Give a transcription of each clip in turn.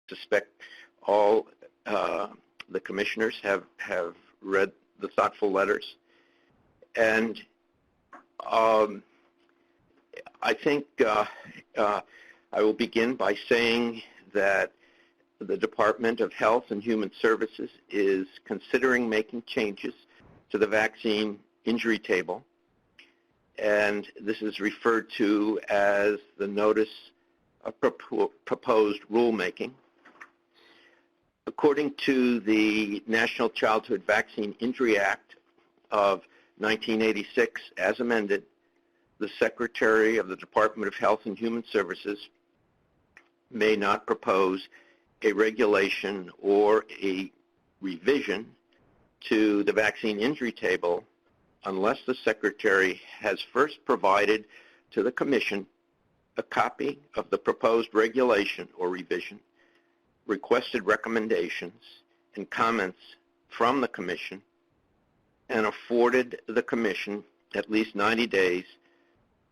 suspect all the commissioners have read the thoughtful letters. And I think I will begin by saying that the Department of Health and Human Services is considering making changes to the vaccine injury table, and this is referred to as the Notice of Proposed Rulemaking. According to the National Childhood Vaccine Injury Act of 1986, as amended, the Secretary of the Department of Health and Human Services may not propose a regulation or a revision to the vaccine injury table unless the Secretary has first provided to the Commission a copy of the proposed regulation or revision, requested recommendations and comments from the Commission, and afforded the Commission at least 90 days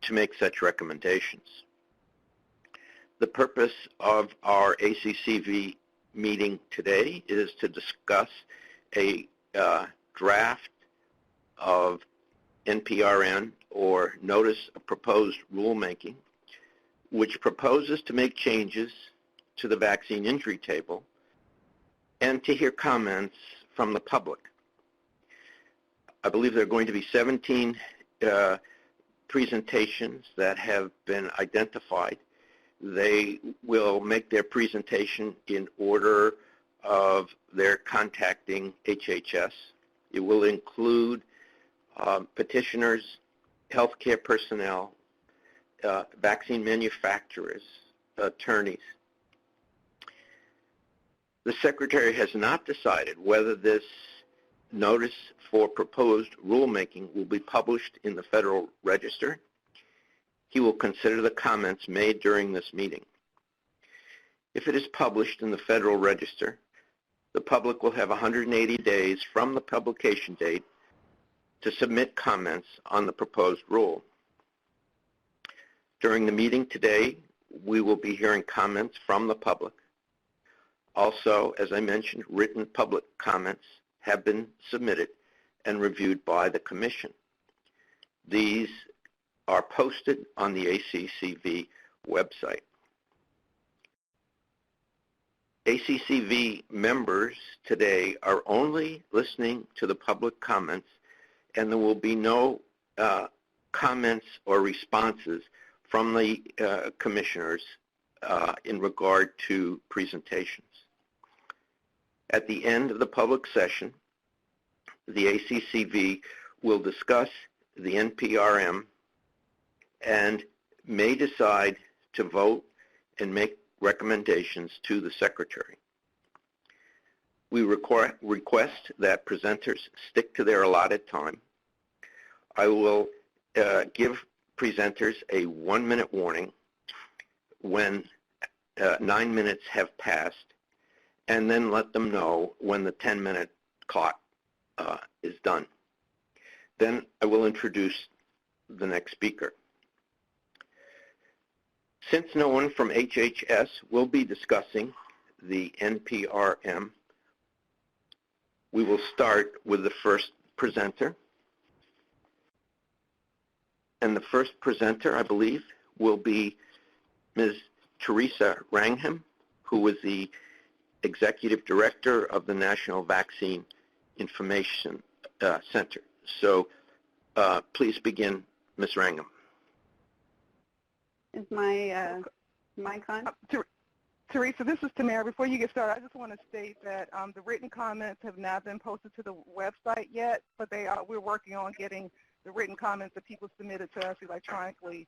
to make such recommendations. The purpose of our ACCV meeting today is to discuss a draft of NPRM, or Notice of Proposed Rulemaking, which proposes to make changes to the vaccine injury table and to hear comments from the public. I believe there are going to be 17 presentations that have been identified. They will make their presentation in order of their contacting HHS. It will include petitioners, healthcare personnel, vaccine manufacturers, attorneys. The Secretary has not decided whether this notice for proposed rulemaking will be published in the Federal Register. He will consider the comments made during this meeting. If it is published in the Federal Register, the public will have 180 days from the publication date to submit comments on the proposed rule. During the meeting today, we will be hearing comments from the public. Also, as I mentioned, written public comments have been submitted and reviewed by the Commission. These are posted on the ACCV website. ACCV members today are only listening to the public comments, and there will be no comments or responses from the commissioners in regard to presentations. At the end of the public session, the ACCV will discuss the NPRM and may decide to vote and make recommendations to the Secretary. We request that presenters stick to their allotted time. I will give presenters a 1-minute warning when 9 minutes have passed, and then let them know when the 10-minute clock is done. Then I will introduce the next speaker. Since no one from HHS will be discussing the NPRM, we will start with the first presenter. And the first presenter, I believe, will be Ms. Teresa Wrangham, who is the Executive Director of the National Vaccine Information Center. So please begin, Ms. Wrangham. Is my mic on? Teresa, this is Tamara. Before you get started, I just want to state that the written comments have not been posted to the website yet, but we're working on getting the written comments that people submitted to us electronically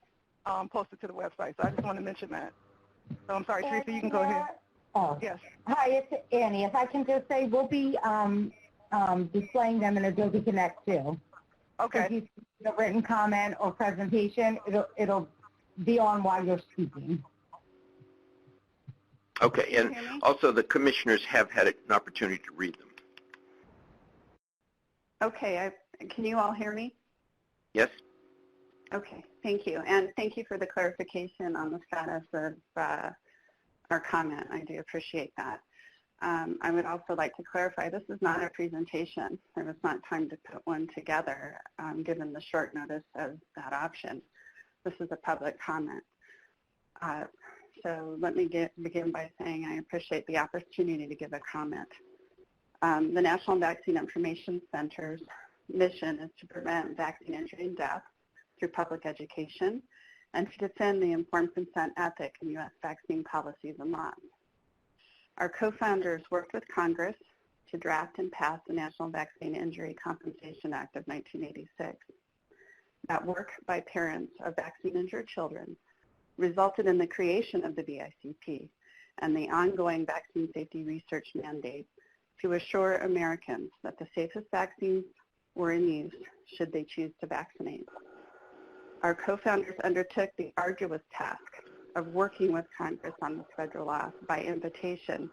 posted to the website. So I just want to mention that. So I'm sorry, Teresa, you can go ahead. Oh. Yes. Hi, it's Annie. If I can just say, we'll be displaying them in Adobe Connect too. Okay. If you see a written comment or presentation, it'll be on while you're speaking. Okay, and also the commissioners have had an opportunity to read them. Okay, can you all hear me? Yes? Okay, thank you. And thank you for the clarification on the status or comment. I do appreciate that. I would also like to clarify, this is not a presentation. There was not time to put one together given the short notice of that option. This is a public comment. So let me begin by saying I appreciate the opportunity to give a comment. The National Vaccine Information Center's mission is to prevent vaccine injury and death through public education and to defend the informed consent ethic in U.S. vaccine policies and laws. Our co-founders worked with Congress to draft and pass the National Vaccine Injury Compensation Act of 1986. That work by parents of vaccine-injured children resulted in the creation of the VICP and the ongoing vaccine safety research mandate to assure Americans that the safest vaccines were in use should they choose to vaccinate. Our co-founders undertook the arduous task of working with Congress on this federal law by invitation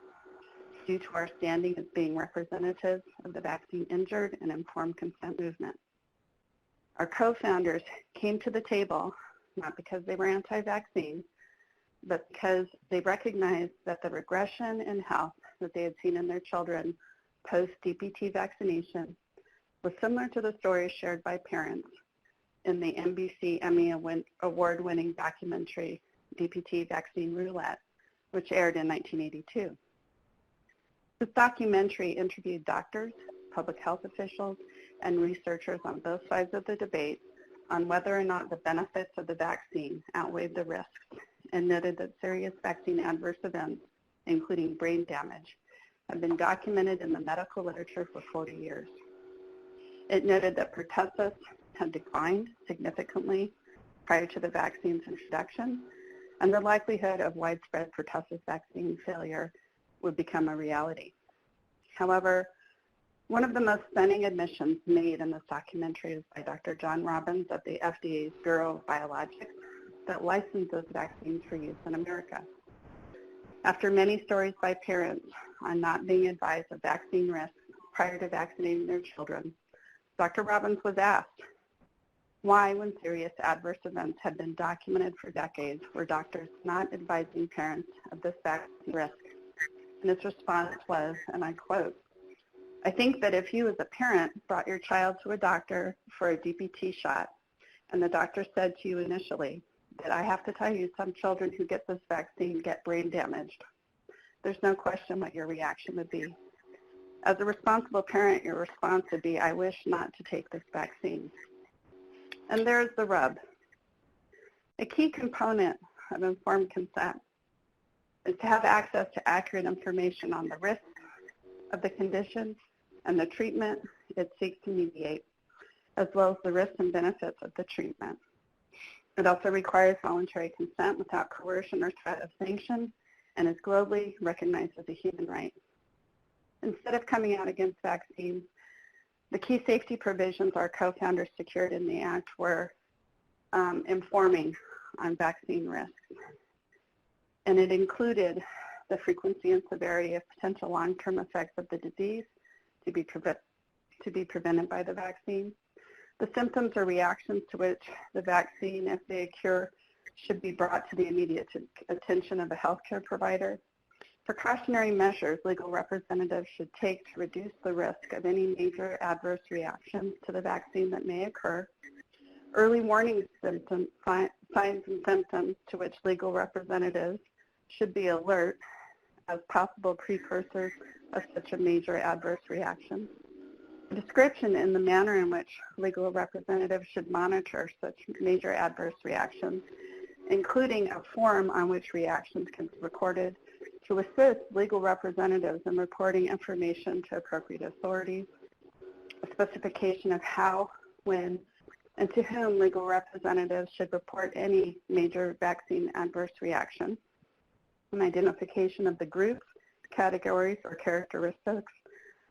due to our standing as being representatives of the vaccine injured and informed consent movement. Our co-founders came to the table not because they were anti-vaccine, but because they recognized that the regression in health that they had seen in their children post-DPT vaccination was similar to the stories shared by parents in the NBC Emmy Award-winning documentary DPT Vaccine Roulette, which aired in 1982. This documentary interviewed doctors, public health officials, and researchers on both sides of the debate on whether or not the benefits of the vaccine outweighed the risks, and noted that serious vaccine adverse events, including brain damage, have been documented in the medical literature for 40 years. It noted that pertussis had declined significantly prior to the vaccine's introduction, and the likelihood of widespread pertussis vaccine failure would become a reality. However, one of the most stunning admissions made in this documentary is by Dr. John Robbins of the FDA's Bureau of Biologics that licenses vaccines for use in America. After many stories by parents on not being advised of vaccine risks prior to vaccinating their children, Dr. Robbins was asked why, when serious adverse events had been documented for decades, were doctors not advising parents of this vaccine risk? And his response was, and I quote, "I think that if you as a parent brought your child to a doctor for a DPT shot, and the doctor said to you initially that I have to tell you some children who get this vaccine get brain damaged, there's no question what your reaction would be. As a responsible parent, your response would be, I wish not to take this vaccine." And there's the rub. A key component of informed consent is to have access to accurate information on the risks of the condition and the treatment it seeks to mediate, as well as the risks and benefits of the treatment. It also requires voluntary consent without coercion or threat of sanction, and is globally recognized as a human right. Instead of coming out against vaccines, the key safety provisions our co-founders secured in the Act were informing on vaccine risks. And it included the frequency and severity of potential long-term effects of the disease to be prevented by the vaccine, the symptoms or reactions to which the vaccine, if they occur, should be brought to the immediate attention of a healthcare provider, precautionary measures legal representatives should take to reduce the risk of any major adverse reactions to the vaccine that may occur, early warning symptoms, signs and symptoms to which legal representatives should be alert as possible precursors of such a major adverse reaction, a description in the manner in which legal representatives should monitor such major adverse reactions, including a form on which reactions can be recorded to assist legal representatives in reporting information to appropriate authorities, a specification of how, when, and to whom legal representatives should report any major vaccine adverse reaction, an identification of the groups, categories, or characteristics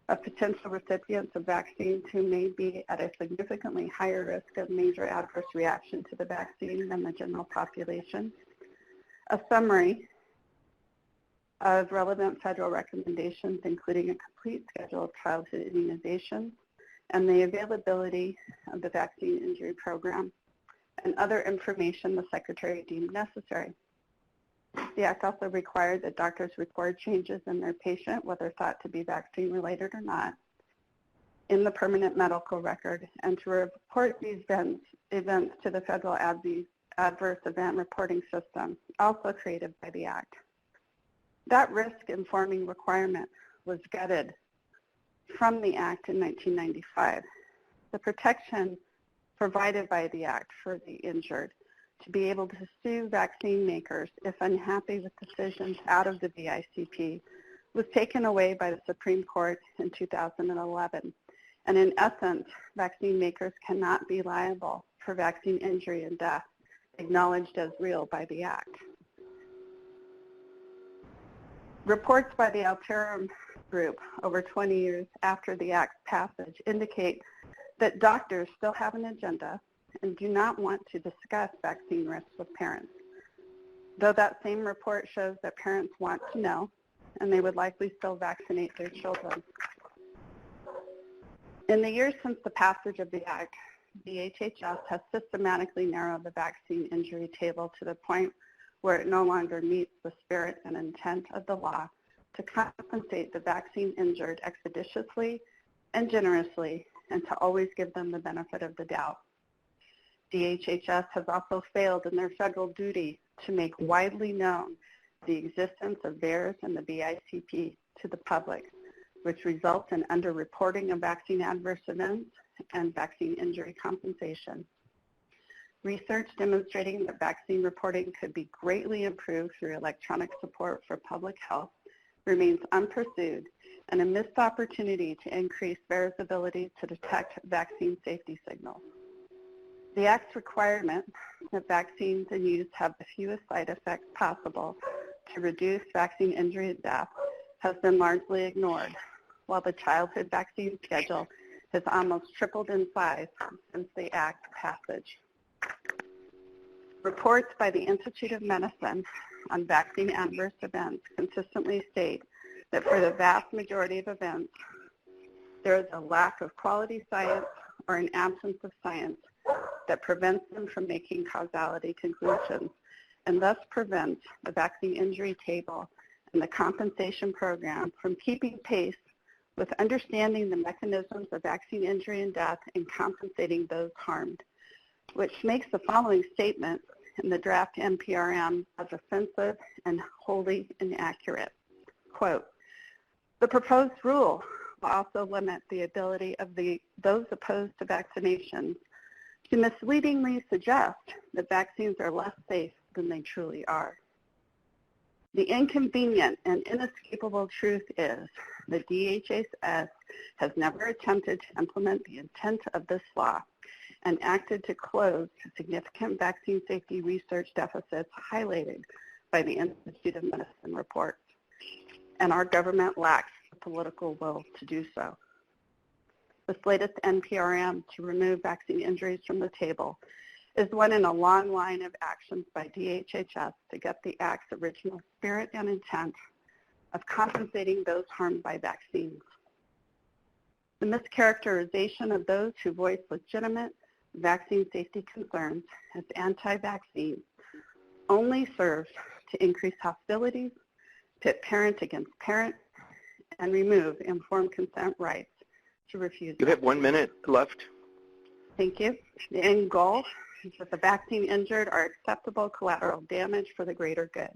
of potential recipients of vaccines who may be at a significantly higher risk of major adverse reaction to the vaccine than the general population, a summary of relevant federal recommendations, including a complete schedule of childhood immunizations, and the availability of the vaccine injury program, and other information the Secretary deemed necessary. The Act also required that doctors record changes in their patient, whether thought to be vaccine-related or not, in the permanent medical record, and to report these events to the federal adverse event reporting system, also created by the Act. That risk-informing requirement was gutted from the Act in 1995. The protection provided by the Act for the injured to be able to sue vaccine makers if unhappy with decisions out of the VICP was taken away by the Supreme Court in 2011. And in essence, vaccine makers cannot be liable for vaccine injury and death acknowledged as real by the Act. Reports by the Alterum Group over 20 years after the Act's passage indicate that doctors still have an agenda and do not want to discuss vaccine risks with parents, though that same report shows that parents want to know and they would likely still vaccinate their children. In the years since the passage of the Act, the HHS has systematically narrowed the vaccine injury table to the point where it no longer meets the spirit and intent of the law to compensate the vaccine injured expeditiously and generously, and to always give them the benefit of the doubt. DHHS has also failed in their federal duty to make widely known the existence of VAERS and the VICP to the public, which results in underreporting of vaccine adverse events and vaccine injury compensation. Research demonstrating that vaccine reporting could be greatly improved through electronic support for public health remains unpursued, and a missed opportunity to increase VAERS' ability to detect vaccine safety signals. The Act's requirement that vaccines in use have the fewest side effects possible to reduce vaccine injury and death has been largely ignored, while the childhood vaccine schedule has almost tripled in size since the Act passage. Reports by the Institute of Medicine on vaccine adverse events consistently state that for the vast majority of events, there is a lack of quality science or an absence of science that prevents them from making causality conclusions, and thus prevents the vaccine injury table and the compensation program from keeping pace with understanding the mechanisms of vaccine injury and death and compensating those harmed, which makes the following statement in the draft NPRM as offensive and wholly inaccurate. Quote, the proposed rule will also limit the ability of those opposed to vaccinations to misleadingly suggest that vaccines are less safe than they truly are. The inconvenient and inescapable truth is that DHHS has never attempted to implement the intent of this law and acted to close significant vaccine safety research deficits highlighted by the Institute of Medicine reports, and our government lacks the political will to do so. This latest NPRM to remove vaccine injuries from the table is one in a long line of actions by DHHS to get the Act's original spirit and intent of compensating those harmed by vaccines. The mischaracterization of those who voice legitimate vaccine safety concerns as anti-vaccine only serves to increase hostilities, pit parent against parent, and remove informed consent rights to refuse. You have 1 minute left. Thank you. The end goal is that the vaccine injured are acceptable collateral damage for the greater good.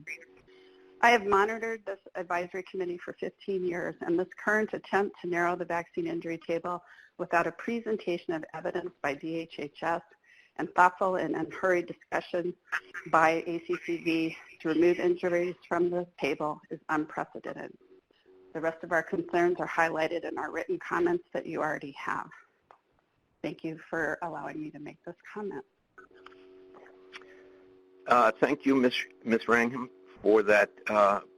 I have monitored this advisory committee for 15 years, and this current attempt to narrow the vaccine injury table without a presentation of evidence by DHHS and thoughtful and unhurried discussion by ACCV to remove injuries from the table is unprecedented. The rest of our concerns are highlighted in our written comments that you already have. Thank you for allowing me to make this comment. Thank you, Ms. Rangham, for that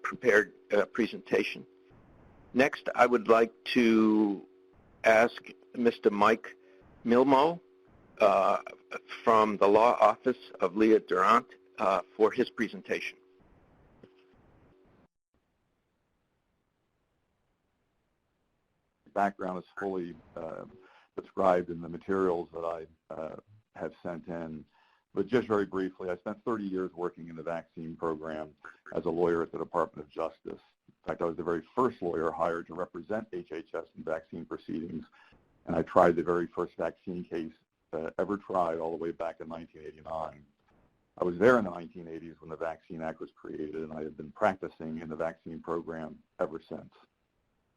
prepared presentation. Next, I would like to ask Mr. Mike Milmo from the Law Office of Leah Durant for his presentation. Background is fully described in the materials that I have sent in. But just very briefly, I spent 30 years working in the vaccine program as a lawyer at the Department of Justice. In fact, I was the very first lawyer hired to represent HHS in vaccine proceedings, and I tried the very first vaccine case ever tried all the way back in 1989. I was there in the 1980s when the Vaccine Act was created, and I have been practicing in the vaccine program ever since.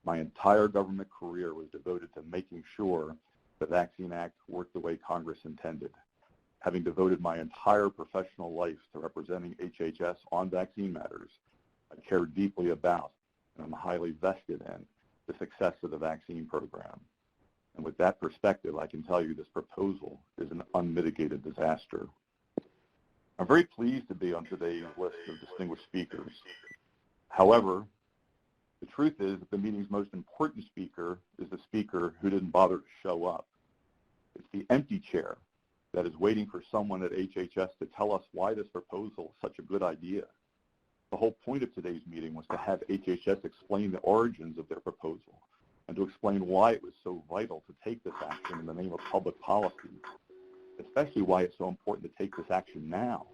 My entire government career was devoted to making sure the Vaccine Act worked the way Congress intended. Having devoted my entire professional life to representing HHS on vaccine matters, I care deeply about and I'm highly vested in the success of the vaccine program. And with that perspective, I can tell you this proposal is an unmitigated disaster. I'm very pleased to be on today's list of distinguished speakers. However, the truth is that the meeting's most important speaker is the speaker who didn't bother to show up. It's the empty chair that is waiting for someone at HHS to tell us why this proposal is such a good idea. The whole point of today's meeting was to have HHS explain the origins of their proposal and to explain why it was so vital to take this action in the name of public policy, especially why it's so important to take this action now,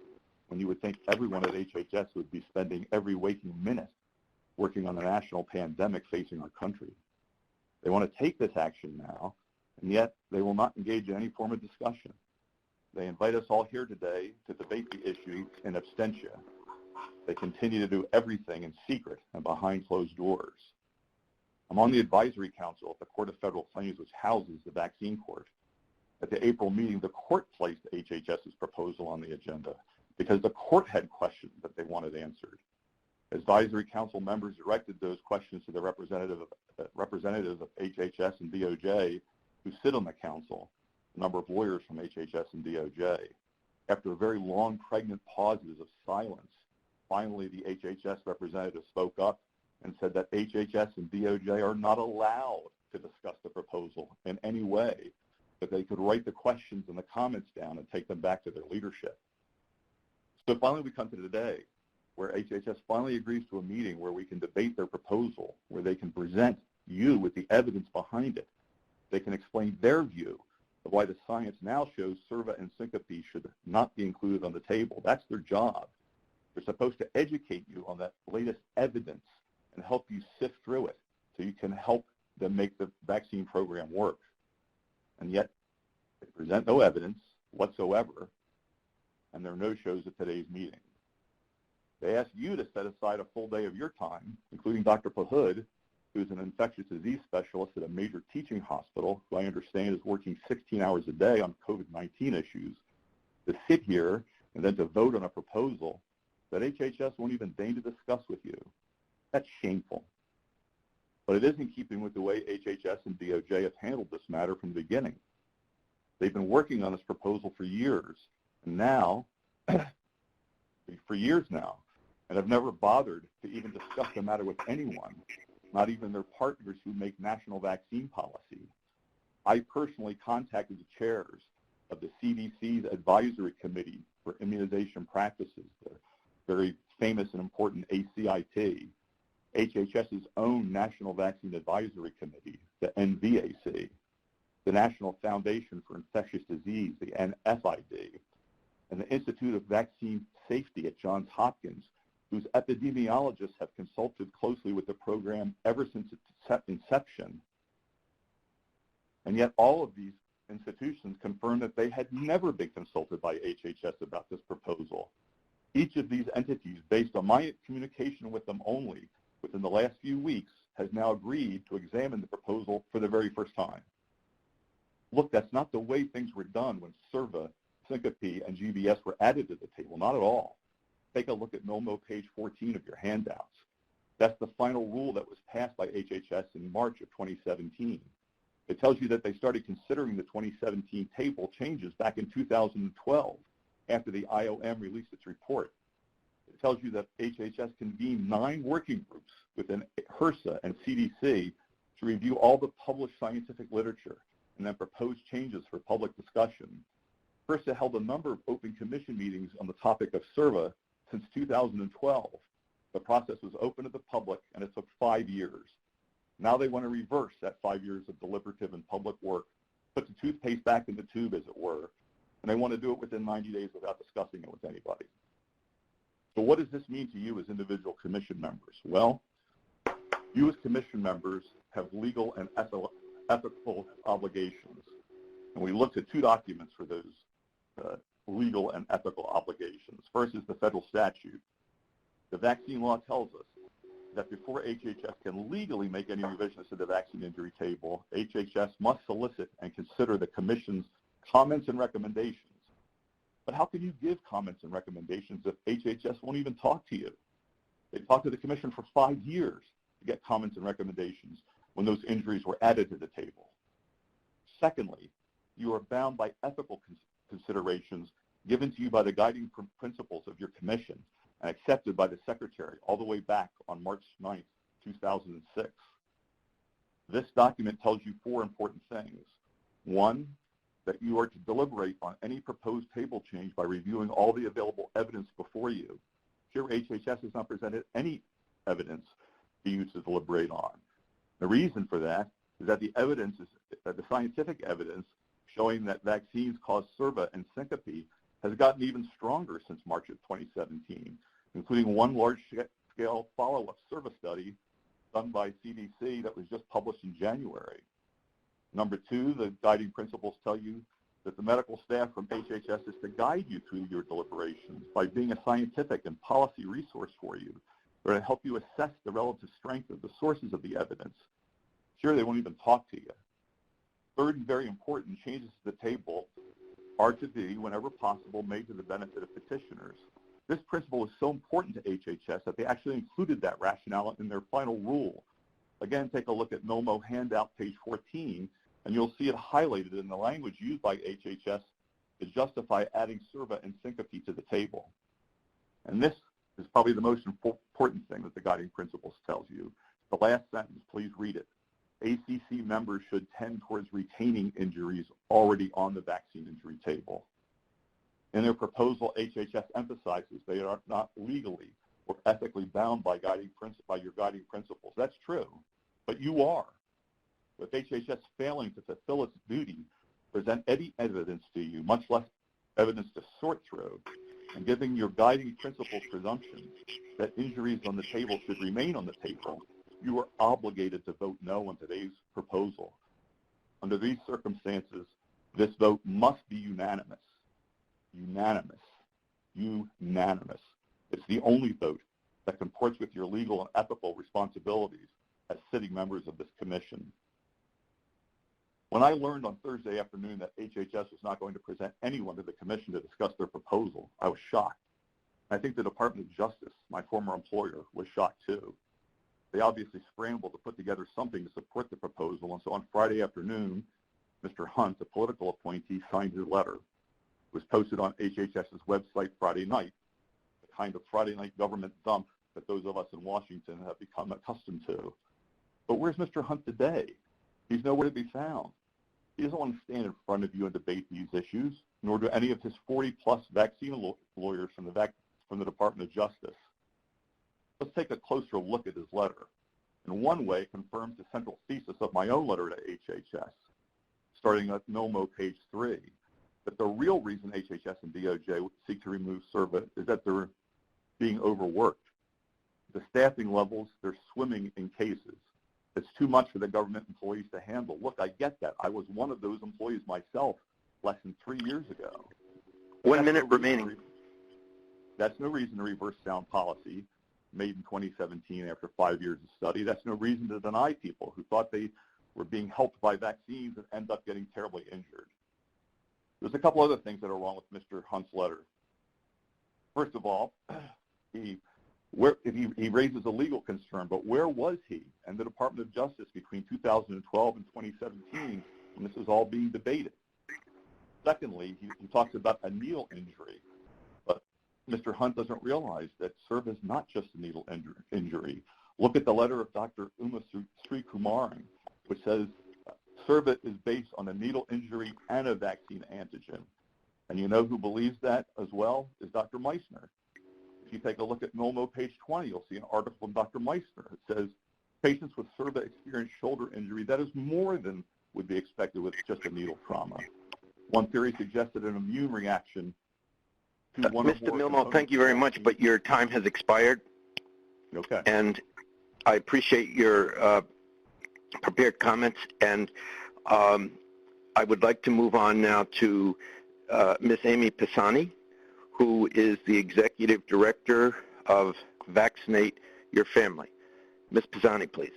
when you would think everyone at HHS would be spending every waking minute working on the national pandemic facing our country. They want to take this action now, and yet they will not engage in any form of discussion. They invite us all here today to debate the issue in absentia. They continue to do everything in secret and behind closed doors. I'm on the advisory council at the Court of Federal Claims, which houses the vaccine court. At the April meeting, the court placed HHS's proposal on the agenda because the court had questions that they wanted answered. Advisory council members directed those questions to the representatives of HHS and DOJ who sit on the council, a number of lawyers from HHS and DOJ. After very long, pregnant pauses of silence, finally the HHS representative spoke up and said that HHS and DOJ are not allowed to discuss the proposal in any way, but they could write the questions and the comments down and take them back to their leadership. So finally we come to today, where HHS finally agrees to a meeting where we can debate their proposal, where they can present you with the evidence behind it. They can explain their view of why the science now shows SERVA and syncope should not be included on the table. That's their job. They're supposed to educate you on that latest evidence and help you sift through it so you can help them make the vaccine program work. And yet, they present no evidence whatsoever, and there are no shows at today's meeting. They ask you to set aside a full day of your time, including Dr. Pahud, who's an infectious disease specialist at a major teaching hospital, who I understand is working 16 hours a day on COVID-19 issues, to sit here and then to vote on a proposal that HHS won't even deign to discuss with you. That's shameful. But it is in keeping with the way HHS and DOJ have handled this matter from the beginning. They've been working on this proposal for years, and now, for years now, and have never bothered to even discuss the matter with anyone, not even their partners who make national vaccine policy. I personally contacted the chairs of the CDC's Advisory Committee for Immunization Practices, the very famous and important ACIP, HHS's own National Vaccine Advisory Committee, the NVAC, the National Foundation for Infectious Disease, the NFID, and the Institute of Vaccine Safety at Johns Hopkins, whose epidemiologists have consulted closely with the program ever since its inception. And yet all of these institutions confirmed that they had never been consulted by HHS about this proposal. Each of these entities, based on my communication with them only within the last few weeks, has now agreed to examine the proposal for the very first time. Look, that's not the way things were done when SERVA, syncope, and GBS were added to the table, not at all. Take a look at NOMO page 14 of your handouts. That's the final rule that was passed by HHS in March of 2017. It tells you that they started considering the 2017 table changes back in 2012 after the IOM released its report. It tells you that HHS convened 9 working groups within HRSA and CDC to review all the published scientific literature and then propose changes for public discussion. HRSA held a number of open commission meetings on the topic of SERVA since 2012. The process was open to the public, and it took 5 years. Now they want to reverse that 5 years of deliberative and public work, put the toothpaste back in the tube, as it were, and they want to do it within 90 days without discussing it with anybody. So what does this mean to you as individual commission members? Well, you as commission members have legal and ethical obligations. And we looked at two documents for those legal and ethical obligations. First is the federal statute. The vaccine law tells us that before HHS can legally make any revisions to the vaccine injury table, HHS must solicit and consider the Commission's comments and recommendations. But how can you give comments and recommendations if HHS won't even talk to you? They talked to the Commission for 5 years to get comments and recommendations when those injuries were added to the table. Secondly, you are bound by ethical considerations given to you by the guiding principles of your commission and accepted by the Secretary all the way back on March 9th, 2006. This document tells you 4 important things. 1, that you are to deliberate on any proposed table change by reviewing all the available evidence before you. Here, HHS has not presented any evidence for you to deliberate on. The reason for that is that the evidence is the scientific evidence showing that vaccines cause SIRVA and syncope has gotten even stronger since March of 2017, including one large-scale follow-up SIRVA study done by CDC that was just published in January. Number 2, the guiding principles tell you that the medical staff from HHS is to guide you through your deliberations by being a scientific and policy resource for you, or to help you assess the relative strength of the sources of the evidence. Here, they won't even talk to you. Third, and very important, changes to the table are to be, whenever possible, made to the benefit of petitioners. This principle is so important to HHS that they actually included that rationale in their final rule. Again, take a look at NOMO handout, page 14, and you'll see it highlighted in the language used by HHS to justify adding SIRVA and syncope to the table. And this is probably the most important thing that the guiding principles tells you. The last sentence, please read it. ACC members should tend towards retaining injuries already on the vaccine injury table. In their proposal, HHS emphasizes they are not legally or ethically bound by your guiding principles. That's true, but you are. With HHS failing to fulfill its duty, present any evidence to you, much less evidence to sort through, and giving your guiding principles presumption that injuries on the table should remain on the table, you are obligated to vote no on today's proposal. Under these circumstances, this vote must be unanimous. Unanimous. Unanimous. It's the only vote that comports with your legal and ethical responsibilities as sitting members of this commission. When I learned on Thursday afternoon that HHS was not going to present anyone to the commission to discuss their proposal, I was shocked. I think the Department of Justice, my former employer, was shocked too. They obviously scrambled to put together something to support the proposal, and so on Friday afternoon, Mr. Hunt, a political appointee, signed his letter. It was posted on HHS's website Friday night, the kind of Friday night government dump that those of us in Washington have become accustomed to. But where's Mr. Hunt today? He's nowhere to be found. He doesn't want to stand in front of you and debate these issues, nor do any of his 40-plus vaccine lawyers from the Department of Justice. Let's take a closer look at his letter. In one way, it confirms the central thesis of my own letter to HHS, starting at NOMO page 3, that the real reason HHS and DOJ seek to remove SIRVA is that they're being overworked. The staffing levels, they're swimming in cases. It's too much for the government employees to handle. Look, I get that. I was one of those employees myself less than 3 years ago. 1 minute remaining. That's no reason to reverse sound policy made in 2017 after 5 years of study. That's no reason to deny people who thought they were being helped by vaccines and end up getting terribly injured. There's a couple other things that are wrong with Mr. Hunt's letter. First of all, he raises a legal concern, but where was he and the Department of Justice between 2012 and 2017 when this was all being debated? Secondly, he talks about a needle injury, but Mr. Hunt doesn't realize that SIRVA is not just a needle injury. Look at the letter of Dr. Uma Sreekumaran, which says SIRVA is based on a needle injury and a vaccine antigen. And you know who believes that as well is Dr. Meissner. If you take a look at NOMO page 20, you'll see an article from Dr. Meissner. It says, patients with SIRVA experience shoulder injury that is more than would be expected with just a needle trauma. One theory suggested an immune reaction to one or Mr. more Milmo, components. thank you very much, but your time has expired, Okay. and I appreciate your prepared comments, and I would like to move on now to Ms. Amy Pisani, who is the Executive Director of Vaccinate Your Family. Ms. Pisani, please.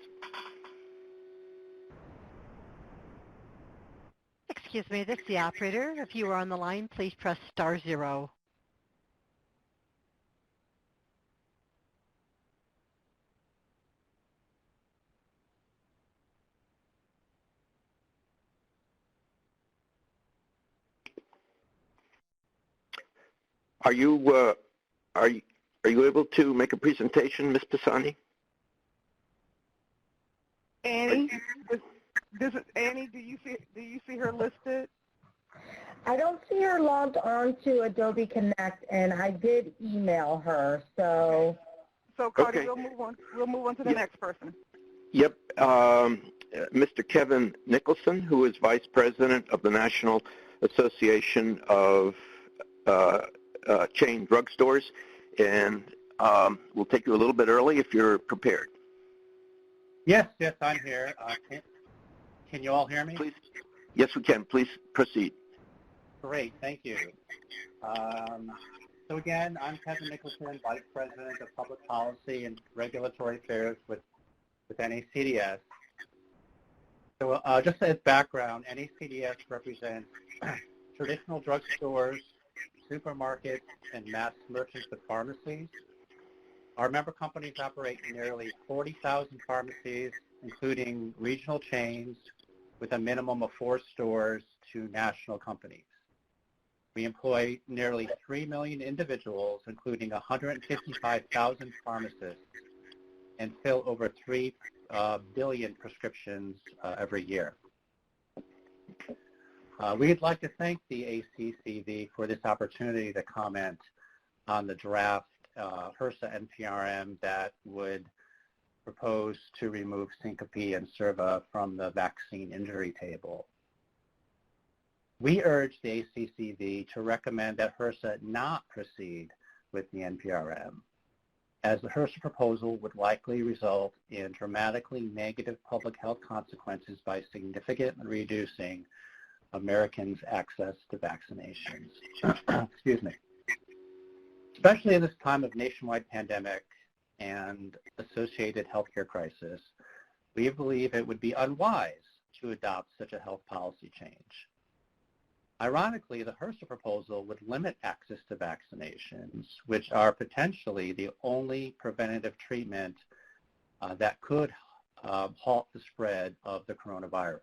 Excuse me, this is the operator. If you are on the line, please press *0. Are you able to make a presentation, Ms. Pisani? Annie, Annie, do you see her listed? I don't see her logged on to Adobe Connect, and I did email her, so. So, Cardi, Okay. we'll move on to the next person. Yep. Mr. Kevin Nicholson, who is Vice President of the National Association of Chain Drugstores, and we'll take you a little bit early if you're prepared. Yes, I'm here. Can you all hear me? Please. Yes, we can. Please proceed. Great, thank you. So again, I'm Kevin Nicholson, Vice President of Public Policy and Regulatory Affairs with NACDS. So just as background, NACDS represents traditional drugstores, supermarkets, and mass merchants with pharmacies. Our member companies operate nearly 40,000 pharmacies, including regional chains with a minimum of 4 stores to national companies. We employ nearly 3 million individuals, including 155,000 pharmacists, and fill over 3 billion prescriptions every year. We'd like to thank the ACCV for this opportunity to comment on the draft HRSA NPRM that would propose to remove syncope and SERVA from the vaccine injury table. We urge the ACCV to recommend that HRSA not proceed with the NPRM, as the HRSA proposal would likely result in dramatically negative public health consequences by significantly reducing Americans' access to vaccinations. Excuse me. Especially in this time of nationwide pandemic and associated healthcare crisis, we believe it would be unwise to adopt such a health policy change. Ironically, the HRSA proposal would limit access to vaccinations, which are potentially the only preventative treatment that could halt the spread of the coronavirus.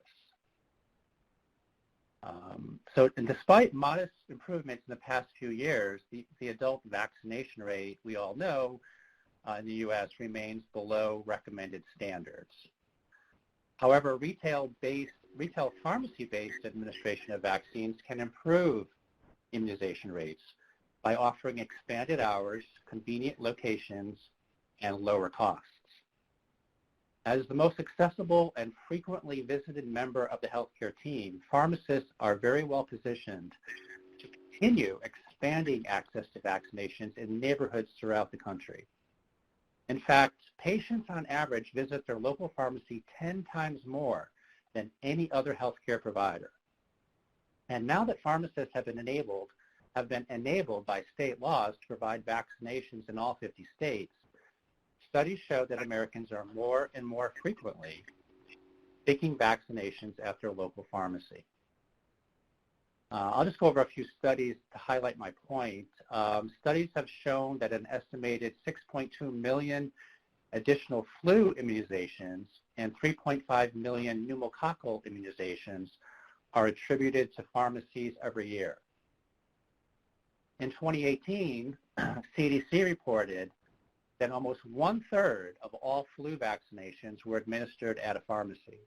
And despite modest improvements in the past few years, the adult vaccination rate, we all know, in the U.S. remains below recommended standards. However, retail pharmacy-based administration of vaccines can improve immunization rates by offering expanded hours, convenient locations, and lower costs. As the most accessible and frequently visited member of the healthcare team, pharmacists are very well positioned to continue expanding access to vaccinations in neighborhoods throughout the country. In fact, patients on average visit their local pharmacy 10 times more than any other healthcare provider. And now that pharmacists have been enabled by state laws to provide vaccinations in all 50 states, studies show that Americans are more and more frequently seeking vaccinations at their local pharmacy. I'll just go over a few studies to highlight my point. Studies have shown that an estimated 6.2 million additional flu immunizations and 3.5 million pneumococcal immunizations are attributed to pharmacies every year. In 2018, CDC reported that almost 1/3 of all flu vaccinations were administered at a pharmacy.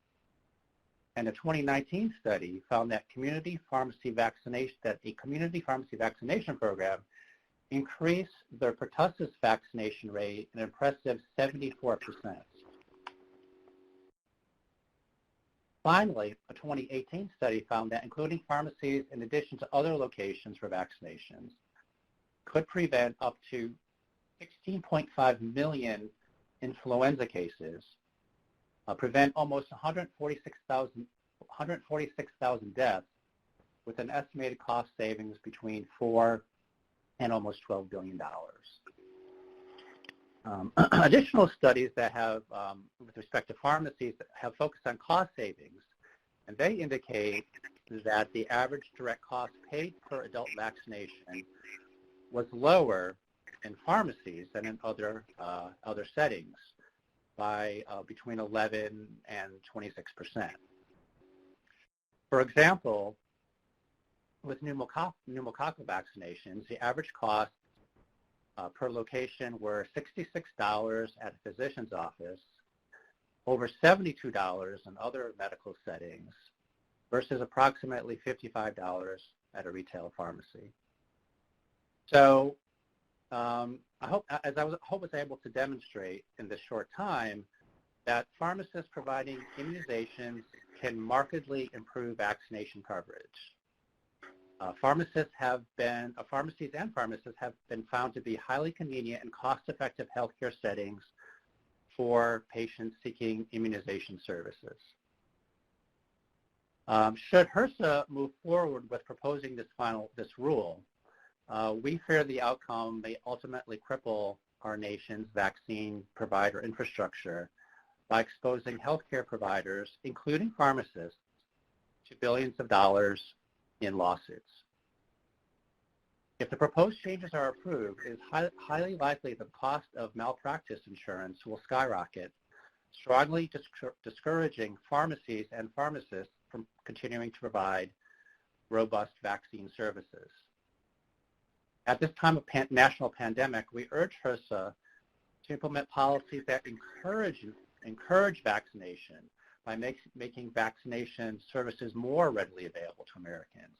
And a 2019 study found that a community pharmacy vaccination program increased their pertussis vaccination rate an impressive 74%. Finally, a 2018 study found that including pharmacies in addition to other locations for vaccinations could prevent up to 16.5 million influenza cases, prevent almost 146,000 deaths, with an estimated cost savings between $4 and almost $12 billion. Additional studies that have, with respect to pharmacies, have focused on cost savings, and they indicate that the average direct cost paid per adult vaccination was lower in pharmacies than in other settings by between 11 and 26%. For example, with pneumococcal vaccinations, the average cost per location were $66 at a physician's office, over $72 in other medical settings, versus approximately $55 at a retail pharmacy. So I hope was able to demonstrate in this short time that pharmacists providing immunizations can markedly improve vaccination coverage. Pharmacies and pharmacists have been found to be highly convenient and cost-effective healthcare settings for patients seeking immunization services. Should HRSA move forward with proposing this rule, we fear the outcome may ultimately cripple our nation's vaccine provider infrastructure by exposing healthcare providers, including pharmacists, to billions of dollars in lawsuits. If the proposed changes are approved, it is highly likely the cost of malpractice insurance will skyrocket, strongly discouraging pharmacies and pharmacists from continuing to provide robust vaccine services. At this time of national pandemic, we urge HRSA to implement policies that encourage vaccination by making vaccination services more readily available to Americans,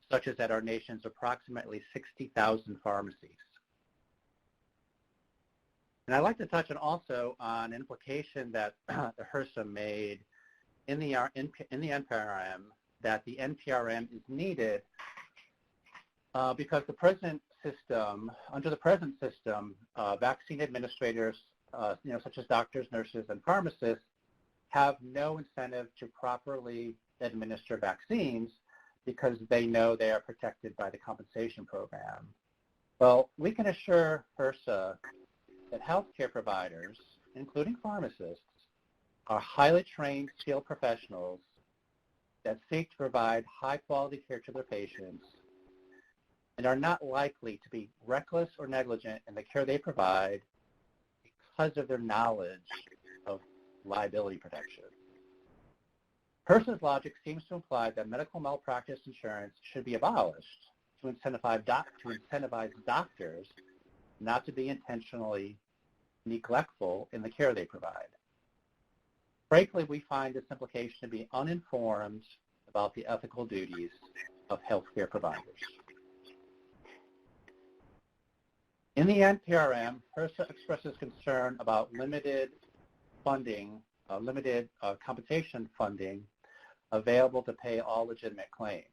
such as at our nation's approximately 60,000 pharmacies. And I'd like to touch on also on an implication that the HRSA made in the NPRM, that the NPRM is needed because the present system, under the present system, vaccine administrators, such as doctors, nurses, and pharmacists, have no incentive to properly administer vaccines because they know they are protected by the compensation program. Well, we can assure HRSA that healthcare providers, including pharmacists, are highly trained, skilled professionals that seek to provide high-quality care to their patients and are not likely to be reckless or negligent in the care they provide because of their knowledge of liability protection. HRSA's logic seems to imply that medical malpractice insurance should be abolished to incentivize doctors not to be intentionally neglectful in the care they provide. Frankly, we find this implication to be uninformed about the ethical duties of healthcare providers. In the NPRM, HRSA expresses concern about limited funding, compensation funding available to pay all legitimate claims.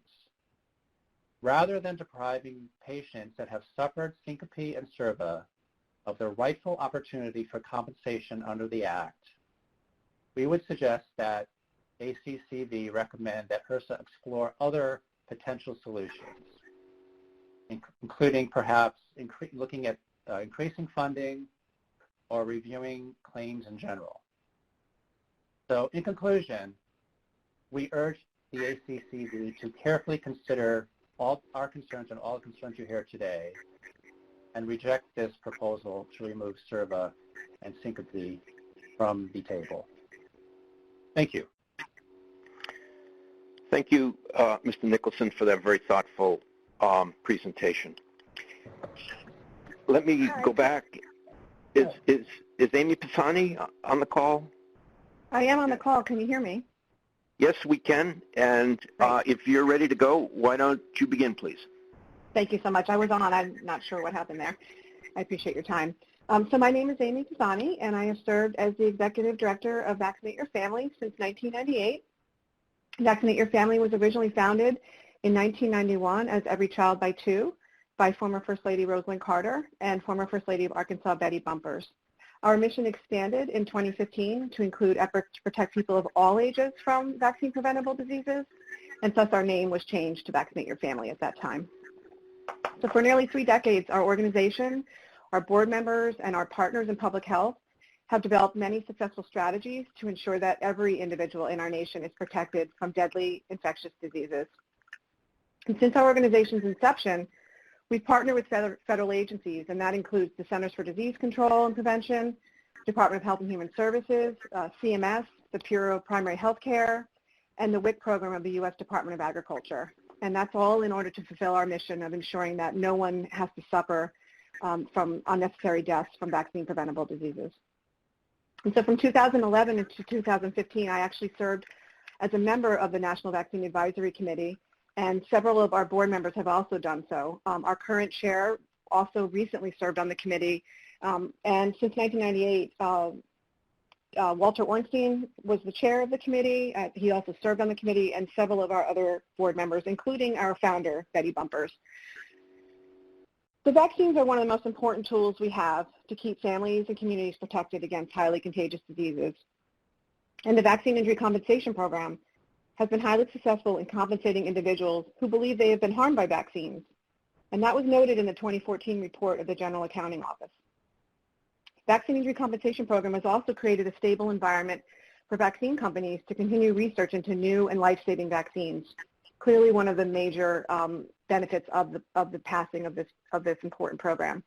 Rather than depriving patients that have suffered syncope and SIRVA of their rightful opportunity for compensation under the Act, we would suggest that ACCV recommend that HRSA explore other potential solutions, including perhaps looking at increasing funding or reviewing claims in general. So in conclusion, we urge the ACCV to carefully consider all our concerns and all the concerns you hear today and reject this proposal to remove SIRVA and syncope from the table. Thank you. Thank you, Mr. Nicholson, for that very thoughtful presentation. Let me go back. Is Amy Pisani on the call? I am on the call. Can you hear me? Yes, we can. And if you're ready to go, why don't you begin, please? Thank you so much. I was on. I'm not sure what happened there. I appreciate your time. So my name is Amy Pisani, and I have served as the Executive Director of Vaccinate Your Family since 1998. Vaccinate Your Family was originally founded in 1991 as Every Child by Two by former First Lady Rosalind Carter and former First Lady of Arkansas Betty Bumpers. Our mission expanded in 2015 to include efforts to protect people of all ages from vaccine-preventable diseases, and thus our name was changed to Vaccinate Your Family at that time. So for nearly 3 decades, our organization, our board members, and our partners in public health have developed many successful strategies to ensure that every individual in our nation is protected from deadly infectious diseases. And since our organization's inception, we've partnered with federal agencies, and that includes the Centers for Disease Control and Prevention, Department of Health and Human Services, CMS, the Bureau of Primary Health Care, and the WIC program of the U.S. Department of Agriculture. And that's all in order to fulfill our mission of ensuring that no one has to suffer from unnecessary deaths from vaccine-preventable diseases. And so from 2011 to 2015, I actually served as a member of the National Vaccine Advisory Committee, and several of our board members have also done so. Our current chair also recently served on the committee, and since 1998, Walter Ornstein was the chair of the committee. He also served on the committee, and several of our other board members, including our founder, Betty Bumpers. The vaccines are one of the most important tools we have to keep families and communities protected against highly contagious diseases. And the Vaccine Injury Compensation Program has been highly successful in compensating individuals who believe they have been harmed by vaccines. And that was noted in the 2014 report of the General Accounting Office. Vaccine Injury Compensation Program has also created a stable environment for vaccine companies to continue research into new and life-saving vaccines. Clearly one of the major benefits of the passing of this important program.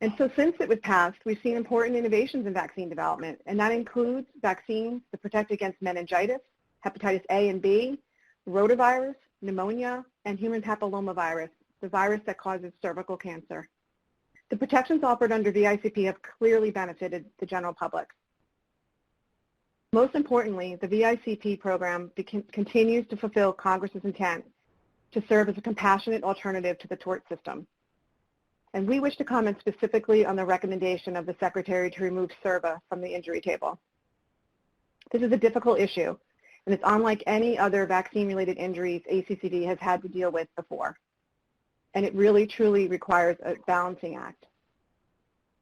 And so since it was passed, we've seen important innovations in vaccine development, and that includes vaccines to protect against meningitis, hepatitis A and B, rotavirus, pneumonia, and human papillomavirus, the virus that causes cervical cancer. The protections offered under VICP have clearly benefited the general public. Most importantly, the VICP program continues to fulfill Congress's intent to serve as a compassionate alternative to the tort system. And we wish to comment specifically on the recommendation of the Secretary to remove CERVA from the injury table. This is a difficult issue, and it's unlike any other vaccine-related injuries ACCV has had to deal with before. And it really, truly requires a balancing act.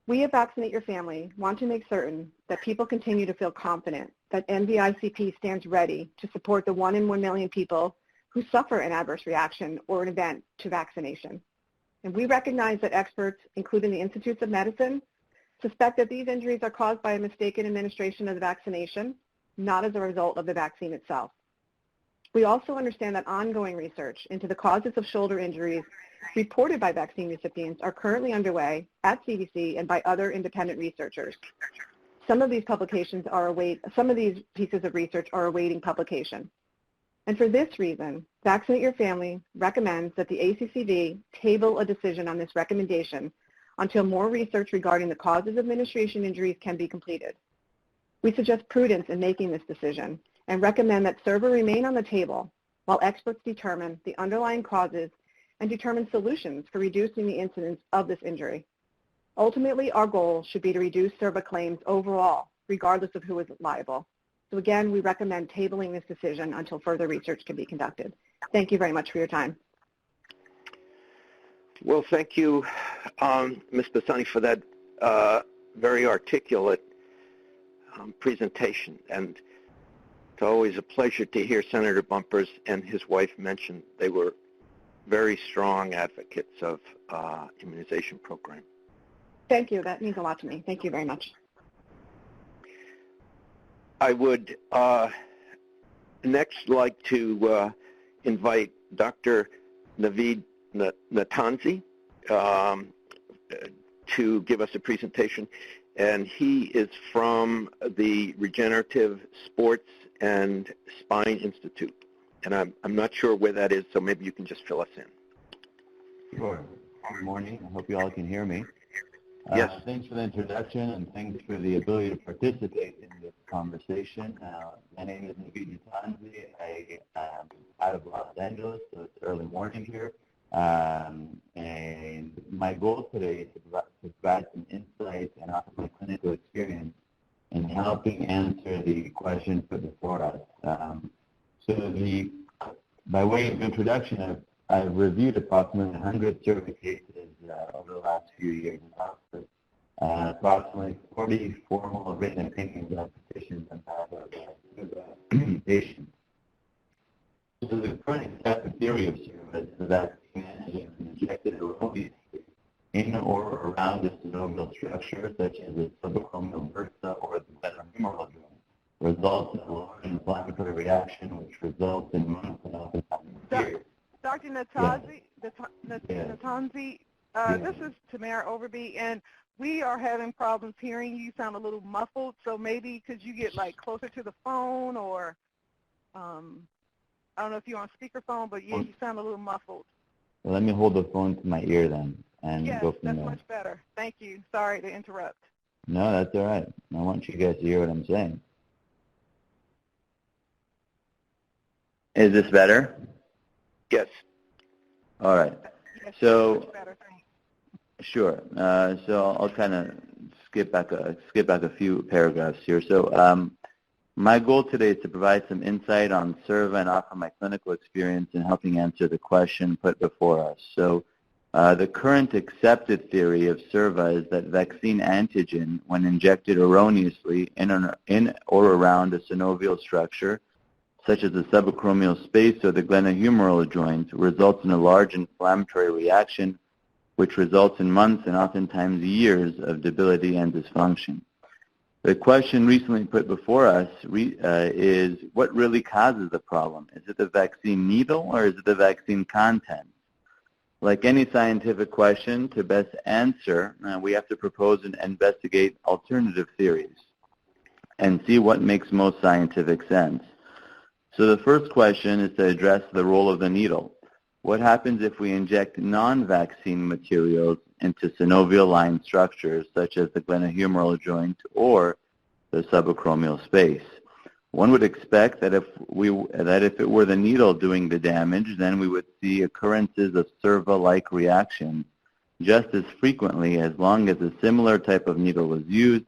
We at Vaccinate Your Family want to make certain that people continue to feel confident that NVICP stands ready to support the 1 in 1 million people who suffer an adverse reaction or an event to vaccination. And we recognize that experts, including the Institutes of Medicine, suspect that these injuries are caused by a mistaken administration of the vaccination, not as a result of the vaccine itself. We also understand that ongoing research into the causes of shoulder injuries reported by vaccine recipients are currently underway at CDC and by other independent researchers. Some of these pieces of research are awaiting publication. And for this reason, Vaccinate Your Family recommends that the ACCV table a decision on this recommendation until more research regarding the causes of administration injuries can be completed. We suggest prudence in making this decision and recommend that CERVA remain on the table while experts determine the underlying causes and determine solutions for reducing the incidence of this injury. Ultimately, our goal should be to reduce CERVA claims overall, regardless of who is liable. So again, we recommend tabling this decision until further research can be conducted. Thank you very much for your time. Well, thank you, Ms. Bassani, for that very articulate presentation. And it's always a pleasure to hear Senator Bumpers and his wife mention they were very strong advocates of immunization program. Thank you. That means a lot to me. Thank you very much. I would next like to invite Dr. Naveed Natanzi to give us a presentation, and he is from the Regenerative Sports and Spine Institute, and I'm not sure where that is, so maybe you can just fill us in. Sure. Good morning. I hope you all can hear me. Yes. Thanks for the introduction, and thanks for the ability to participate in this conversation. My name is Naveed Natanzi. I am out of Los Angeles, so it's early morning here. And my goal today is to provide some insights and offer my clinical experience in helping answer the questions put before us. By way of introduction, I've reviewed approximately 100 survey cases over the last few years in Oxford. Approximately 40 formal written opinions on petitions on behalf of patients. So the current accepted theory of service is that vaccine injected erroneously in or around a synovial structure, such as the subacromial bursa or the glenohumeral joint, results in a large inflammatory reaction, which results in months and oftentimes years. Dr. Natanzi, this is Tamara Overby, and we are having problems hearing you. You sound a little muffled, so maybe could you get like closer to the phone, or I don't know if you're on speakerphone, but yeah, you sound a little muffled. Well, let me hold the phone to my ear then and yes, go from that's there. much better. Thank you. Sorry to interrupt. No, that's all right. I want you guys to hear what I'm saying. Is this better? Yes. All right. Yes, So, much better. sure. So I'll kind of skip back a few paragraphs here. So my goal today is to provide some insight on SERVA and offer my clinical experience in helping answer the question put before us. So the current accepted theory of SERVA is that vaccine antigen, when injected erroneously in or around a synovial structure, such as the subacromial space or the glenohumeral joint, results in a large inflammatory reaction, which results in months and oftentimes years of debility and dysfunction. The question recently put before us is, what really causes the problem? Is it the vaccine needle or is it the vaccine content? Like any scientific question, to best answer, we have to propose and investigate alternative theories and see what makes most scientific sense. So the first question is to address the role of the needle. What happens if we inject non-vaccine materials into synovial-lined structures such as the glenohumeral joint or the subacromial space? One would expect that if it were the needle doing the damage, then we would see occurrences of SERVA-like reactions just as frequently as long as a similar type of needle was used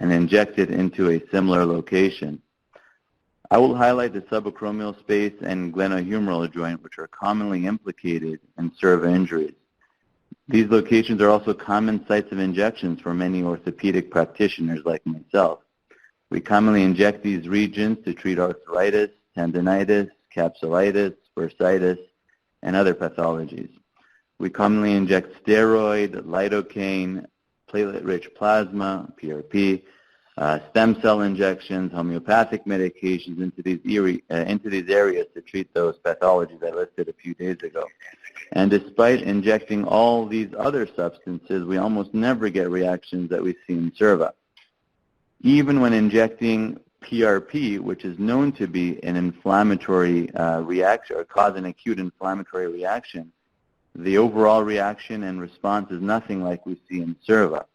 and injected into a similar location. I will highlight the subacromial space and glenohumeral joint, which are commonly implicated in SERVA injuries. These locations are also common sites of injections for many orthopedic practitioners like myself. We commonly inject these regions to treat arthritis, tendinitis, capsulitis, bursitis, and other pathologies. We commonly inject steroid, lidocaine, platelet-rich plasma, PRP, stem cell injections, homeopathic medications into these areas to treat those pathologies I listed a few days ago. And despite injecting all these other substances, we almost never get reactions that we see in SERVA. Even when injecting PRP, which is known to be an inflammatory reaction or cause an acute inflammatory reaction, the overall reaction and response is nothing like we see in SERVA.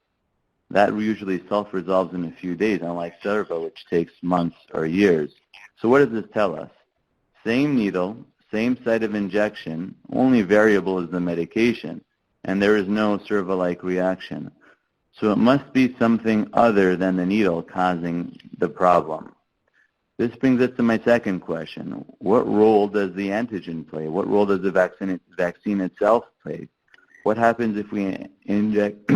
That usually self-resolves in a few days, unlike SERVA, which takes months or years. So what does this tell us? Same needle, same site of injection, only variable is the medication, and there is no SERVA-like reaction. So it must be something other than the needle causing the problem. This brings us to my second question. What role does the antigen play? What role does the vaccine itself play? What happens if we inject,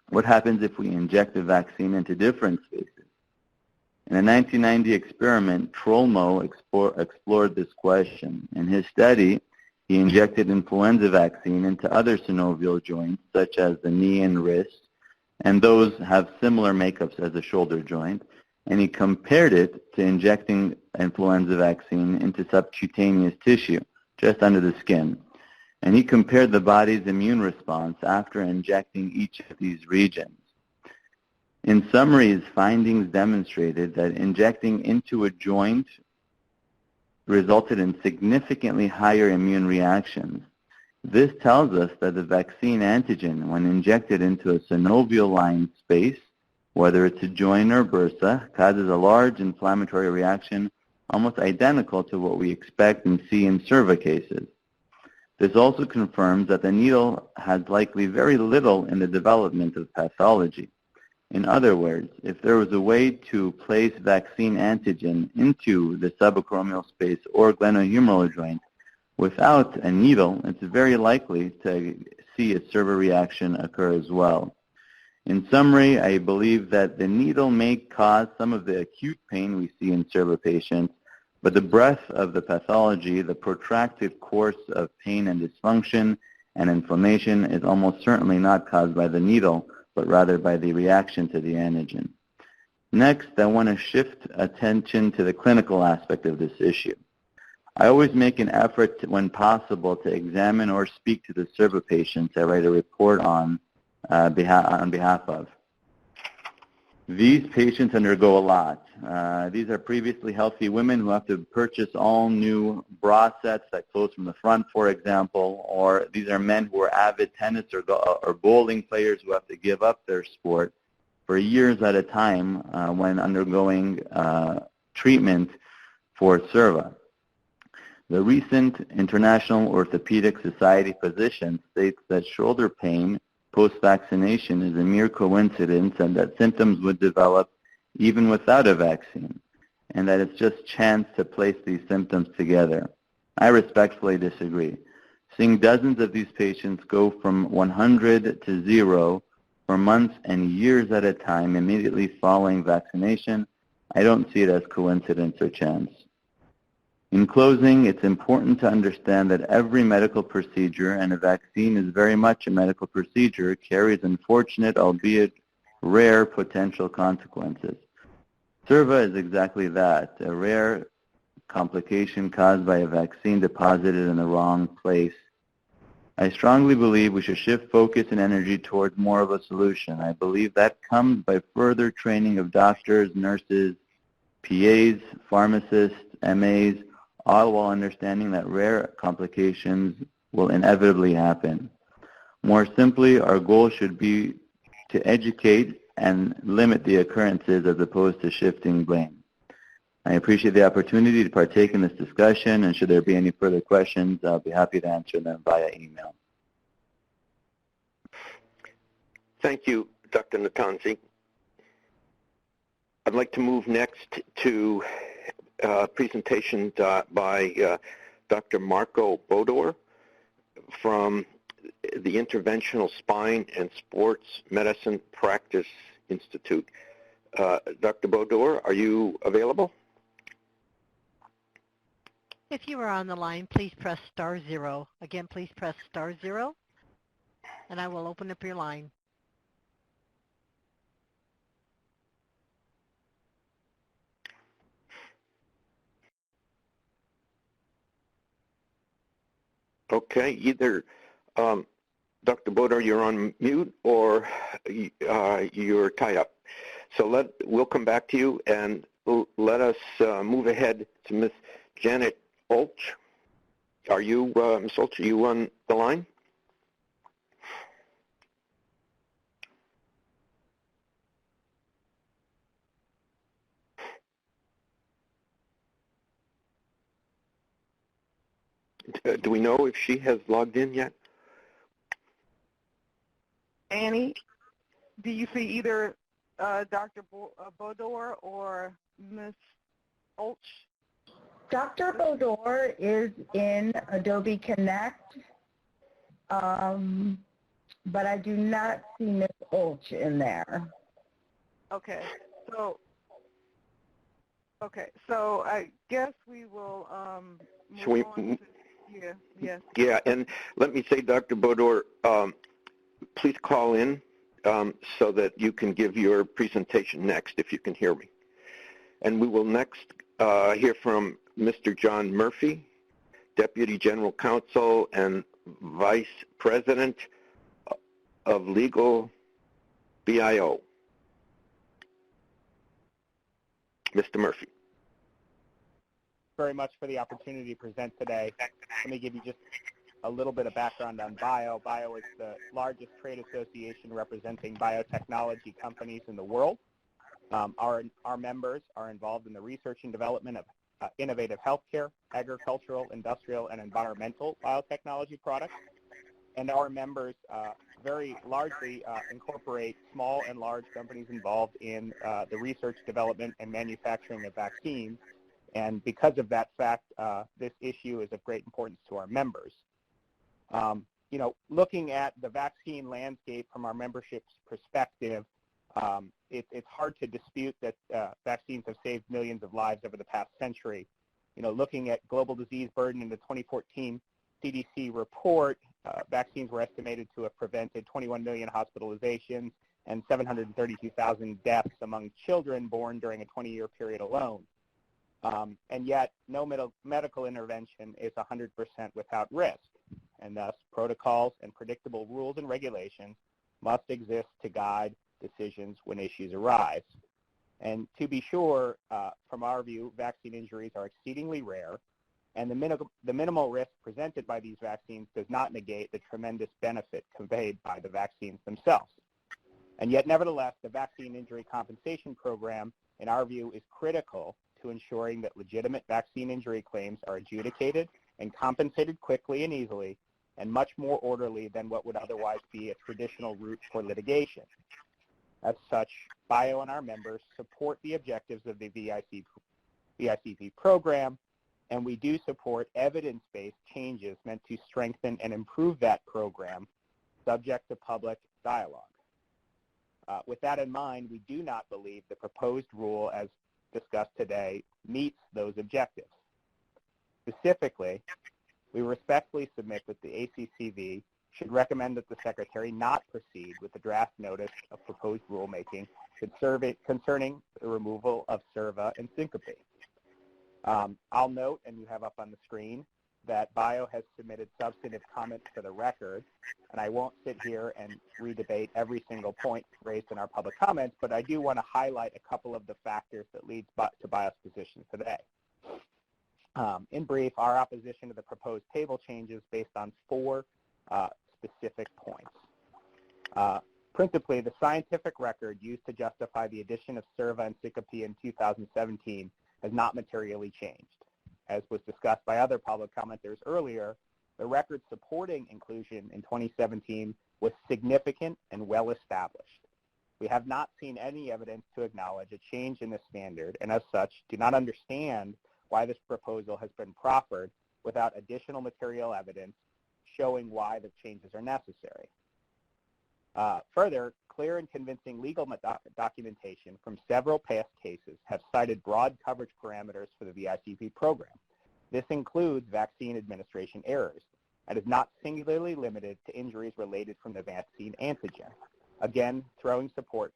what happens if we inject the vaccine into different spaces? In a 1990 experiment, Trollmo explored this question. In his study, he injected influenza vaccine into other synovial joints, such as the knee and wrist, and those have similar makeups as the shoulder joint, and he compared it to injecting influenza vaccine into subcutaneous tissue, just under the skin. And he compared the body's immune response after injecting each of these regions. In summary, his findings demonstrated that injecting into a joint resulted in significantly higher immune reactions. This tells us that the vaccine antigen, when injected into a synovial-lined space, whether it's a joint or bursa, causes a large inflammatory reaction almost identical to what we expect and see in SERVA cases. This also confirms that the needle has likely very little in the development of pathology. In other words, if there was a way to place vaccine antigen into the subacromial space or glenohumeral joint without a needle, it's very likely to see a SIRVA reaction occur as well. In summary, I believe that the needle may cause some of the acute pain we see in SIRVA patients, but the breadth of the pathology, the protracted course of pain and dysfunction and inflammation is almost certainly not caused by the needle, but rather by the reaction to the antigen. Next, I want to shift attention to the clinical aspect of this issue. I always make an effort when possible to examine or speak to the SIRVA patients I write a report on behalf of. These patients undergo a lot. These are previously healthy women who have to purchase all new bra sets that close from the front, for example, or these are men who are avid tennis or bowling players who have to give up their sport for years at a time when undergoing treatment for SIRVA. The recent International Orthopedic Society physician states that shoulder pain post-vaccination is a mere coincidence and that symptoms would develop even without a vaccine, and that it's just chance to place these symptoms together. I respectfully disagree. Seeing dozens of these patients go from 100 to 0 for months and years at a time immediately following vaccination, I don't see it as coincidence or chance. In closing, it's important to understand that every medical procedure, and a vaccine is very much a medical procedure, carries unfortunate, albeit rare, potential consequences. SIRVA is exactly that, a rare complication caused by a vaccine deposited in the wrong place. I strongly believe we should shift focus and energy towards more of a solution. I believe that comes by further training of doctors, nurses, PAs, pharmacists, MAs, all while understanding that rare complications will inevitably happen. More simply, our goal should be to educate and limit the occurrences as opposed to shifting blame. I appreciate the opportunity to partake in this discussion, and should there be any further questions, I'll be happy to answer them via email. Thank you, Dr. Natanzi. I'd like to move next to a presentation by Dr. Marco Bodor from the Interventional Spine and Sports Medicine Practice Institute. Dr. Bodor, are you available? If you are on the line, please press *0. Again, please press *0, and I will open up your line. Okay, either Dr. Bodor, you're on mute, or you're tied up. So we'll come back to you, and let us move ahead to Ms. Janet Olch. Are you, Ms. Olch, are you on the line? Do we know if she has logged in yet? Annie, do you see either Dr. Bodor or Ms. Olch? Dr. Bodor is in Adobe Connect, but I do not see Ms. Olch in there. Okay, so I guess we will move on to, Yeah, and let me say, Dr. Bodor, please call in so that you can give your presentation next, if you can hear me. And we will next hear from Mr. John Murphy, Deputy General Counsel and Vice President of Legal BIO. Mr. Murphy. Very much for the opportunity to present today. Let me give you just a little bit of background on BIO. BIO is the largest trade association representing biotechnology companies in the world. Our members are involved in the research and development of innovative healthcare, agricultural, industrial, and environmental biotechnology products. and our members very largely incorporate small and large companies involved in the research, development, and manufacturing of vaccines. And because of that fact, this issue is of great importance to our members. You know, looking at the vaccine landscape from our membership's perspective, it's hard to dispute that vaccines have saved millions of lives over the past century. You know, looking at global disease burden in the 2014 CDC report, vaccines were estimated to have prevented 21 million hospitalizations and 732,000 deaths among children born during a 20-year period alone. And yet, no medical intervention is 100% without risk, and thus protocols and predictable rules and regulations must exist to guide decisions when issues arise. And to be sure, from our view, vaccine injuries are exceedingly rare, and the minimal risk presented by these vaccines does not negate the tremendous benefit conveyed by the vaccines themselves. And yet, nevertheless, the Vaccine Injury Compensation Program, in our view, is critical to ensuring that legitimate vaccine injury claims are adjudicated and compensated quickly and easily, and much more orderly than what would otherwise be a traditional route for litigation. As such, BIO and our members support the objectives of the VICP program, and we do support evidence-based changes meant to strengthen and improve that program, subject to public dialogue. With that in mind, we do not believe the proposed rule as discussed today meets those objectives. Specifically, we respectfully submit that the ACCV should recommend that the Secretary not proceed with the draft notice of proposed rulemaking concerning the removal of SERVA and syncope. I'll note, and you have up on the screen, that BIO has submitted substantive comments for the record, and I won't sit here and redebate every single point raised in our public comments, but I do want to highlight a couple of the factors that lead to BIO's position today. In brief, our opposition to the proposed table changes based on four specific points. Principally, the scientific record used to justify the addition of SERVA and syncope in 2017 has not materially changed. As was discussed by other public commenters earlier, the record supporting inclusion in 2017 was significant and well established. We have not seen any evidence to acknowledge a change in the standard, and as such, do not understand why this proposal has been proffered without additional material evidence showing why the changes are necessary. Further, clear and convincing legal documentation from several past cases have cited broad coverage parameters for the VICP program. This includes vaccine administration errors and is not singularly limited to injuries related from the vaccine antigen, again, throwing support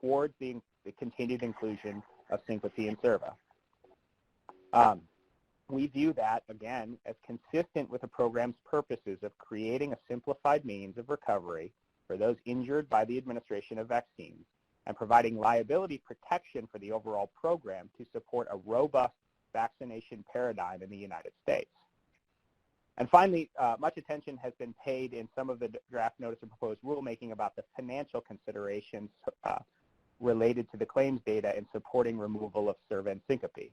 towards the continued inclusion of syncope and SERVA. We view that, again, as consistent with the program's purposes of creating a simplified means of recovery for those injured by the administration of vaccines and providing liability protection for the overall program to support a robust vaccination paradigm in the United States. And finally, much attention has been paid in some of the draft notice of proposed rulemaking about the financial considerations related to the claims data in supporting removal of SERVA and syncope.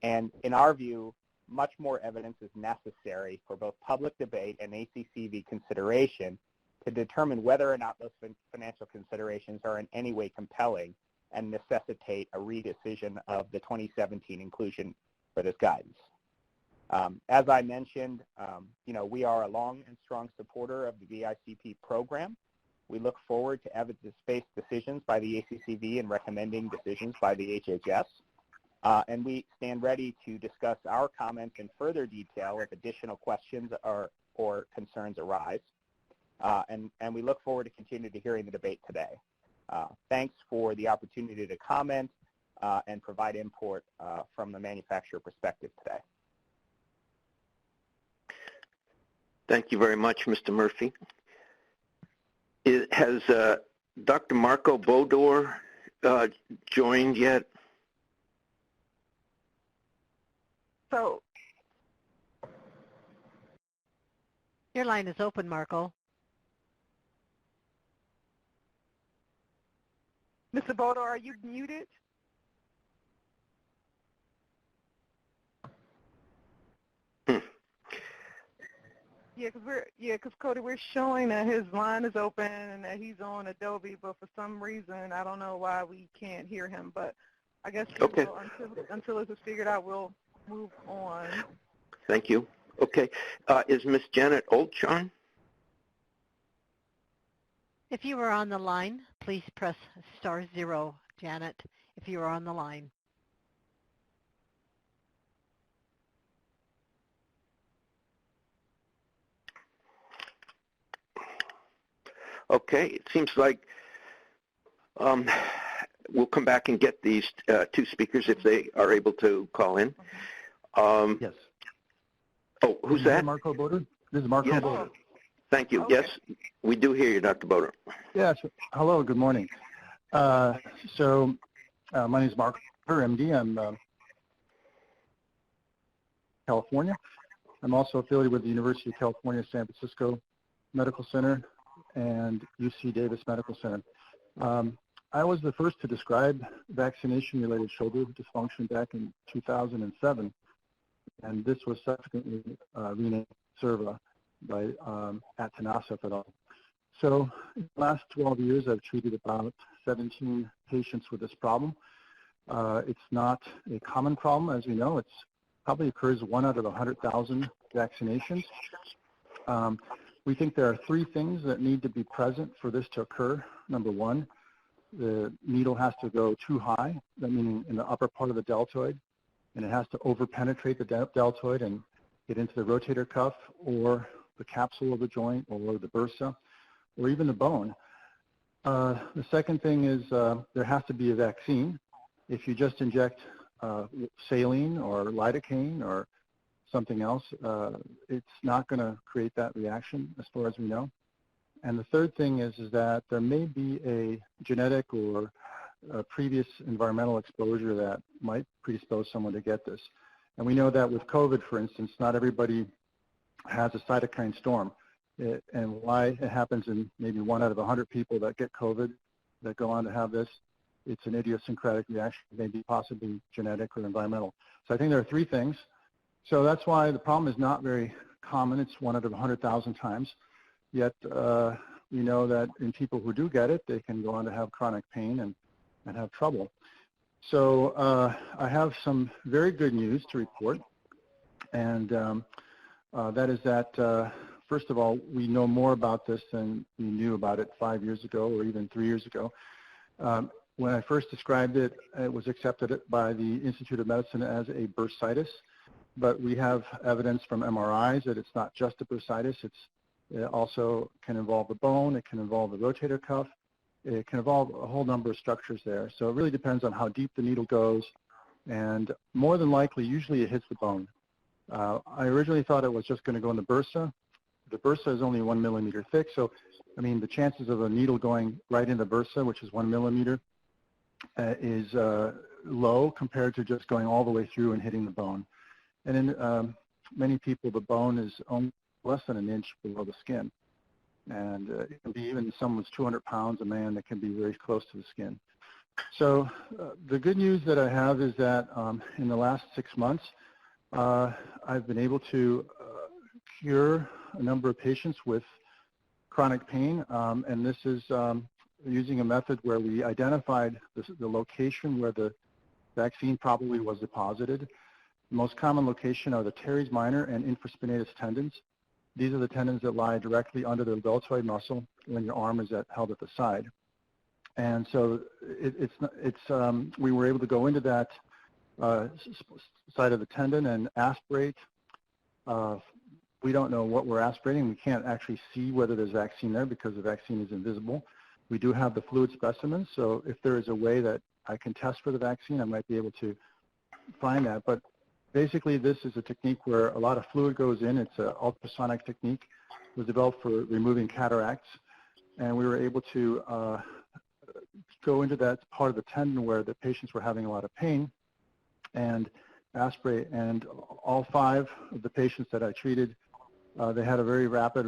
And in our view, much more evidence is necessary for both public debate and ACCV consideration to determine whether or not those financial considerations are in any way compelling and necessitate a redecision of the 2017 inclusion for this guidance. As I mentioned, we are a long and strong supporter of the VICP program. We look forward to evidence-based decisions by the ACCV and recommending decisions by the HHS. And we stand ready to discuss our comments in further detail if additional questions or concerns arise. And we look forward to continue to hearing the debate today. Thanks for the opportunity to comment and provide input from the manufacturer perspective today. Thank you very much, Mr. Murphy. Has Dr. Marco Bodor joined yet? So, Your line is open, Marco. Mr. Bodor, are you muted? Because Cody, we're showing that his line is open and that he's on Adobe, but for some reason, I don't know why we can't hear him. But I guess Okay. until this is figured out, we'll move on. Thank you. Okay. Is Miss Janet Oldshine? If you are on the line, please press *0, Janet, if you are on the line. Okay. It seems like we'll come back and get these two speakers if they are able to call in. Yes. Oh, who's that? Marco Boder. This is Marco Boder. Thank you. Okay. Yes, we do hear you, Dr. Boder. Yes. Hello. Good morning. My name is Marco Boder, MD. I'm California. I'm also affiliated with the University of California, San Francisco Medical Center and UC Davis Medical Center. I was the first to describe vaccination-related shoulder dysfunction back in 2007, and this was subsequently renamed CERVA by Atanasov et al. So in the last 12 years, I've treated about 17 patients with this problem. It's not a common problem, as we know. It probably occurs 1 out of 100,000 vaccinations. We think there are 3 things that need to be present for this to occur. Number 1, the needle has to go too high, that meaning in the upper part of the deltoid, and it has to over-penetrate the deltoid and get into the rotator cuff or the capsule of the joint or the bursa or even the bone. The second thing is there has to be a vaccine. If you just inject saline or lidocaine or something else, it's not going to create that reaction as far as we know. And the third thing is that there may be a genetic or previous environmental exposure that might predispose someone to get this. And we know that with COVID, for instance, not everybody has a cytokine storm. And why it happens in maybe 1 out of 100 people that get COVID that go on to have this, it's an idiosyncratic reaction, maybe possibly genetic or environmental. So I think there are 3 things. So that's why the problem is not very common. It's 1 out of 100,000 times. Yet we know that in people who do get it, they can go on to have chronic pain and have trouble. So I have some very good news to report, and that is that, first of all, we know more about this than we knew about it 5 years ago or even 3 years ago. When I first described it, it was accepted by the Institute of Medicine as a bursitis, but we have evidence from MRIs that it's not just a bursitis. It also can involve the bone, it can involve the rotator cuff, it can involve a whole number of structures there. So it really depends on how deep the needle goes, and more than likely, usually it hits the bone. I originally thought it was just going to go in the bursa. The bursa is only 1 millimeter thick, so I mean the chances of a needle going right in the bursa, which is 1 millimeter, is low compared to just going all the way through and hitting the bone. And in many people, the bone is only less than an inch below the skin. And it can be even someone who's 200 pounds, a man that can be very close to the skin. So the good news that I have is that in the last 6 months, I've been able to cure a number of patients with chronic pain. And this is using a method where we identified the location where the vaccine probably was deposited. The most common location are the teres minor and infraspinatus tendons. These are the tendons that lie directly under the deltoid muscle when your arm is held at the side. And so we were able to go into that side of the tendon and aspirate. We don't know what we're aspirating. We can't actually see whether there's vaccine there because the vaccine is invisible. We do have the fluid specimens, so if there is a way that I can test for the vaccine, I might be able to find that. But basically, this is a technique where a lot of fluid goes in. It's an ultrasonic technique. It was developed for removing cataracts, and we were able to go into that part of the tendon where the patients were having a lot of pain and aspirate. And all 5 of the patients that I treated, they had a very rapid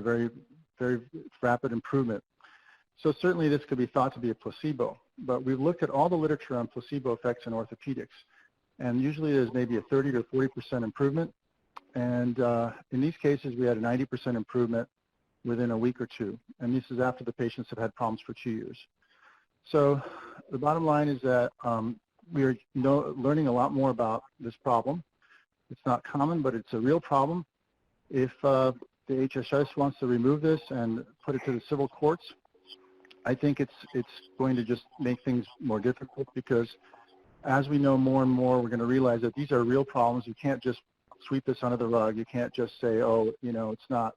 improvement. So certainly this could be thought to be a placebo, but we've looked at all the literature on placebo effects in orthopedics, and usually there's maybe a 30 to 40% improvement, And in these cases, we had a 90% improvement within a week or two. And this is after the patients have had problems for 2 years. So the bottom line is that we are learning a lot more about this problem. It's not common, but it's a real problem. If the HHS wants to remove this and put it to the civil courts, I think it's going to just make things more difficult, because as we know more and more, we're going to realize that these are real problems. You can't just sweep this under the rug. You can't just say, oh, you know, it's not,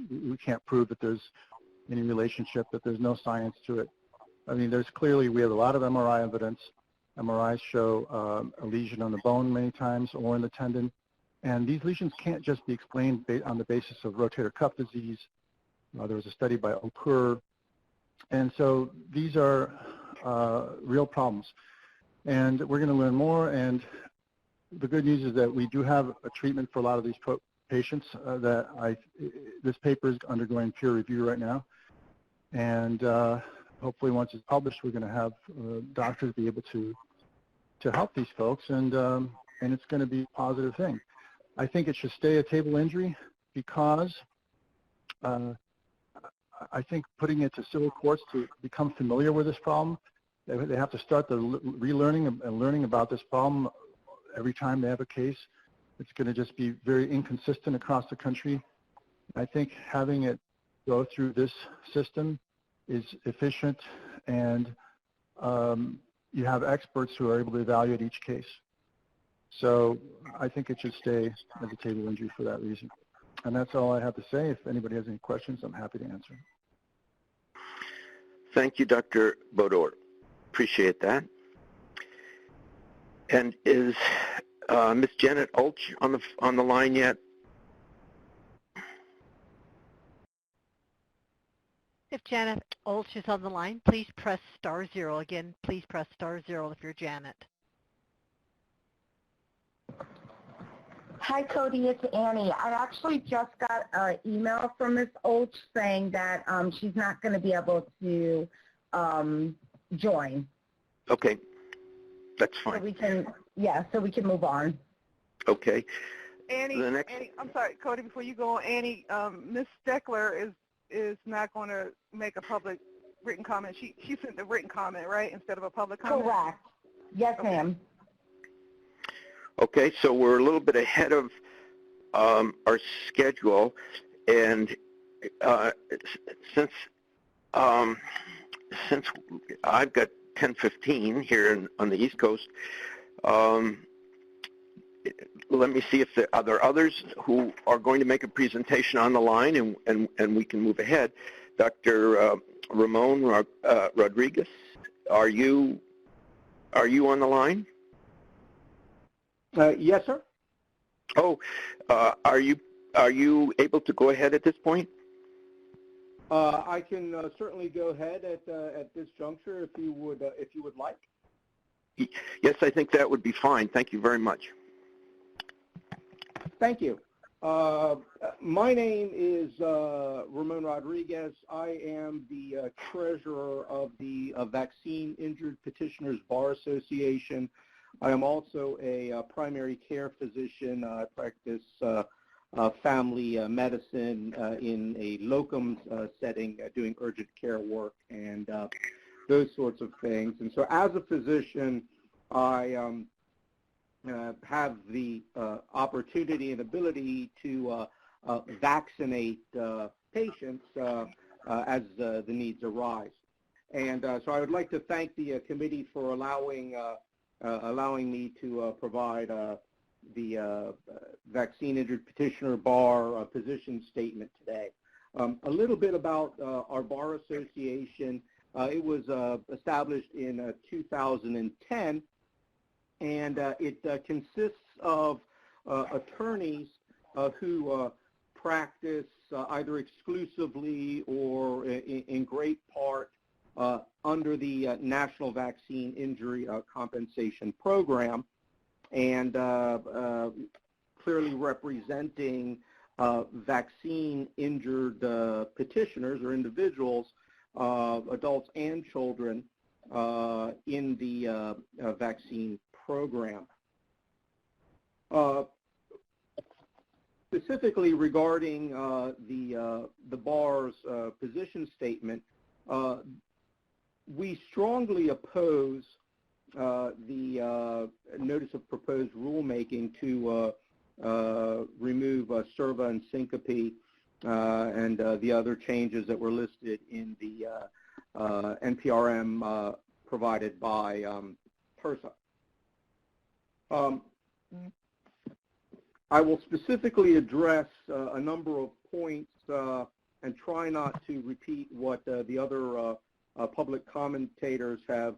we can't prove that there's any relationship, that there's no science to it. I mean, we have a lot of MRI evidence. MRIs show a lesion on the bone many times or in the tendon. And these lesions can't just be explained on the basis of rotator cuff disease. There was a study by Okur. And so these are real problems. And we're going to learn more. And the good news is that we do have a treatment for a lot of these patients. This paper is undergoing peer review right now. And hopefully once it's published, we're going to have doctors be able to help these folks. And it's going to be a positive thing. I think it should stay a table injury, because I think putting it to civil courts to become familiar with this problem, they have to start the relearning and learning about this problem every time they have a case. It's going to just be very inconsistent across the country. I think having it go through this system is efficient, and you have experts who are able to evaluate each case. So I think it should stay as a table injury for that reason. And that's all I have to say. If anybody has any questions, I'm happy to answer. Thank you, Dr. Bodor. Appreciate that. And is Ms. Janet Ulch on the line yet? If Janet Ulch is on the line, please press *0. Again, please press *0 if you're Janet. Hi, Cody. It's Annie. I actually just got an email from Ms. Ulch saying that she's not going to be able to join. Okay, that's fine. So we can move on. Okay. Annie, I'm sorry, Cody, before you go on, Annie, Ms. Steckler is not going to make a public written comment. She sent the written comment, right, instead of a public comment? Correct. Yes, okay. ma'am. Okay, so we're a little bit ahead of our schedule, and since I've got 10:15 here on the East Coast, let me see if there are others who are going to make a presentation on the line, and we can move ahead. Dr. Ramon Rodriguez, are you on the line? Yes, sir. Oh, are you able to go ahead at this point? I can certainly go ahead at this juncture if you would like. Yes, I think that would be fine. Thank you very much. Thank you. My name is Ramon Rodriguez. I am the treasurer of the Vaccine Injured Petitioners Bar Association. I am also a primary care physician. I practice family medicine in a locum setting, doing urgent care work and those sorts of things. And so as a physician, I have the opportunity and ability to vaccinate patients as the needs arise. And so I would like to thank the committee for allowing me to provide the Vaccine Injured Petitioner Bar position statement today. A little bit about our Bar Association. It was established in 2010, and it consists of attorneys who practice either exclusively or in great part under the National Vaccine Injury Compensation Program, and clearly representing vaccine-injured petitioners or individuals, adults and children, in the vaccine program. specifically regarding the bar's position statement, we strongly oppose the notice of proposed rulemaking to remove SERVA and syncope and the other changes that were listed in the NPRM provided by HRSA. I will specifically address a number of points and try not to repeat what the other public commentators have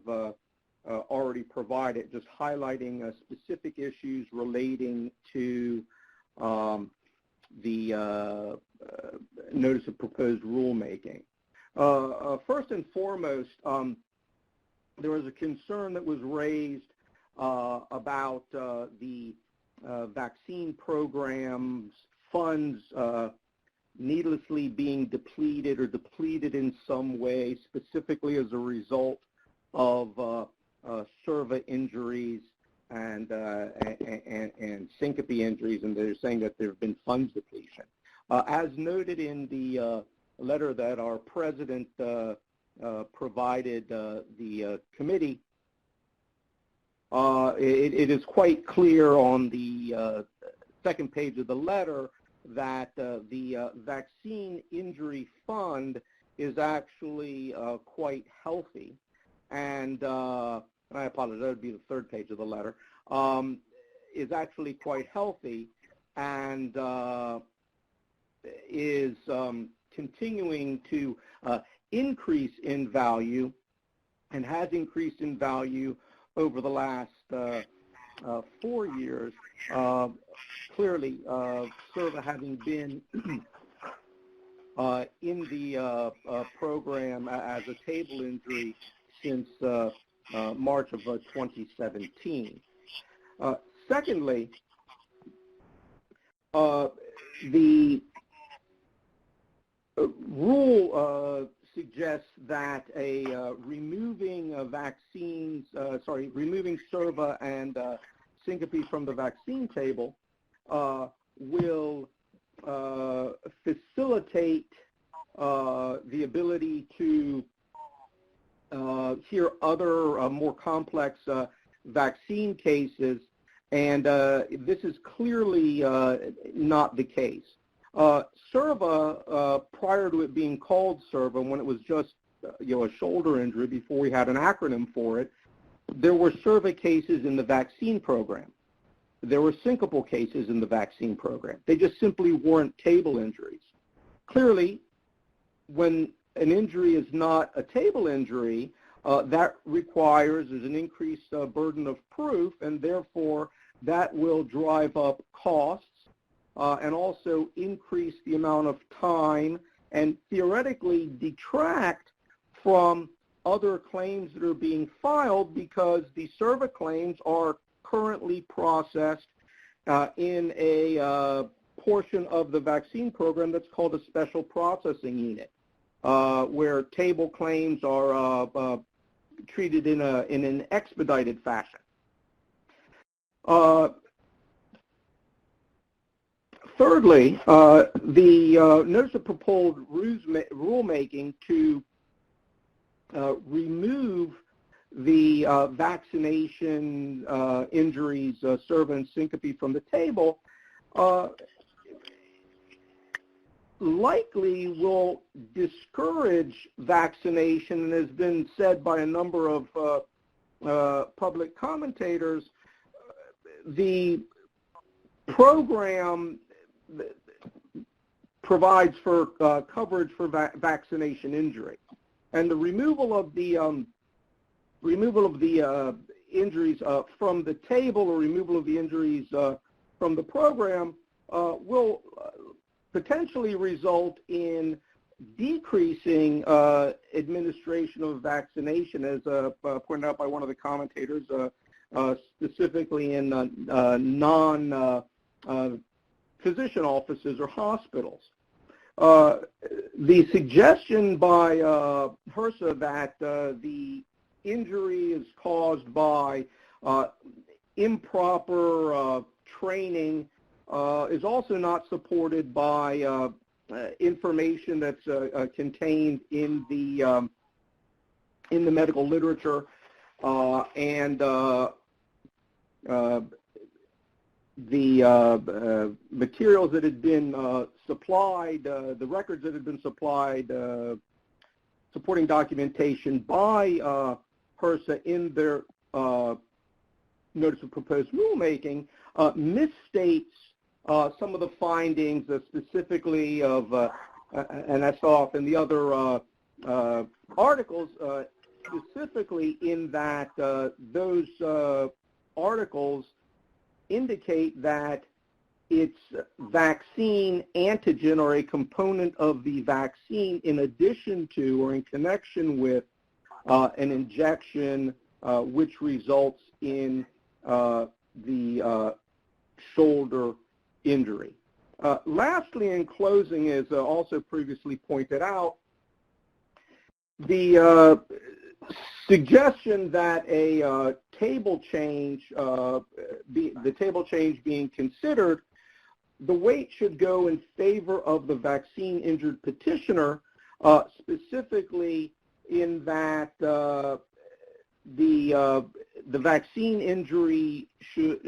already provided, just highlighting specific issues relating to the notice of proposed rulemaking. First and foremost, there was a concern that was raised about the vaccine program's funds needlessly being depleted or depleted in some way, specifically as a result of SERVA injuries and syncope injuries, and they're saying that there have been funds depletion. As noted in the letter that our president provided the committee, it is quite clear on the second page of the letter that the vaccine injury fund is actually quite healthy, and I apologize, that would be the third page of the letter, is actually quite healthy and is continuing to increase in value and has increased in value over the last 4 years, clearly SERVA having been in the program as a table injury since March of 2017. Secondly, the rule suggests that removing removing SERVA and syncope from the vaccine table will facilitate the ability to hear other more complex vaccine cases, and this is clearly not the case. SERVA, prior to it being called SERVA, when it was just a shoulder injury before we had an acronym for it, there were SERVA cases in the vaccine program. There were syncopal cases in the vaccine program. They just simply weren't table injuries. Clearly, when an injury is not a table injury, that requires an increased burden of proof, and therefore that will drive up costs and also increase the amount of time and theoretically detract from other claims that are being filed, because the SERVA claims are currently processed in a portion of the vaccine program that's called a special processing unit, where table claims are treated in an expedited fashion. Thirdly, the notice of proposed rulemaking to remove the vaccination injuries, SERVA and syncope from the table, likely will discourage vaccination, and has been said by a number of public commentators. The program provides for coverage for vaccination injury, and the removal of the injuries from the table, or removal of the injuries from the program, will potentially result in decreasing administration of vaccination, as pointed out by one of the commentators, specifically in non-physician offices or hospitals. The suggestion by HRSA that the injury is caused by improper training is also not supported by information that's contained in the medical literature, and the materials that had been supplied, the records that had been supplied, supporting documentation by HRSA in their notice of proposed rulemaking misstates some of the findings, specifically of, and I saw off in the other articles, specifically in that those articles indicate that it's vaccine antigen or a component of the vaccine in addition to or in connection with an injection which results in the shoulder injury. Lastly, in closing, as also previously pointed out, the suggestion that a table change, the table change being considered, the weight should go in favor of the vaccine-injured petitioner, specifically in that the vaccine injury should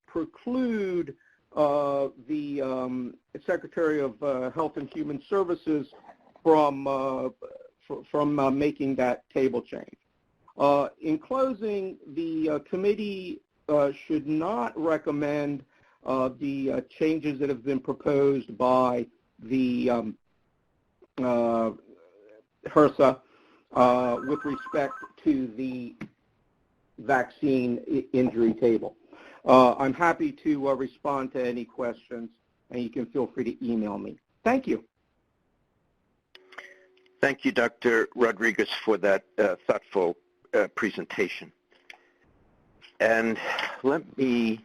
preclude the Secretary of Health and Human Services from making that table change. In closing, the committee should not recommend the changes that have been proposed by the HRSA with respect to the vaccine injury table. I'm happy to respond to any questions, and you can feel free to email me. Thank you. Thank you, Dr. Rodriguez, for that thoughtful presentation. And let me,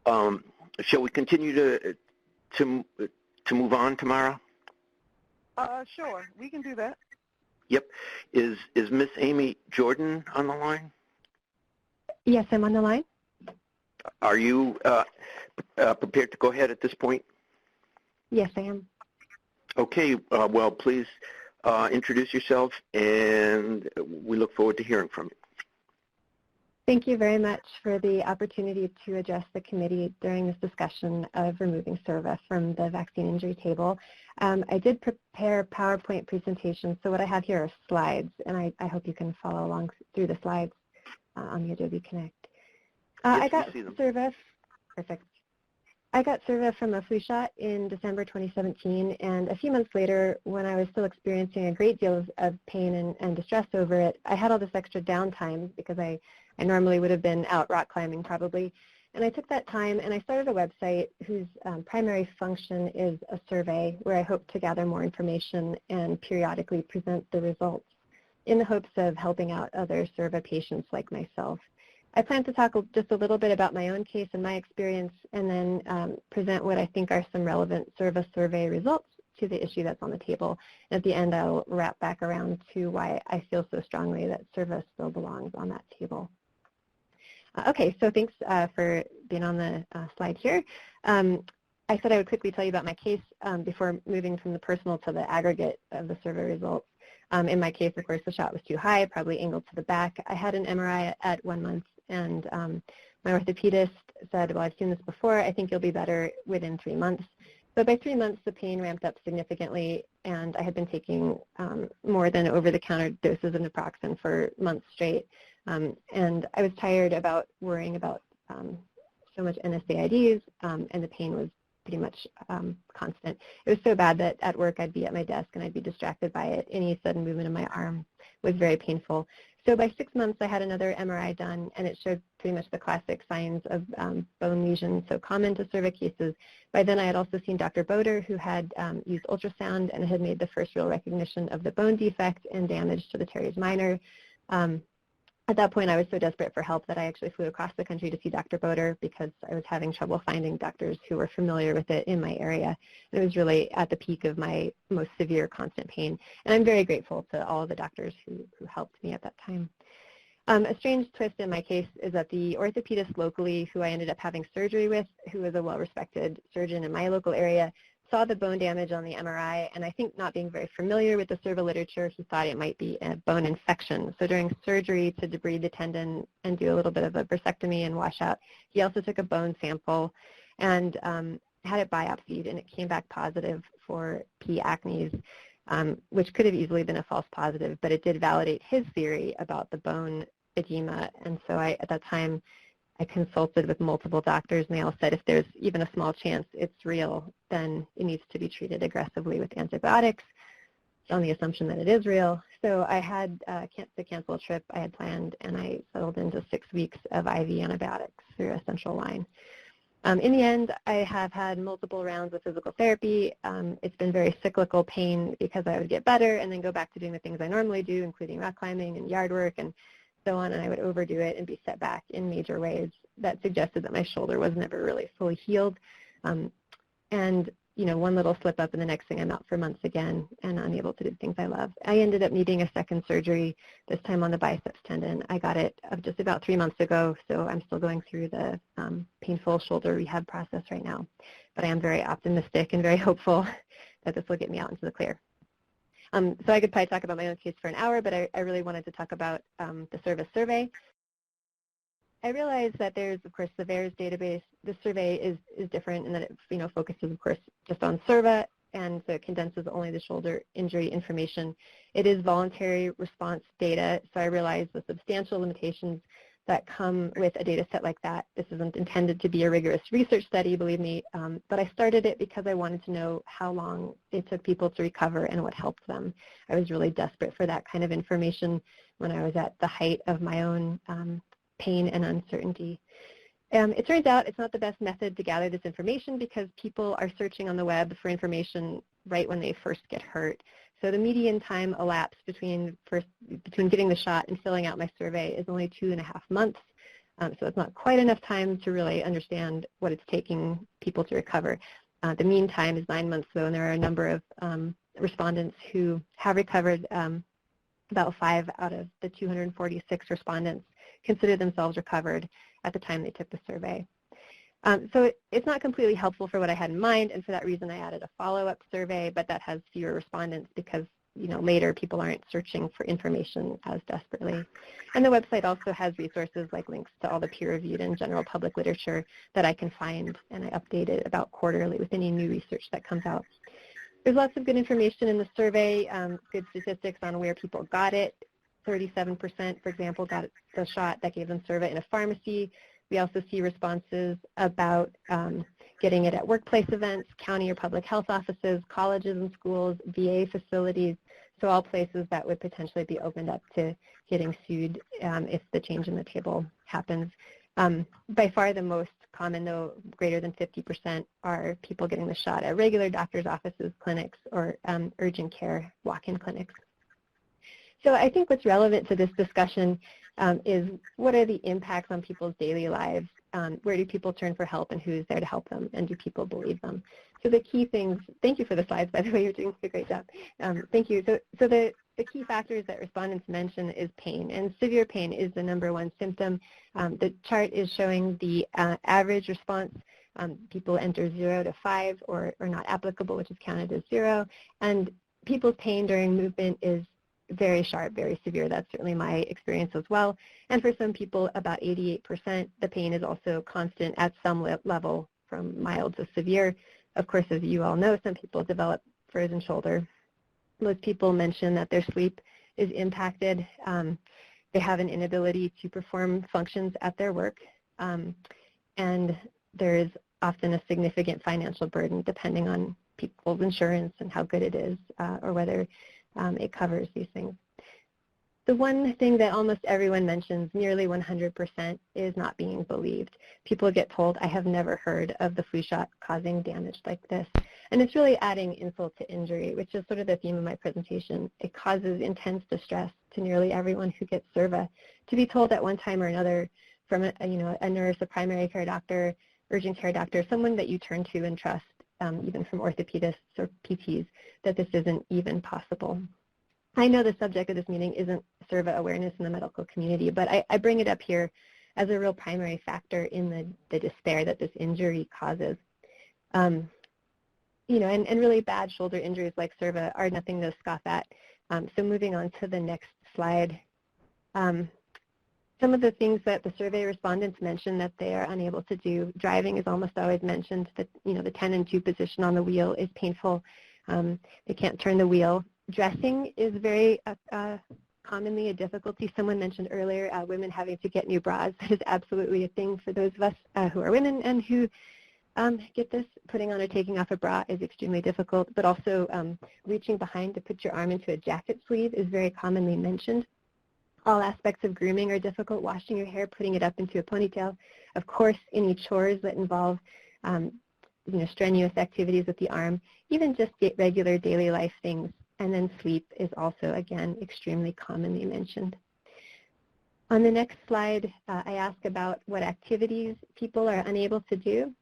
shall we continue to move on tomorrow? Sure, we can do that. Yep. Is Miss Amy Jordan on the line? Yes, I'm on the line. Are you prepared to go ahead at this point? Yes, I am. Okay. Well, please introduce yourself, and we look forward to hearing from you. Thank you very much for the opportunity to address the committee during this discussion of removing CERVA from the vaccine injury table. I did prepare PowerPoint presentations, so what I have here are slides, and I hope you can follow along through the slides on the Adobe Connect. Yes, I got we see them. CERVA, perfect. I got CERVA from a flu shot in December 2017, and a few months later, when I was still experiencing a great deal of pain and distress over it, I had all this extra downtime because I normally would have been out rock climbing probably, and I took that time and I started a website whose primary function is a survey where I hope to gather more information and periodically present the results in the hopes of helping out other CERVA patients like myself. I plan to talk just a little bit about my own case and my experience, and then present what I think are some relevant CERVA survey results to the issue that's on the table. And at the end, I'll wrap back around to why I feel so strongly that CERVA still belongs on that table. Okay, so thanks for being on the slide here. I said I would quickly tell you about my case before moving from the personal to the aggregate of the survey results. In my case, of course, the shot was too high, probably angled to the back. I had an MRI at 1 month, and my orthopedist said, well, I've seen this before. I think you'll be better within 3 months. But by 3 months, the pain ramped up significantly, and I had been taking more than over-the-counter doses of naproxen for months straight. And I was tired about worrying about so much NSAIDs, and the pain was pretty much constant. It was so bad that at work I'd be at my desk and I'd be distracted by it. Any sudden movement of my arm was very painful. So by 6 months, I had another MRI done, and it showed pretty much the classic signs of bone lesions, so common to CERVA cases. By then, I had also seen Dr. Boder, who had used ultrasound and had made the first real recognition of the bone defect and damage to the teres minor. At that point, I was so desperate for help that I actually flew across the country to see Dr. Boder because I was having trouble finding doctors who were familiar with it in my area. And it was really at the peak of my most severe constant pain. And I'm very grateful to all of the doctors who helped me at that time. A strange twist in my case is that the orthopedist locally who I ended up having surgery with, who was a well-respected surgeon in my local area, saw the bone damage on the MRI, and I think not being very familiar with the serval literature, he thought it might be a bone infection. So during surgery to debride the tendon and do a little bit of a birsectomy and wash out, he also took a bone sample and had it biopsied, and it came back positive for P. acnes, which could have easily been a false positive, but it did validate his theory about the bone edema. And so at that time, I consulted with multiple doctors, and they all said if there's even a small chance it's real, then it needs to be treated aggressively with antibiotics on the assumption that it is real. So I had to cancel a trip I had planned, and I settled into 6 weeks of IV antibiotics through a central line. In the end, I have had multiple rounds of physical therapy. It's been very cyclical pain because I would get better and then go back to doing the things I normally do, including rock climbing and yard work and so on, and I would overdo it and be set back in major ways that suggested that my shoulder was never really fully healed. And, one little slip up and the next thing I'm out for months again and unable to do the things I love. I ended up needing a second surgery, this time on the biceps tendon. I got it just about 3 months ago, so I'm still going through the painful shoulder rehab process right now. But I am very optimistic and very hopeful that this will get me out into the clear. So I could probably talk about my own case for an hour, but I really wanted to talk about the service survey. I realized that there's, of course, the VAERS database. The survey is different in that it focuses, of course, just on SERVA, and so it condenses only the shoulder injury information. It is voluntary response data, so I realized the substantial limitations that come with a data set like that. This isn't intended to be a rigorous research study, believe me, but I started it because I wanted to know how long it took people to recover and what helped them. I was really desperate for that kind of information when I was at the height of my own pain and uncertainty. It turns out it's not the best method to gather this information because people are searching on the web for information right when they first get hurt. So the median time elapsed between getting the shot and filling out my survey is only 2.5 months. So it's not quite enough time to really understand what it's taking people to recover. The mean time is 9 months though, and there are a number of respondents who have recovered. About 5 out of the 246 respondents consider themselves recovered at the time they took the survey. So it's not completely helpful for what I had in mind, and for that reason I added a follow-up survey, but that has fewer respondents because later people aren't searching for information as desperately. And the website also has resources like links to all the peer-reviewed and general public literature that I can find, and I update it about quarterly with any new research that comes out. There's lots of good information in the survey, good statistics on where people got it. 37%, for example, got the shot that gave them SERVA in a pharmacy. We also see responses about getting it at workplace events, county or public health offices, colleges and schools, VA facilities, so all places that would potentially be opened up to getting sued if the change in the table happens. By far the most common, though, greater than 50%, are people getting the shot at regular doctor's offices, clinics, or urgent care walk-in clinics. So I think what's relevant to this discussion is what are the impacts on people's daily lives? Where do people turn for help, and who's there to help them, and do people believe them? So the key things, thank you for the slides, by the way, you're doing a great job. Thank you. So the key factors that respondents mention is pain, and severe pain is the #1 symptom. The chart is showing the average response. People enter 0 to 5 or not applicable, which is counted as 0, and people's pain during movement is very sharp, very severe. That's certainly my experience as well. And for some people, about 88%, the pain is also constant at some level from mild to severe. Of course, as you all know, some people develop frozen shoulder. Most people mention that their sleep is impacted. They have an inability to perform functions at their work. And there is often a significant financial burden depending on people's insurance and how good it is or whether it covers these things. The one thing that almost everyone mentions, nearly 100%, is not being believed. People get told, I have never heard of the flu shot causing damage like this. And it's really adding insult to injury, which is sort of the theme of my presentation. It causes intense distress to nearly everyone who gets SERVA. To be told at one time or another from a nurse, a primary care doctor, urgent care doctor, someone that you turn to and trust, even from orthopedists or PTs, that this isn't even possible. I know the subject of this meeting isn't SERVA awareness in the medical community, but I bring it up here as a real primary factor in the despair that this injury causes. You know, and really bad shoulder injuries like SERVA are nothing to scoff at. So moving on to the next slide. Some of the things that the survey respondents mentioned that they are unable to do, driving is almost always mentioned, that, you know, the 10 and 2 position on the wheel is painful. They can't turn the wheel. Dressing is very commonly a difficulty. Someone mentioned earlier women having to get new bras. That is absolutely a thing for those of us who are women and who get this. Putting on or taking off a bra is extremely difficult, but also reaching behind to put your arm into a jacket sleeve is very commonly mentioned. All aspects of grooming are difficult, washing your hair, putting it up into a ponytail. Of course, any chores that involve you know, strenuous activities with the arm, even just regular daily life things. And then sleep is also, again, extremely commonly mentioned. On the next slide, I ask about what activities people are unable to do.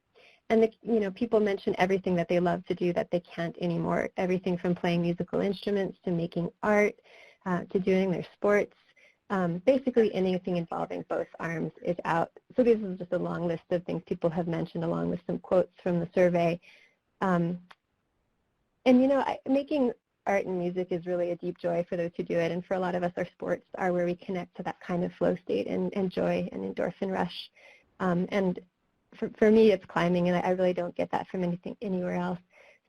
And you know, people mention everything that they love to do that they can't anymore, everything from playing musical instruments to making art to doing their sports. Basically anything involving both arms is out. So this is just a long list of things people have mentioned along with some quotes from the survey. And you know, making art and music is really a deep joy for those who do it, and for a lot of us, our sports are where we connect to that kind of flow state and joy and endorphin rush. And for me, it's climbing, and I really don't get that from anything anywhere else.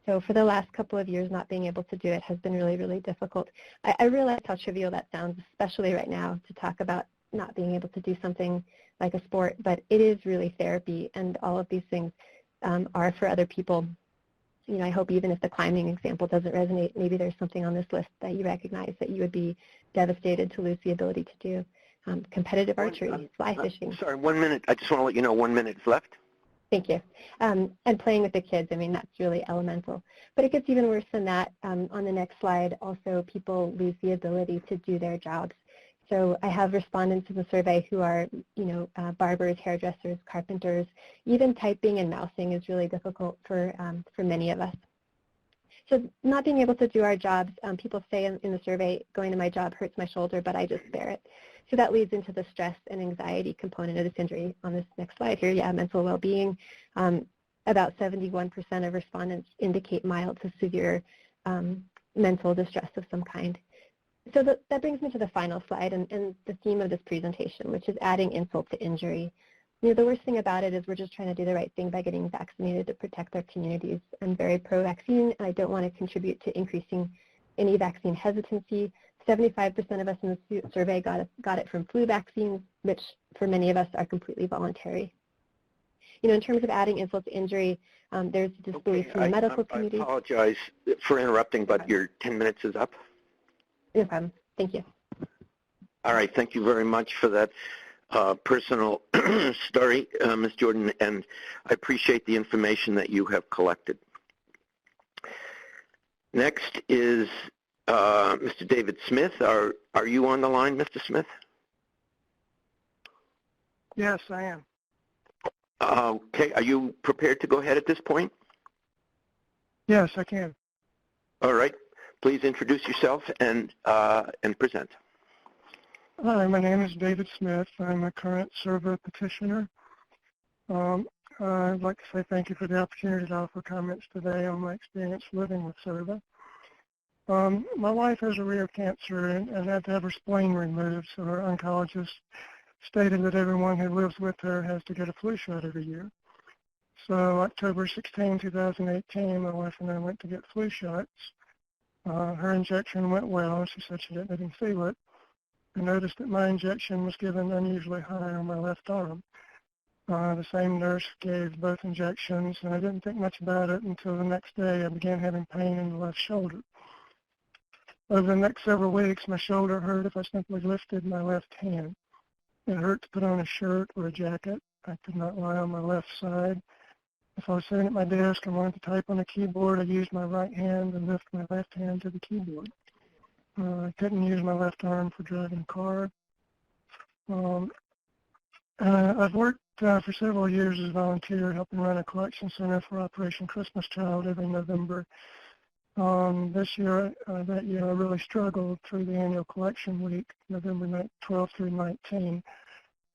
So for the last couple of years, not being able to do it has been really, really difficult. I realize how trivial that sounds, especially right now, to talk about not being able to do something like a sport, but it is really therapy, and all of these things are for other people. You know, I hope even if the climbing example doesn't resonate, maybe there's something on this list that you recognize that you would be devastated to lose the ability to do. Competitive archery, fly fishing. Sorry, 1 minute. I just want to let you know 1 minute is left. Thank you. And playing with the kids, I mean, that's really elemental. But it gets even worse than that. On the next slide, also people lose the ability to do their jobs. So I have respondents in the survey who are, you know, barbers, hairdressers, carpenters. Even typing and mousing is really difficult for many of us. So not being able to do our jobs, people say in the survey, going to my job hurts my shoulder, but I just bear it. So that leads into the stress and anxiety component of this injury on this next slide here. Yeah, mental well-being. About 71% of respondents indicate mild to severe mental distress of some kind. So that brings me to the final slide and the theme of this presentation, which is adding insult to injury. You know, the worst thing about it is we're just trying to do the right thing by getting vaccinated to protect our communities. I'm very pro-vaccine, and I don't want to contribute to increasing any vaccine hesitancy. 75% of us in the survey got it from flu vaccines, which for many of us are completely voluntary. You know, in terms of adding insult to injury, there's disbelief from the medical community. I apologize for interrupting, but your 10 minutes is up. No problem. Thank you. All right. Thank you very much for that personal story, Ms. Jordan, and I appreciate the information that you have collected. Next is Mr. David Smith. Are you on the line, Mr. Smith? Yes, I am. Okay. Are you prepared to go ahead at this point? Yes, I can. All right. Please introduce yourself and present. Hi, my name is David Smith. I'm a current SERVA petitioner. I'd like to say thank you for the opportunity to offer comments today on my experience living with SERVA. My wife has a rare cancer and had to have her spleen removed, so her oncologist stated that everyone who lives with her has to get a flu shot every year. So October 16, 2018, my wife and I went to get flu shots. Her injection went well. She said she didn't even feel it. I noticed that my injection was given unusually high on my left arm. The same nurse gave both injections, and I didn't think much about it until the next day I began having pain in the left shoulder. Over the next several weeks, my shoulder hurt if I simply lifted my left hand. It hurt to put on a shirt or a jacket. I could not lie on my left side. If I was sitting at my desk and wanted to type on a keyboard, I used my right hand and lift my left hand to the keyboard. I couldn't use my left arm for driving a car. I've worked for several years as a volunteer helping run a collection center for Operation Christmas Child every November. This year, that year, I really struggled through the annual collection week, November 12th through 19.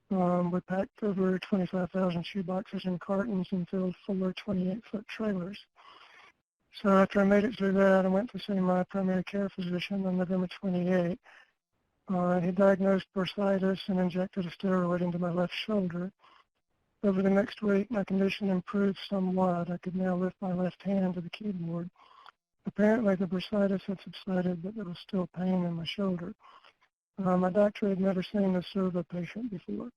We packed over 25,000 shoeboxes and cartons and filled 4 28-foot trailers. So after I made it through that, I went to see my primary care physician on November 28th. He diagnosed bursitis and injected a steroid into my left shoulder. Over the next week, my condition improved somewhat. I could now lift my left hand to the keyboard. Apparently, the bursitis had subsided, but there was still pain in my shoulder. My doctor had never seen a SIRVA patient before.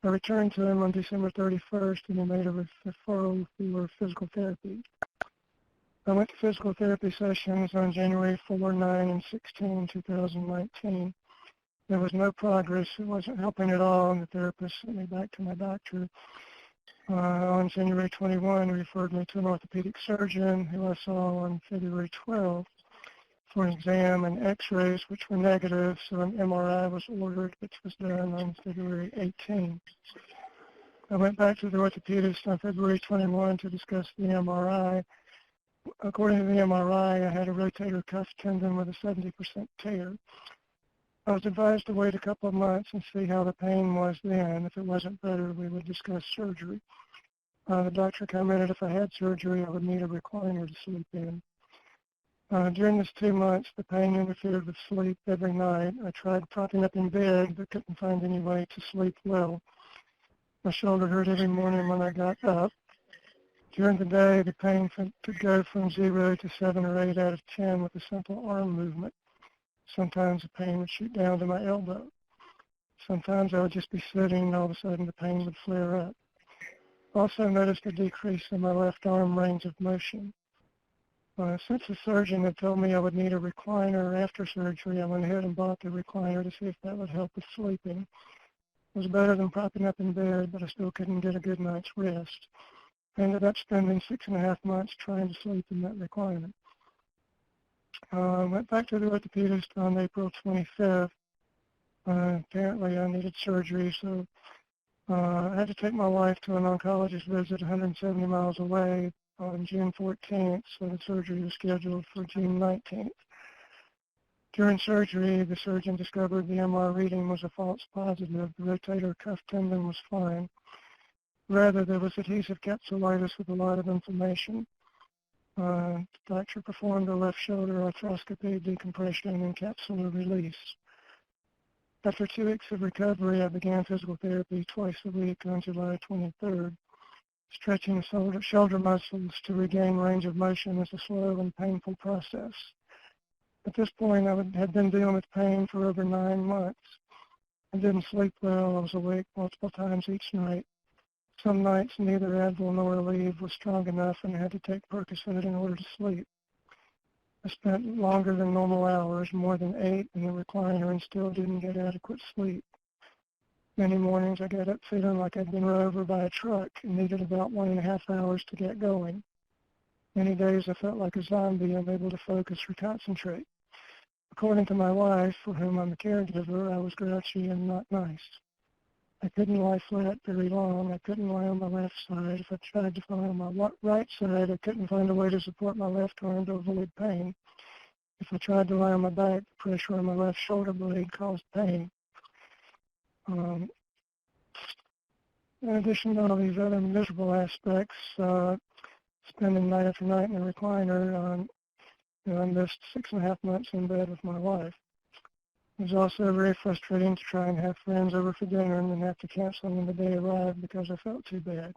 I returned to him on December 31st, and he made a referral for physical therapy. I went to physical therapy sessions on January 4, 9, and 16, 2019. There was no progress. It wasn't helping at all, and the therapist sent me back to my doctor. On January 21, he referred me to an orthopedic surgeon who I saw on February 12 for an exam and x-rays, which were negative, so an MRI was ordered, which was done on February 18. I went back to the orthopedist on February 21 to discuss the MRI. According to the MRI, I had a rotator cuff tendon with a 70% tear. I was advised to wait a couple of months and see how the pain was then. If it wasn't better, we would discuss surgery. The doctor commented if I had surgery, I would need a recliner to sleep in. During this 2 months, the pain interfered with sleep every night. I tried propping up in bed, but couldn't find any way to sleep well. My shoulder hurt every morning when I got up. During the day, the pain could go from 0 to 7 or 8 out of 10 with a simple arm movement. Sometimes the pain would shoot down to my elbow. Sometimes I would just be sitting and all of a sudden the pain would flare up. Also noticed a decrease in my left arm range of motion. Since the surgeon had told me I would need a recliner after surgery, I went ahead and bought the recliner to see if that would help with sleeping. It was better than propping up in bed, but I still couldn't get a good night's rest. I ended up spending 6.5 months trying to sleep in that recliner. I went back to the orthopedist on April 25th. Apparently I needed surgery, so I had to take my wife to an oncologist visit 170 miles away on June 14th, so the surgery was scheduled for June 19th. During surgery, the surgeon discovered the MR reading was a false positive. The rotator cuff tendon was fine. Rather, there was adhesive capsulitis with a lot of inflammation. The doctor performed a left shoulder arthroscopy, decompression, and capsular release. After 2 weeks of recovery, I began physical therapy twice a week on July 23rd. Stretching the shoulder muscles to regain range of motion is a slow and painful process. At this point, I had been dealing with pain for over 9 months. I didn't sleep well. I was awake multiple times each night. Some nights, neither Advil nor Aleve was strong enough, and I had to take Percocet in order to sleep. I spent longer than normal hours, more than 8, in the recliner, and still didn't get adequate sleep. Many mornings I got up feeling like I'd been run over by a truck and needed about 1.5 hours to get going. Many days I felt like a zombie, unable to focus or concentrate. According to my wife, for whom I'm a caregiver, I was grouchy and not nice. I couldn't lie flat very long. I couldn't lie on my left side. If I tried to lie on my right side, I couldn't find a way to support my left arm to avoid pain. If I tried to lie on my back, the pressure on my left shoulder blade caused pain. In addition to all these other miserable aspects, spending night after night in a recliner, I missed 6.5 months in bed with my wife. It was also very frustrating to try and have friends over for dinner and then have to cancel when the day arrived because I felt too bad.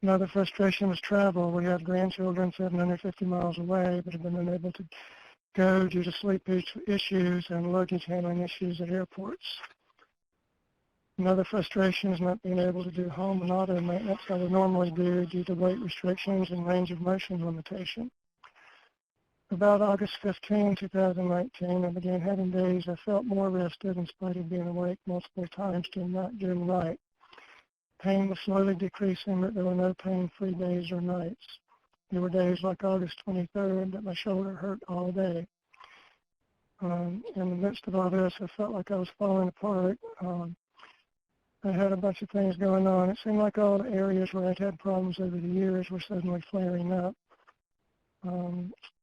Another frustration was travel. We had grandchildren 750 miles away, but had been unable to go due to sleep issues and luggage handling issues at airports. Another frustration is not being able to do home and auto maintenance I would normally do due to weight restrictions and range of motion limitation. About August 15, 2019, I began having days I felt more rested in spite of being awake multiple times during the night. Pain was slowly decreasing, but there were no pain-free days or nights. There were days like August 23rd that my shoulder hurt all day. In the midst of all this, I felt like I was falling apart. I had a bunch of things going on. It seemed like all the areas where I'd had problems over the years were suddenly flaring up.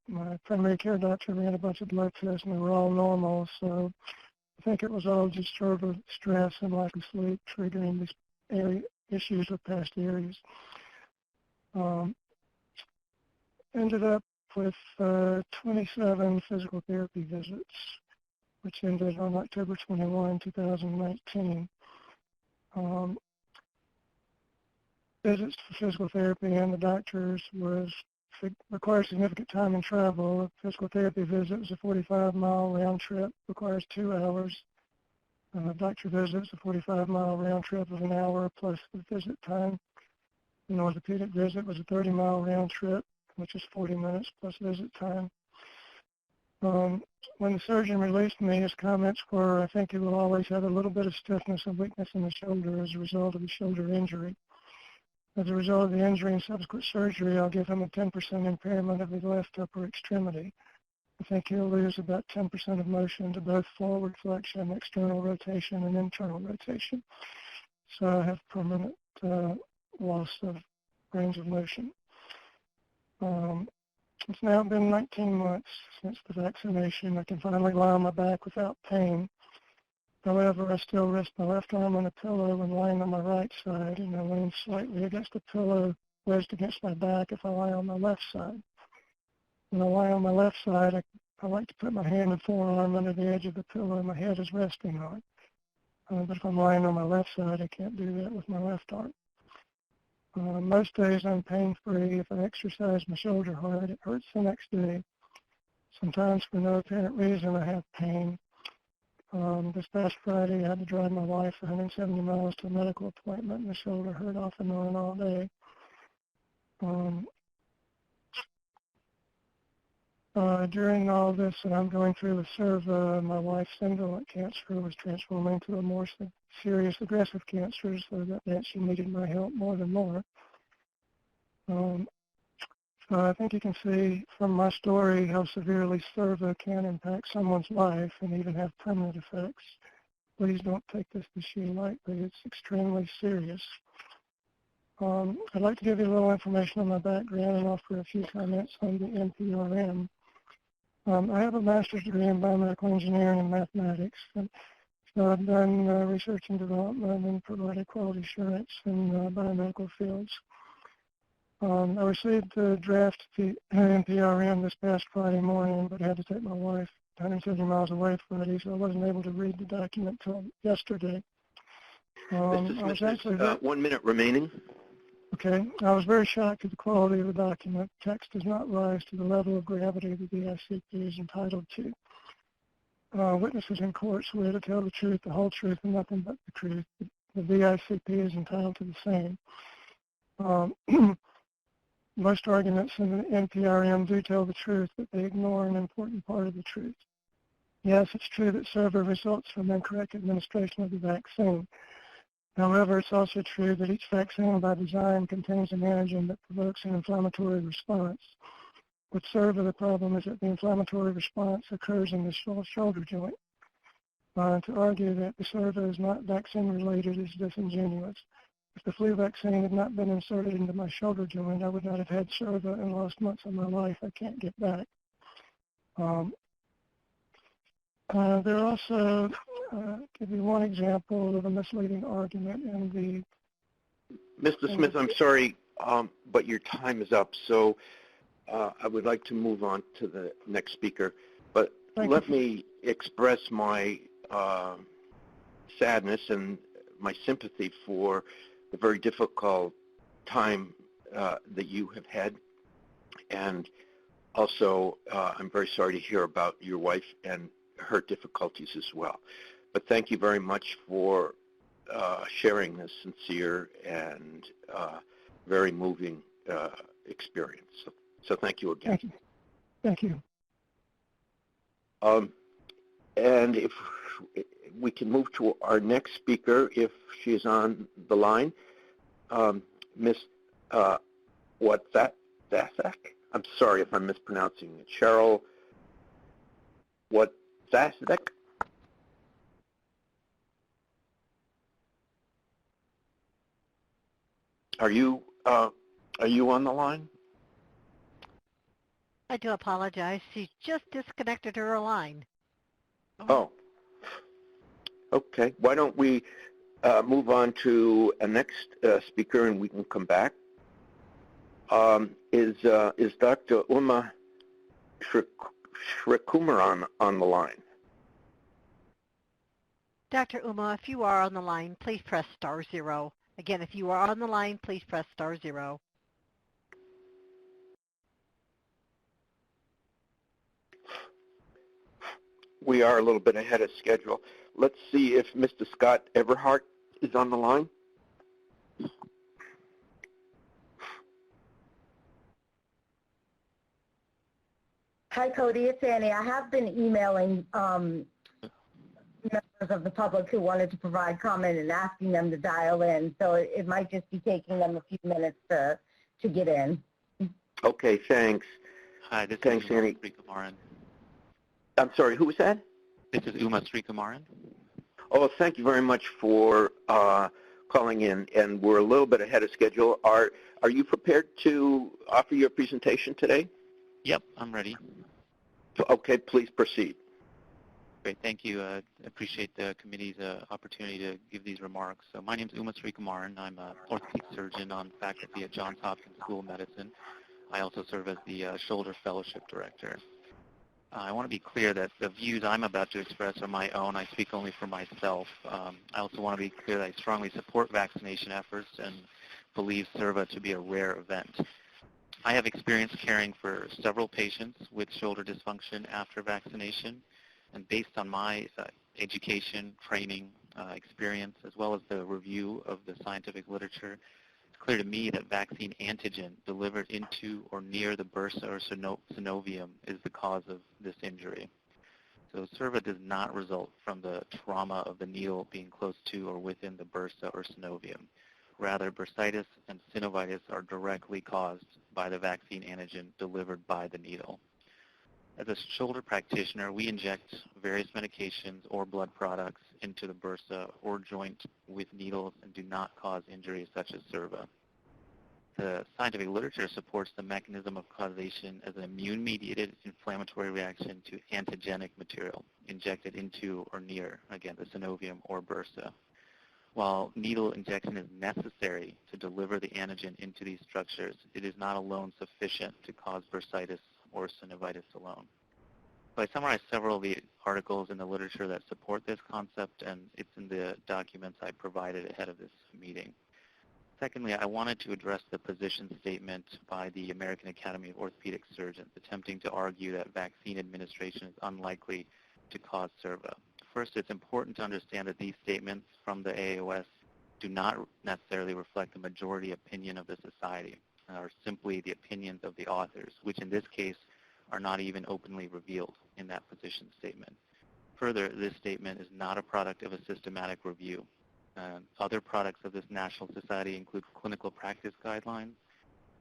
my primary care doctor ran a bunch of blood tests and they were all normal. So I think it was all just sort of stress and lack of sleep triggering these issues with past areas. Ended up with 27 physical therapy visits, which ended on October 21, 2019. Visits for physical therapy and the doctors requires significant time and travel. A physical therapy visit is a 45-mile round trip, requires 2 hours. Doctor visits, a 45-mile round trip of an hour plus the visit time. An orthopedic visit was a 30-mile round trip, which is 40 minutes plus visit time. When the surgeon released me, his comments were, I think you will always have a little bit of stiffness and weakness in the shoulder as a result of the shoulder injury. As a result of the injury and subsequent surgery, I'll give him a 10% impairment of the left upper extremity. I think he'll lose about 10% of motion to both forward flexion, external rotation, and internal rotation. So I have permanent loss of range of motion. It's now been 19 months since the vaccination. I can finally lie on my back without pain. However, I still rest my left arm on a pillow when lying on my right side, and I lean slightly against the pillow wedged against my back if I lie on my left side. When I lie on my left side, I like to put my hand and forearm under the edge of the pillow my head is resting on. But if I'm lying on my left side, I can't do that with my left arm. Most days I'm pain-free. If I exercise my shoulder hard, it hurts the next day. Sometimes for no apparent reason I have pain. This past Friday I had to drive my wife 170 miles to a medical appointment and the shoulder hurt off and on all day. During all this that I'm going through with SERVA, my wife's indolent cancer was transforming into a more serious aggressive cancer, so that meant she needed my help more and more. So I think you can see from my story how severely SERVA can impact someone's life and even have permanent effects. Please don't take this issue lightly. It's extremely serious. I'd like to give you a little information on my background and offer a few comments on the NPRM. I have a master's degree in biomedical engineering and mathematics. So I've done research and development and provided quality assurance in biomedical fields. I received the draft NPRM this past Friday morning, but I had to take my wife 170 miles away Friday, so I wasn't able to read the document until yesterday. Mr. Smith, there's 1 minute remaining. Okay. I was very shocked at the quality of the document. Text does not rise to the level of gravity that the ACCV is entitled to. Witnesses in court swear to tell the truth, the whole truth, and nothing but the truth. The VICP is entitled to the same. Most arguments in the NPRM do tell the truth, but they ignore an important part of the truth. Yes, it's true that SERVA results from incorrect administration of the vaccine. However, it's also true that each vaccine by design contains an antigen that provokes an inflammatory response. With SERVA, the problem is that the inflammatory response occurs in the shoulder joint. To argue that the SERVA is not vaccine-related is disingenuous. If the flu vaccine had not been inserted into my shoulder joint, I would not have had SERVA and lost months of my life I can't get back. There are also, give you one example of a misleading argument in the... Mr. Smith, I'm sorry, but your time is up, so I would like to move on to the next speaker. But let me express my sadness and my sympathy for the very difficult time that you have had. And also, I'm very sorry to hear about your wife and her difficulties as well. But thank you very much for sharing this sincere and very moving experience. So thank you again. Thank you. Thank you. And if we can move to our next speaker, if she's on the line, Ms. Watzak. I'm sorry if I'm mispronouncing it. Cheryl Watzak. Are you on the line? I do apologize. She just disconnected her line. Oh, okay. Why don't we move on to a next speaker and we can come back? Is Dr. Uma Shrikumaran on the line? Dr. Uma, if you are on the line, please press *0. Again, if you are on the line, please press *0. We are a little bit ahead of schedule. Let's see if Mr. Scott Everhart is on the line. Hi, Cody. It's Annie. I have been emailing members of the public who wanted to provide comment and asking them to dial in, so it might just be taking them a few minutes to get in. Okay, thanks. Hi, this Thanks, is Annie. Srikumaran. I'm sorry, who was that? This is Uma Srikumaran. Oh, thank you very much for calling in, and we're a little bit ahead of schedule. Are you prepared to offer your presentation today? Yep, I'm ready. Okay, please proceed. Great, thank you. I appreciate the committee's opportunity to give these remarks. So my name is Uma Srikumaran. I'm an orthopedic surgeon on faculty at Johns Hopkins School of Medicine. I also serve as the Shoulder Fellowship Director. I want to be clear that the views I'm about to express are my own. I speak only for myself. I also want to be clear that I strongly support vaccination efforts and believe CIRVA to be a rare event. I have experience caring for several patients with shoulder dysfunction after vaccination, and based on my education, training, experience, as well as the review of the scientific literature, it's clear to me that vaccine antigen delivered into or near the bursa or synovium is the cause of this injury. So CIRVA does not result from the trauma of the needle being close to or within the bursa or synovium. Rather, bursitis and synovitis are directly caused by the vaccine antigen delivered by the needle. As a shoulder practitioner, we inject various medications or blood products into the bursa or joint with needles and do not cause injuries such as CIRVA. The scientific literature supports the mechanism of causation as an immune-mediated inflammatory reaction to antigenic material injected into or near, again, the synovium or bursa. While needle injection is necessary to deliver the antigen into these structures, it is not alone sufficient to cause bursitis or synovitis alone. So I summarized several of the articles in the literature that support this concept, and it's in the documents I provided ahead of this meeting. Secondly, I wanted to address the position statement by the American Academy of Orthopedic Surgeons attempting to argue that vaccine administration is unlikely to cause CIRVA. First, it's important to understand that these statements from the AAOS do not necessarily reflect the majority opinion of the society, or simply the opinions of the authors, which in this case are not even openly revealed in that position statement. Further, this statement is not a product of a systematic review. Other products of this national society include clinical practice guidelines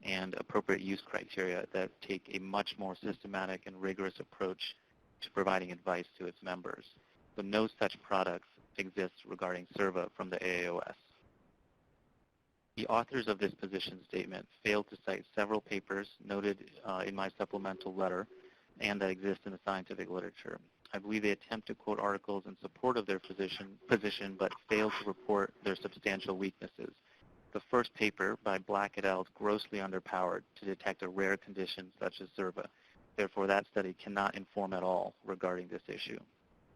and appropriate use criteria that take a much more systematic and rigorous approach to providing advice to its members. So no such products exist regarding CIRVA from the AAOS. The authors of this position statement failed to cite several papers noted in my supplemental letter and that exist in the scientific literature. I believe they attempt to quote articles in support of their position but fail to report their substantial weaknesses. The first paper by Black et al. Is grossly underpowered to detect a rare condition such as CIRVA. Therefore, that study cannot inform at all regarding this issue.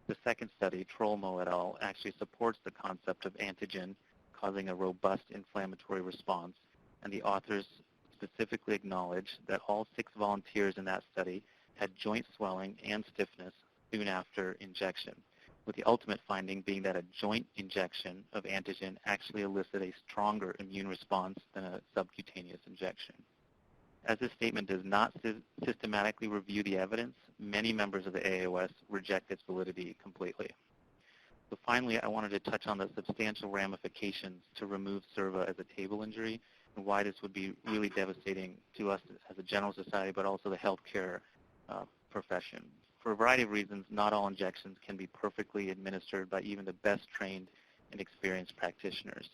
The second study, Trollmo et al., actually supports the concept of antigen causing a robust inflammatory response, and the authors specifically acknowledge that all 6 volunteers in that study had joint swelling and stiffness soon after injection, with the ultimate finding being that a joint injection of antigen actually elicited a stronger immune response than a subcutaneous injection. As this statement does not systematically review the evidence, many members of the AAOS reject its validity completely. So finally, I wanted to touch on the substantial ramifications to remove CIRVA as a table injury and why this would be really devastating to us as a general society, but also the healthcare profession. For a variety of reasons, not all injections can be perfectly administered by even the best trained and experienced practitioners.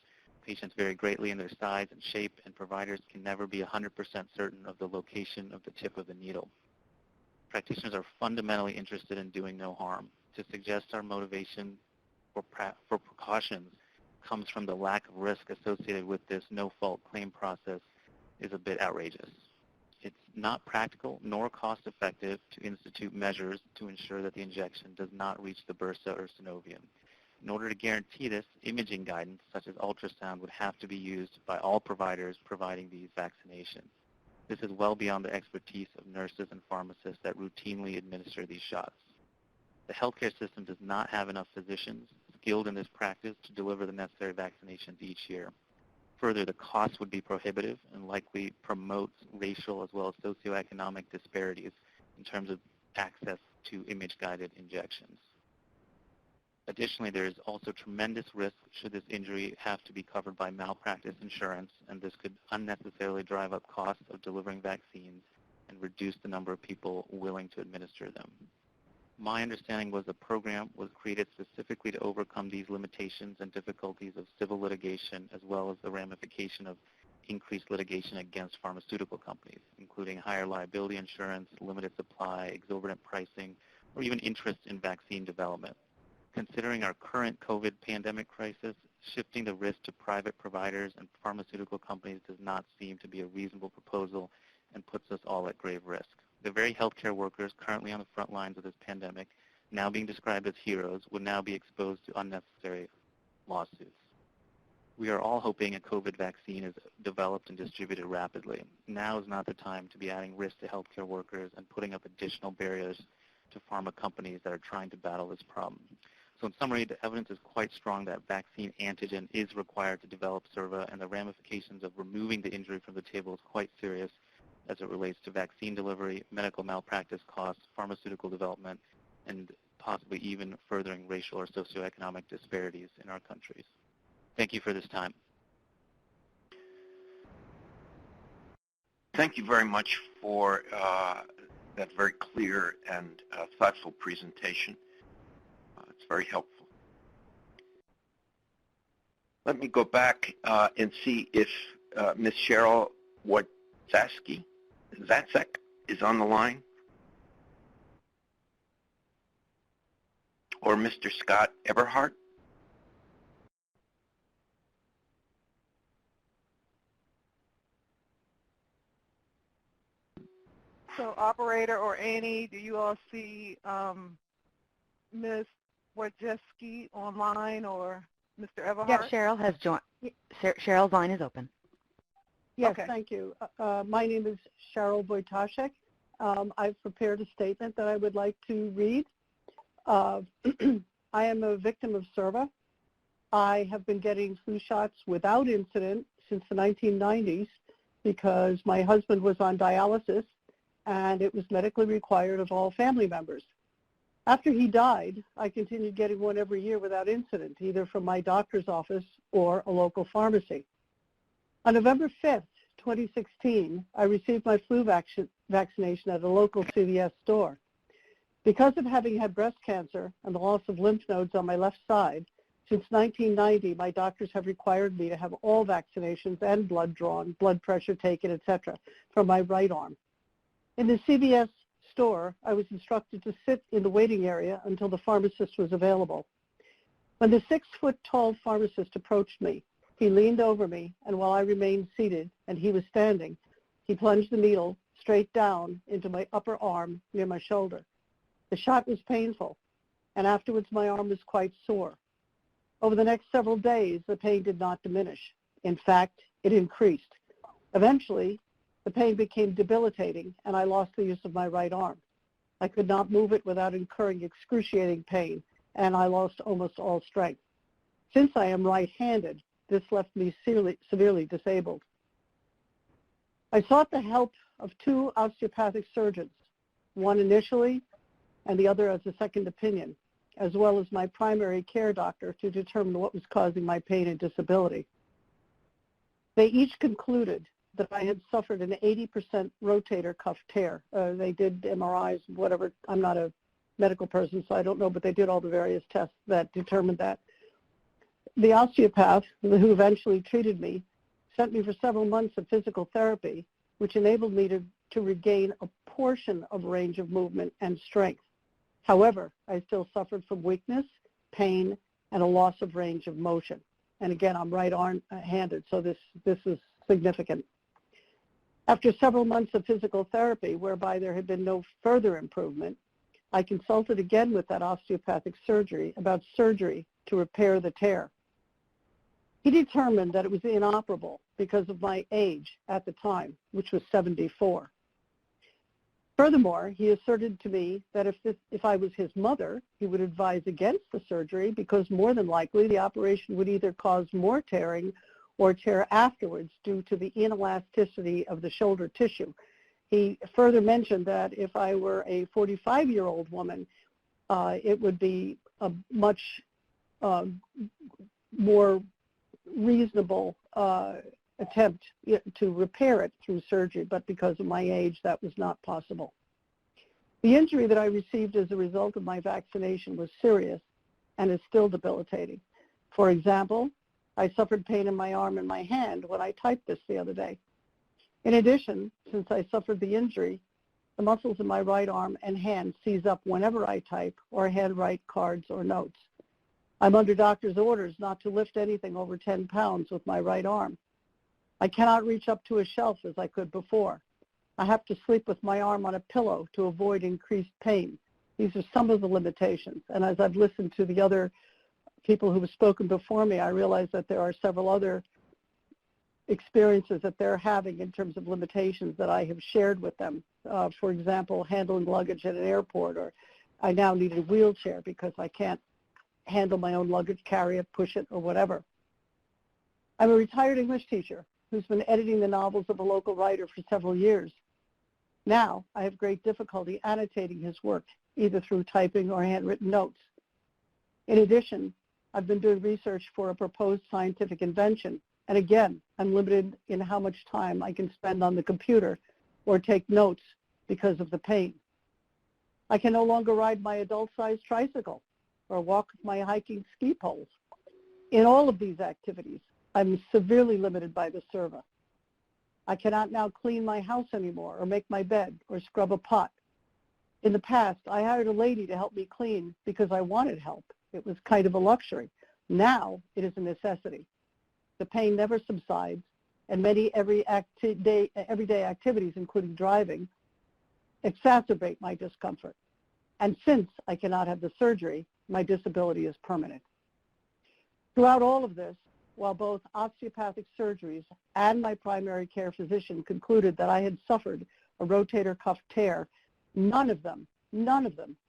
Patients vary greatly in their size and shape, and providers can never be 100% certain of the location of the tip of the needle. Practitioners are fundamentally interested in doing no harm. To suggest our motivation for precautions comes from the lack of risk associated with this no-fault claim process is a bit outrageous. It's not practical nor cost-effective to institute measures to ensure that the injection does not reach the bursa or synovium. In order to guarantee this, imaging guidance, such as ultrasound, would have to be used by all providers providing these vaccinations. This is well beyond the expertise of nurses and pharmacists that routinely administer these shots. The healthcare system does not have enough physicians skilled in this practice to deliver the necessary vaccinations each year. Further, the cost would be prohibitive and likely promotes racial as well as socioeconomic disparities in terms of access to image-guided injections. Additionally, there is also tremendous risk should this injury have to be covered by malpractice insurance, and this could unnecessarily drive up costs of delivering vaccines and reduce the number of people willing to administer them. My understanding was the program was created specifically to overcome these limitations and difficulties of civil litigation, as well as the ramification of increased litigation against pharmaceutical companies, including higher liability insurance, limited supply, exorbitant pricing, or even interest in vaccine development. Considering our current COVID pandemic crisis, shifting the risk to private providers and pharmaceutical companies does not seem to be a reasonable proposal and puts us all at grave risk. The very healthcare workers currently on the front lines of this pandemic, now being described as heroes, would now be exposed to unnecessary lawsuits. We are all hoping a COVID vaccine is developed and distributed rapidly. Now is not the time to be adding risk to healthcare workers and putting up additional barriers to pharma companies that are trying to battle this problem. So in summary, the evidence is quite strong that vaccine antigen is required to develop SERVA, and the ramifications of removing the injury from the table is quite serious as it relates to vaccine delivery, medical malpractice costs, pharmaceutical development, and possibly even furthering racial or socioeconomic disparities in our countries. Thank you for this time. Thank you very much for that very clear and thoughtful presentation. It's very helpful. Let me go back and see if Ms. Cheryl Wojcicki is on the line, or Mr. Scott Eberhardt. So operator or Annie, do you all see Ms. Wojcicki online or Mr. Everhart? Yeah, Cheryl has joined. Cheryl's line is open. Yes, Okay. thank you. My name is Cheryl Wojcicki. I've prepared a statement that I would like to read. I am a victim of SERVA. I have been getting flu shots without incident since the 1990s because my husband was on dialysis and it was medically required of all family members. After he died, I continued getting one every year without incident, either from my doctor's office or a local pharmacy. On November 5th, 2016, I received my flu vaccination at a local CVS store. Because of having had breast cancer and the loss of lymph nodes on my left side, since 1990, my doctors have required me to have all vaccinations and blood drawn, blood pressure taken, etc., from my right arm. In the CVS store, I was instructed to sit in the waiting area until the pharmacist was available. When the 6-foot-tall pharmacist approached me, he leaned over me, and while I remained seated and he was standing, he plunged the needle straight down into my upper arm near my shoulder. The shot was painful, and afterwards my arm was quite sore. Over the next several days, the pain did not diminish. In fact, it increased. Eventually, the pain became debilitating, and I lost the use of my right arm. I could not move it without incurring excruciating pain, and I lost almost all strength. Since I am right-handed, this left me severely disabled. I sought the help of 2 osteopathic surgeons, one initially and the other as a second opinion, as well as my primary care doctor to determine what was causing my pain and disability. They each concluded that I had suffered an 80% rotator cuff tear. They did MRIs, whatever. I'm not a medical person, so I don't know, but they did all the various tests that determined that. The osteopath, who eventually treated me, sent me for several months of physical therapy, which enabled me to to regain a portion of range of movement and strength. However, I still suffered from weakness, pain, and a loss of range of motion. And again, I'm right-handed, so this is significant. After several months of physical therapy, whereby there had been no further improvement, I consulted again with that osteopathic surgery about surgery to repair the tear. He determined that it was inoperable because of my age at the time, which was 74. Furthermore, he asserted to me that if I was his mother, he would advise against the surgery because more than likely the operation would either cause more tearing or tear afterwards due to the inelasticity of the shoulder tissue. He further mentioned that if I were a 45-year-old woman, it would be a much more reasonable attempt to repair it through surgery, but because of my age, that was not possible. The injury that I received as a result of my vaccination was serious and is still debilitating. For example, I suffered pain in my arm and my hand when I typed this the other day. In addition, since I suffered the injury, the muscles in my right arm and hand seize up whenever I type or handwrite cards or notes. I'm under doctor's orders not to lift anything over 10 pounds with my right arm. I cannot reach up to a shelf as I could before. I have to sleep with my arm on a pillow to avoid increased pain. These are some of the limitations. And as I've listened to the other people who have spoken before me, I realize that there are several other experiences that they're having in terms of limitations that I have shared with them. For example, handling luggage at an airport, or I now need a wheelchair because I can't handle my own luggage, carry it, push it, or whatever. I'm a retired English teacher who's been editing the novels of a local writer for several years. Now, I have great difficulty annotating his work, either through typing or handwritten notes. In addition, I've been doing research for a proposed scientific invention, and again, I'm limited in how much time I can spend on the computer or take notes because of the pain. I can no longer ride my adult-sized tricycle or walk with my hiking ski poles. In all of these activities, I'm severely limited by the SERVA. I cannot now clean my house anymore or make my bed or scrub a pot. In the past, I hired a lady to help me clean because I wanted help. It was kind of a luxury. Now, it is a necessity. The pain never subsides, and many everyday activities, including driving, exacerbate my discomfort. And since I cannot have the surgery, my disability is permanent. Throughout all of this, while both osteopathic surgeries and my primary care physician concluded that I had suffered a rotator cuff tear, none of them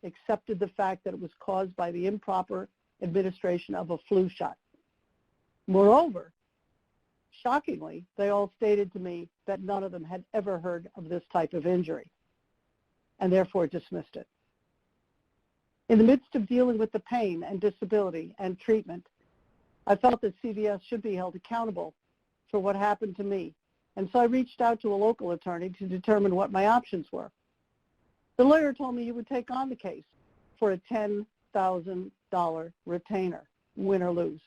accepted the fact that it was caused by the improper administration of a flu shot. Moreover, shockingly, they all stated to me that none of them had ever heard of this type of injury and therefore dismissed it. In the midst of dealing with the pain and disability and treatment, I felt that CVS should be held accountable for what happened to me, and so I reached out to a local attorney to determine what my options were. The lawyer told me he would take on the case for a $10,000 retainer, win or lose.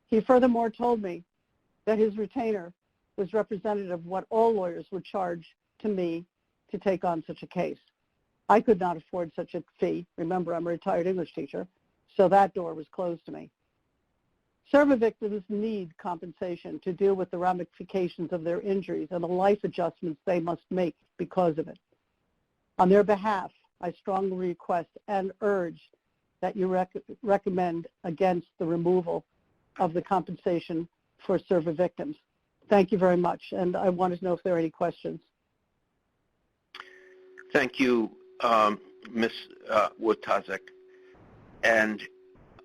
He furthermore told me that his retainer was representative of what all lawyers would charge to me to take on such a case. I could not afford such a fee. Remember, I'm a retired English teacher, so that door was closed to me. SERVA victims need compensation to deal with the ramifications of their injuries and the life adjustments they must make because of it. On their behalf, I strongly request and urge that you recommend against the removal of the compensation for SERVA victims. Thank you very much, and I wanted to know if there are any questions. Thank you, Ms. Wojtaszek, and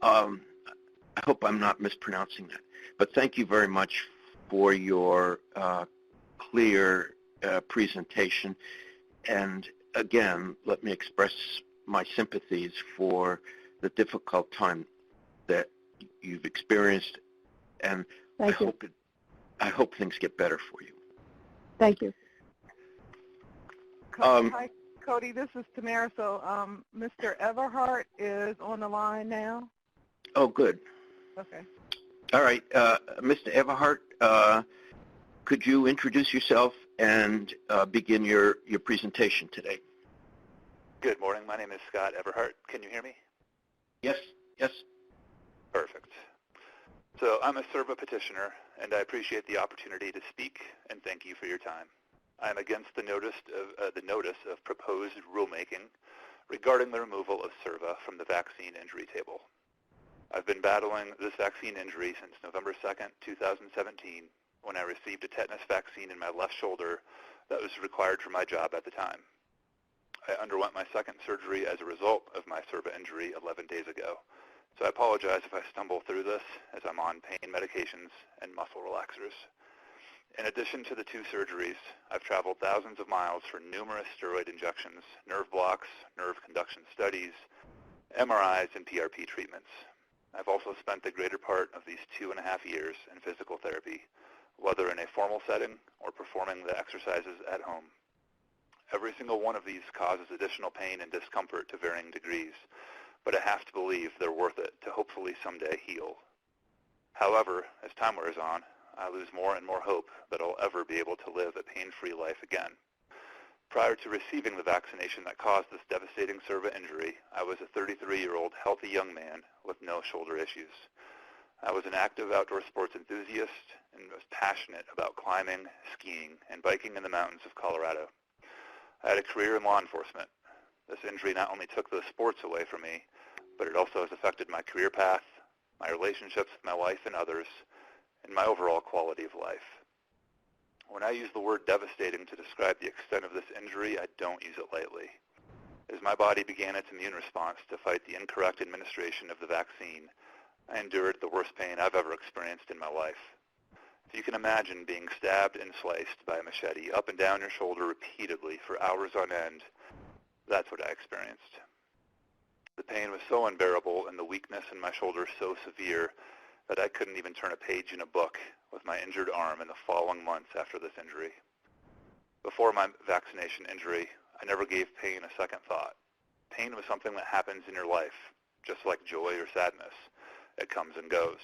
I hope I'm not mispronouncing that, but thank you very much for your clear presentation. And again, let me express my sympathies for the difficult time that you've experienced, and I hope things get better for you. Thank you. Hi, Cody. This is Tamara. So Mr. Everhart is on the line now. Oh, good. Okay. All right. Mr. Everhart, could you introduce yourself and begin your presentation today. Good morning. My name is Scott Everhart. Can you hear me? Yes, yes. Perfect. So I'm a CERVA petitioner, and I appreciate the opportunity to speak, and thank you for your time. I'm against the notice of proposed rulemaking regarding the removal of CERVA from the vaccine injury table. I've been battling this vaccine injury since November 2nd, 2017, when I received a tetanus vaccine in my left shoulder that was required for my job at the time. I underwent my second surgery as a result of my CERVA injury 11 days ago, so I apologize if I stumble through this as I'm on pain medications and muscle relaxers. In addition to the two surgeries, I've traveled thousands of miles for numerous steroid injections, nerve blocks, nerve conduction studies, MRIs, and PRP treatments. I've also spent the greater part of these 2.5 years in physical therapy, whether in a formal setting or performing the exercises at home. Every single one of these causes additional pain and discomfort to varying degrees, but I have to believe they're worth it to hopefully someday heal. However, as time wears on, I lose more and more hope that I'll ever be able to live a pain-free life again. Prior to receiving the vaccination that caused this devastating CERVA injury, I was a 33-year-old healthy young man with no shoulder issues. I was an active outdoor sports enthusiast and was passionate about climbing, skiing, and biking in the mountains of Colorado. I had a career in law enforcement. This injury not only took those sports away from me, but it also has affected my career path, my relationships with my wife and others, and my overall quality of life. When I use the word devastating to describe the extent of this injury, I don't use it lightly. As my body began its immune response to fight the incorrect administration of the vaccine, I endured the worst pain I've ever experienced in my life. If you can imagine being stabbed and sliced by a machete up and down your shoulder repeatedly for hours on end, that's what I experienced. The pain was so unbearable and the weakness in my shoulder so severe that I couldn't even turn a page in a book with my injured arm in the following months after this injury. Before my vaccination injury, I never gave pain a second thought. Pain was something that happens in your life, just like joy or sadness. It comes and goes.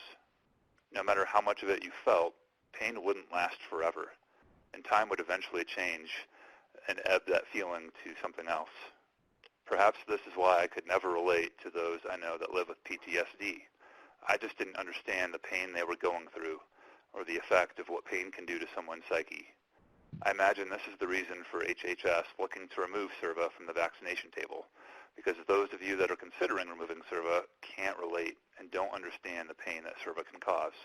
No matter how much of it you felt, pain wouldn't last forever, and time would eventually change and ebb that feeling to something else. Perhaps this is why I could never relate to those I know that live with PTSD. I just didn't understand the pain they were going through or the effect of what pain can do to someone's psyche. I imagine this is the reason for HHS looking to remove CERVA from the vaccination table, because those of you that are considering removing CERVA can't relate and don't understand the pain that CERVA can cause.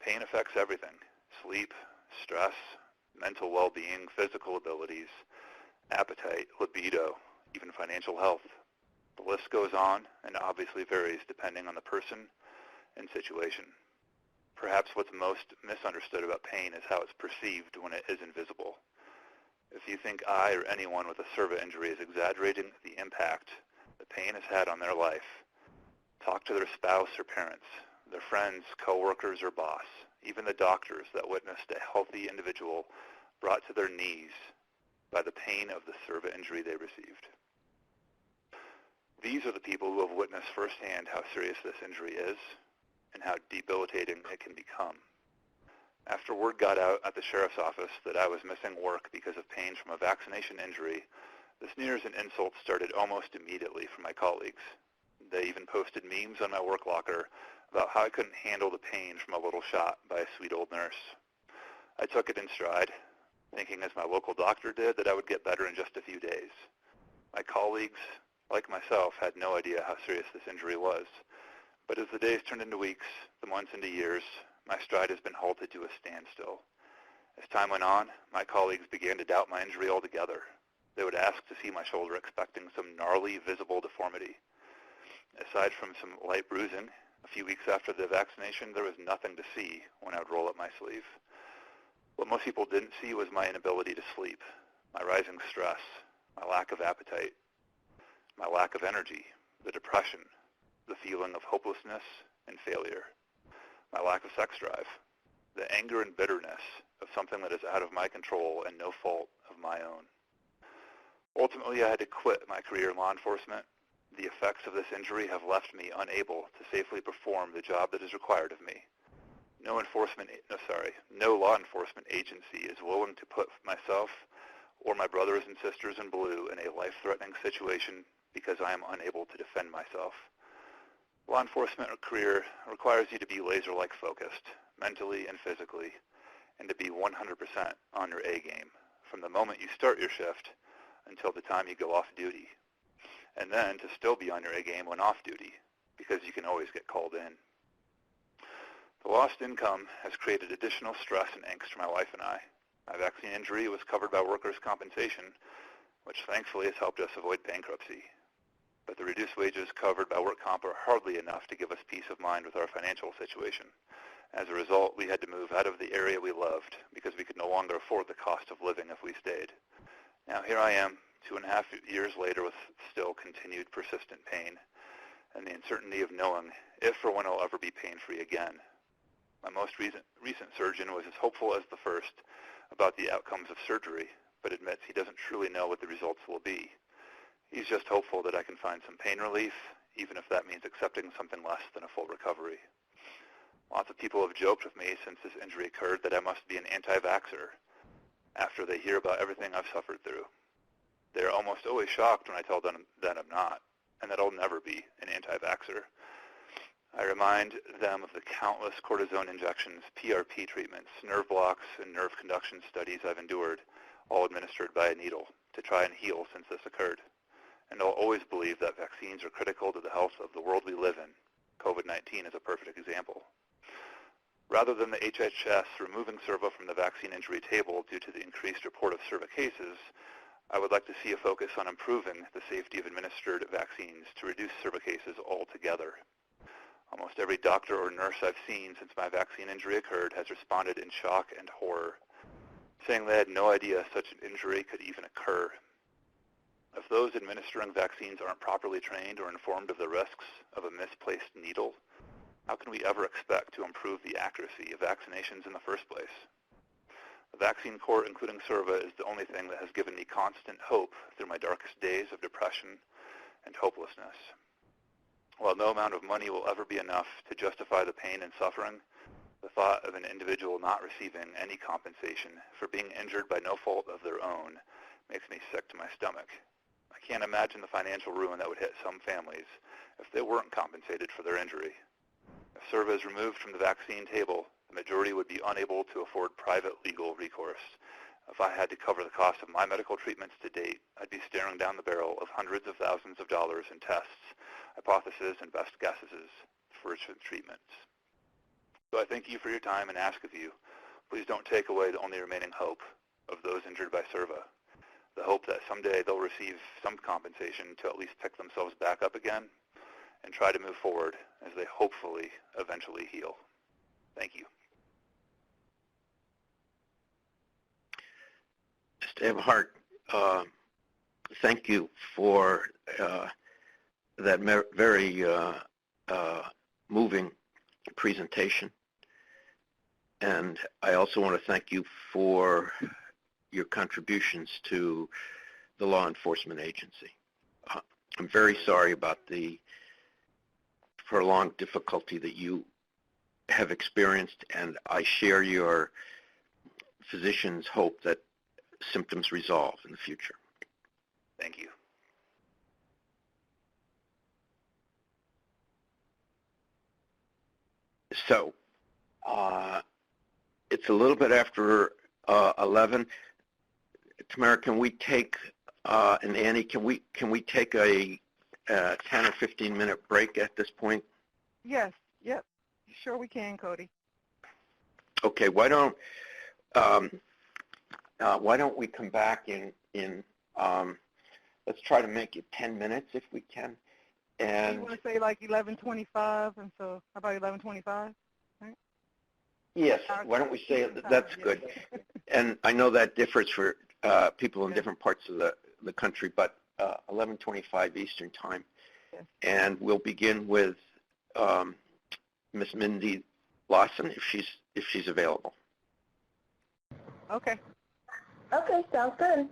Pain affects everything: sleep, stress, mental well-being, physical abilities, appetite, libido, even financial health. The list goes on and obviously varies depending on the person and situation. Perhaps what's most misunderstood about pain is how it's perceived when it is invisible. If you think I or anyone with a CERVA injury is exaggerating the impact the pain has had on their life, talk to their spouse or parents, their friends, coworkers, or boss, even the doctors that witnessed a healthy individual brought to their knees by the pain of the CERVA injury they received. These are the people who have witnessed firsthand how serious this injury is and how debilitating it can become. After word got out at the sheriff's office that I was missing work because of pain from a vaccination injury, the sneers and insults started almost immediately from my colleagues. They even posted memes on my work locker about how I couldn't handle the pain from a little shot by a sweet old nurse. I took it in stride, thinking as my local doctor did that I would get better in just a few days. My colleagues, like myself, had no idea how serious this injury was. But as the days turned into weeks, the months into years, my stride has been halted to a standstill. As time went on, my colleagues began to doubt my injury altogether. They would ask to see my shoulder expecting some gnarly, visible deformity. Aside from some light bruising, a few weeks after the vaccination, there was nothing to see when I would roll up my sleeve. What most people didn't see was my inability to sleep, my rising stress, my lack of appetite, my lack of energy, the depression, the feeling of hopelessness and failure, my lack of sex drive, the anger and bitterness of something that is out of my control and no fault of my own. Ultimately, I had to quit my career in law enforcement. The effects of this injury have left me unable to safely perform the job that is required of me. no law enforcement agency is willing to put myself or my brothers and sisters in blue in a life-threatening situation because I am unable to defend myself. Law enforcement career requires you to be laser-like focused, mentally and physically, and to be 100% on your A game from the moment you start your shift until the time you go off duty, and then to still be on your A game when off duty, because you can always get called in. The lost income has created additional stress and angst for my wife and I. My vaccine injury was covered by workers' compensation, which thankfully has helped us avoid bankruptcy. But the reduced wages covered by work comp are hardly enough to give us peace of mind with our financial situation. As a result, we had to move out of the area we loved because we could no longer afford the cost of living if we stayed. Now here I am, 2.5 years later, with still continued persistent pain and the uncertainty of knowing if or when I'll ever be pain-free again. My most recent surgeon was as hopeful as the first about the outcomes of surgery, but admits he doesn't truly know what the results will be. He's just hopeful that I can find some pain relief, even if that means accepting something less than a full recovery. Lots of people have joked with me since this injury occurred that I must be an anti-vaxxer after they hear about everything I've suffered through. They're almost always shocked when I tell them that I'm not, and that I'll never be an anti-vaxxer. I remind them of the countless cortisone injections, PRP treatments, nerve blocks, and nerve conduction studies I've endured, all administered by a needle, to try and heal since this occurred. And I'll always believe that vaccines are critical to the health of the world we live in. COVID-19 is a perfect example. Rather than the HHS removing SERVA from the vaccine injury table due to the increased report of SERVA cases, I would like to see a focus on improving the safety of administered vaccines to reduce SERVA cases altogether. Almost every doctor or nurse I've seen since my vaccine injury occurred has responded in shock and horror, saying they had no idea such an injury could even occur. If those administering vaccines aren't properly trained or informed of the risks of a misplaced needle, how can we ever expect to improve the accuracy of vaccinations in the first place? The vaccine court, including SERVA, is the only thing that has given me constant hope through my darkest days of depression and hopelessness. While no amount of money will ever be enough to justify the pain and suffering, the thought of an individual not receiving any compensation for being injured by no fault of their own makes me sick to my stomach. I can't imagine the financial ruin that would hit some families if they weren't compensated for their injury. If SERVA is removed from the vaccine table, the majority would be unable to afford private legal recourse. If I had to cover the cost of my medical treatments to date, I'd be staring down the barrel of hundreds of thousands of dollars in tests, hypotheses, and best guesses for treatments. So I thank you for your time and ask of you, please don't take away the only remaining hope of those injured by SERVA, the hope that someday they'll receive some compensation to at least pick themselves back up again and try to move forward as they hopefully eventually heal. Thank you. Mr. Everhart, thank you for that very moving presentation. And I also want to thank you for your contributions to the law enforcement agency. I'm very sorry about the prolonged difficulty that you have experienced, and I share your physician's hope that symptoms resolve in the future. Thank you. So, it's a little bit after 11. Tamara, can we take, and Annie, can we take a 10 or 15 minute break at this point? Yes, yep. Sure we can, Cody. Okay, why don't we come back in let's try to make it 10 minutes if we can. And you want to say like 11:25, and so how about 11:25? Right? Yes, why don't we say that's good. And I know that differs for people in different parts of the country, but 11:25 Eastern Time. Yes. And we'll begin with Miss Mindy Lawson if she's available. Okay. Okay, sounds good.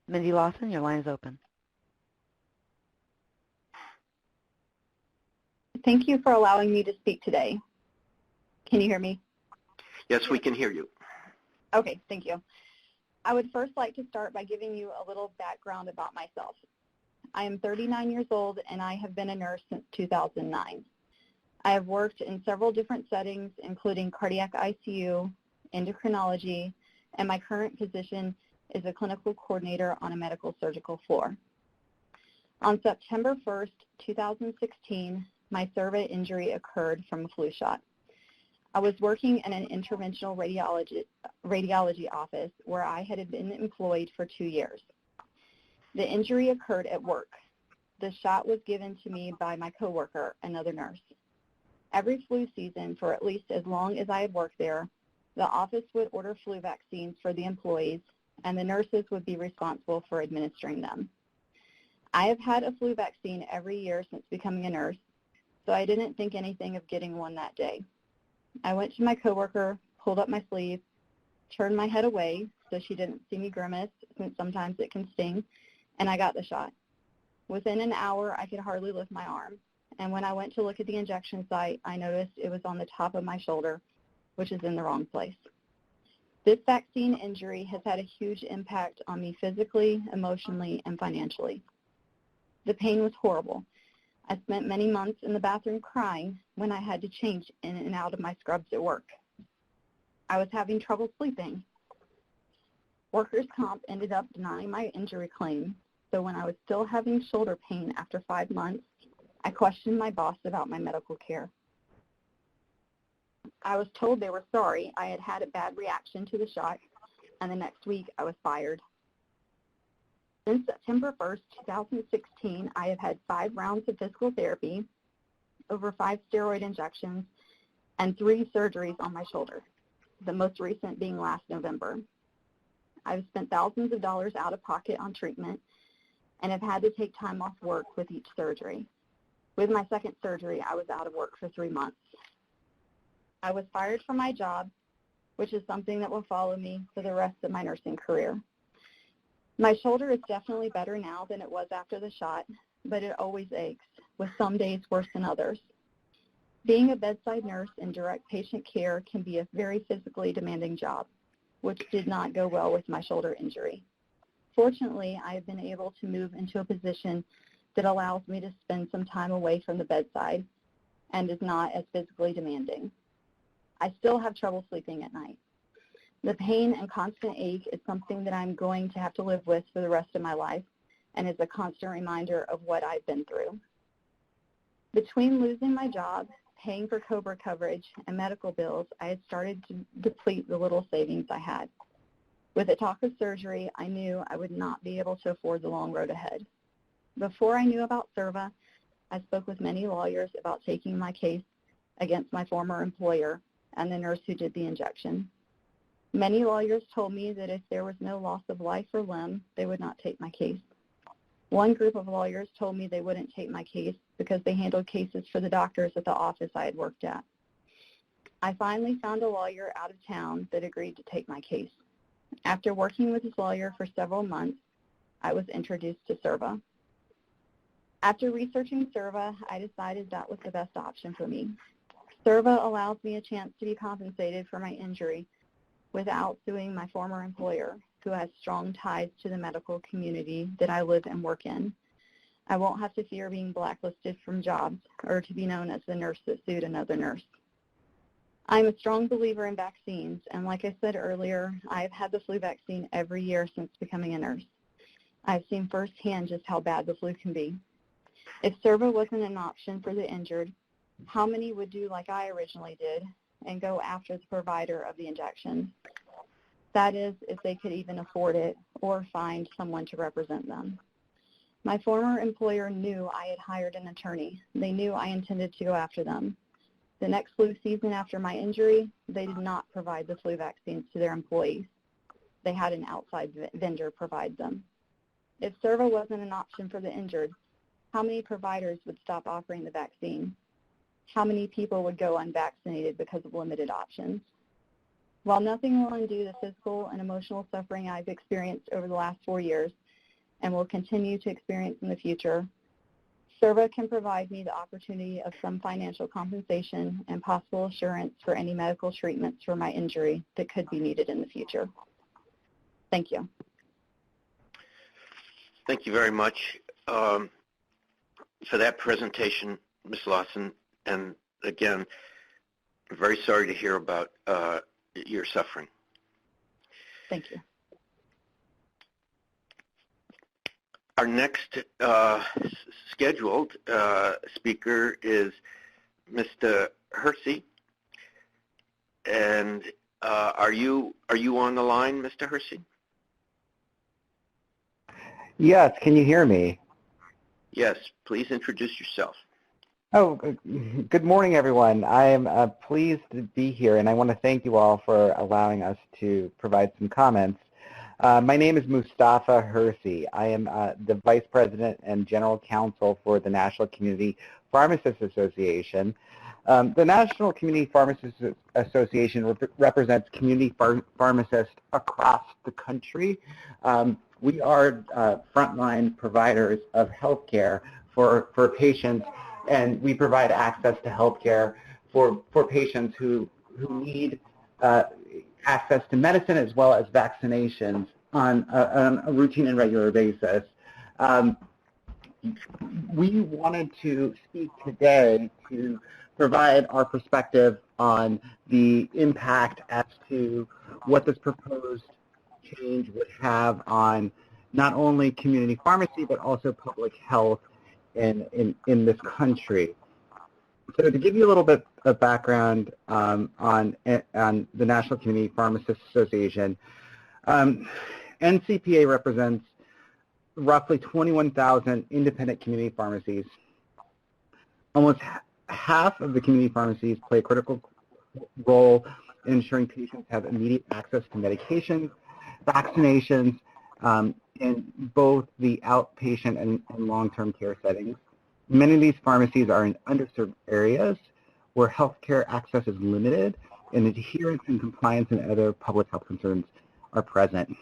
Mindy Lawson, your line is open. Thank you for allowing me to speak today. Can you hear me? Yes, we can hear you. Okay, thank you. I would first like to start by giving you a little background about myself. I am 39 years old and I have been a nurse since 2009. I have worked in several different settings, including cardiac ICU, endocrinology, and my current position is a clinical coordinator on a medical surgical floor. On September 1st, 2016, my cervical injury occurred from a flu shot. I was working in an interventional radiology office where I had been employed for 2 years. The injury occurred at work. The shot was given to me by my coworker, another nurse. Every flu season, for at least as long as I had worked there, the office would order flu vaccines for the employees, and the nurses would be responsible for administering them. I have had a flu vaccine every year since becoming a nurse, so I didn't think anything of getting one that day. I went to my coworker, pulled up my sleeve, turned my head away so she didn't see me grimace, since sometimes it can sting, and I got the shot. Within an hour, I could hardly lift my arm, and when I went to look at the injection site, I noticed it was on the top of my shoulder, which is in the wrong place. This vaccine injury has had a huge impact on me physically, emotionally, and financially. The pain was horrible. I spent many months in the bathroom crying when I had to change in and out of my scrubs at work. I was having trouble sleeping. Workers' comp ended up denying my injury claim, so when I was still having shoulder pain after 5 months, I questioned my boss about my medical care. I was told they were sorry I had had a bad reaction to the shot, and the next week I was fired. Since September 1st, 2016, I have had 5 rounds of physical therapy, over 5 steroid injections, and 3 surgeries on my shoulder, the most recent being last November. I've spent thousands of dollars out of pocket on treatment and have had to take time off work with each surgery. With my second surgery, I was out of work for 3 months. I was fired from my job, which is something that will follow me for the rest of my nursing career. My shoulder is definitely better now than it was after the shot, but it always aches, with some days worse than others. Being a bedside nurse in direct patient care can be a very physically demanding job, which did not go well with my shoulder injury. Fortunately, I have been able to move into a position that allows me to spend some time away from the bedside and is not as physically demanding. I still have trouble sleeping at night. The pain and constant ache is something that I'm going to have to live with for the rest of my life and is a constant reminder of what I've been through. Between losing my job, paying for COBRA coverage, and medical bills, I had started to deplete the little savings I had. With the talk of surgery, I knew I would not be able to afford the long road ahead. Before I knew about CERVA, I spoke with many lawyers about taking my case against my former employer and the nurse who did the injection. Many lawyers told me that if there was no loss of life or limb, they would not take my case. One group of lawyers told me they wouldn't take my case because they handled cases for the doctors at the office I had worked at. I finally found a lawyer out of town that agreed to take my case. After working with this lawyer for several months, I was introduced to CERVA. After researching CERVA, I decided that was the best option for me. CERVA allows me a chance to be compensated for my injury without suing my former employer, who has strong ties to the medical community that I live and work in. I won't have to fear being blacklisted from jobs or to be known as the nurse that sued another nurse. I'm a strong believer in vaccines, and like I said earlier, I've had the flu vaccine every year since becoming a nurse. I've seen firsthand just how bad the flu can be. If CERVA wasn't an option for the injured, how many would do like I originally did and go after the provider of the injection? That is, if they could even afford it or find someone to represent them. My former employer knew I had hired an attorney. They knew I intended to go after them. The next flu season after my injury, they did not provide the flu vaccines to their employees. They had an outside vendor provide them. If CERVA wasn't an option for the injured, how many providers would stop offering the vaccine? How many people would go unvaccinated because of limited options? While nothing will undo the physical and emotional suffering I've experienced over the last 4 years, and will continue to experience in the future, CERVA can provide me the opportunity of some financial compensation and possible assurance for any medical treatments for my injury that could be needed in the future. Thank you. Thank you very much for that presentation, Ms. Lawson. And again, I'm very sorry to hear about your suffering. Thank you. Our next scheduled speaker is Mr. Hersey. And are you on the line, Mr. Hersey? Yes, can you hear me? Yes, please introduce yourself. Oh, good morning, everyone. I am pleased to be here, and I want to thank you all for allowing us to provide some comments. My name is Mustafa Hersey. I am the Vice President and General Counsel for the National Community Pharmacists Association. The National Community Pharmacists Association represents community pharmacists across the country. We are frontline providers of healthcare for patients, and we provide access to healthcare for patients who need access to medicine as well as vaccinations on a routine and regular basis. We wanted to speak today to provide our perspective on the impact as to what this proposed change would have on not only community pharmacy but also public health in this country. So to give you a little bit of background on the National Community Pharmacists Association, NCPA represents roughly 21,000 independent community pharmacies. Almost half of the community pharmacies play a critical role in ensuring patients have immediate access to medications, vaccinations, in both the outpatient and long-term care settings. Many of these pharmacies are in underserved areas where healthcare access is limited and adherence and compliance and other public health concerns are present.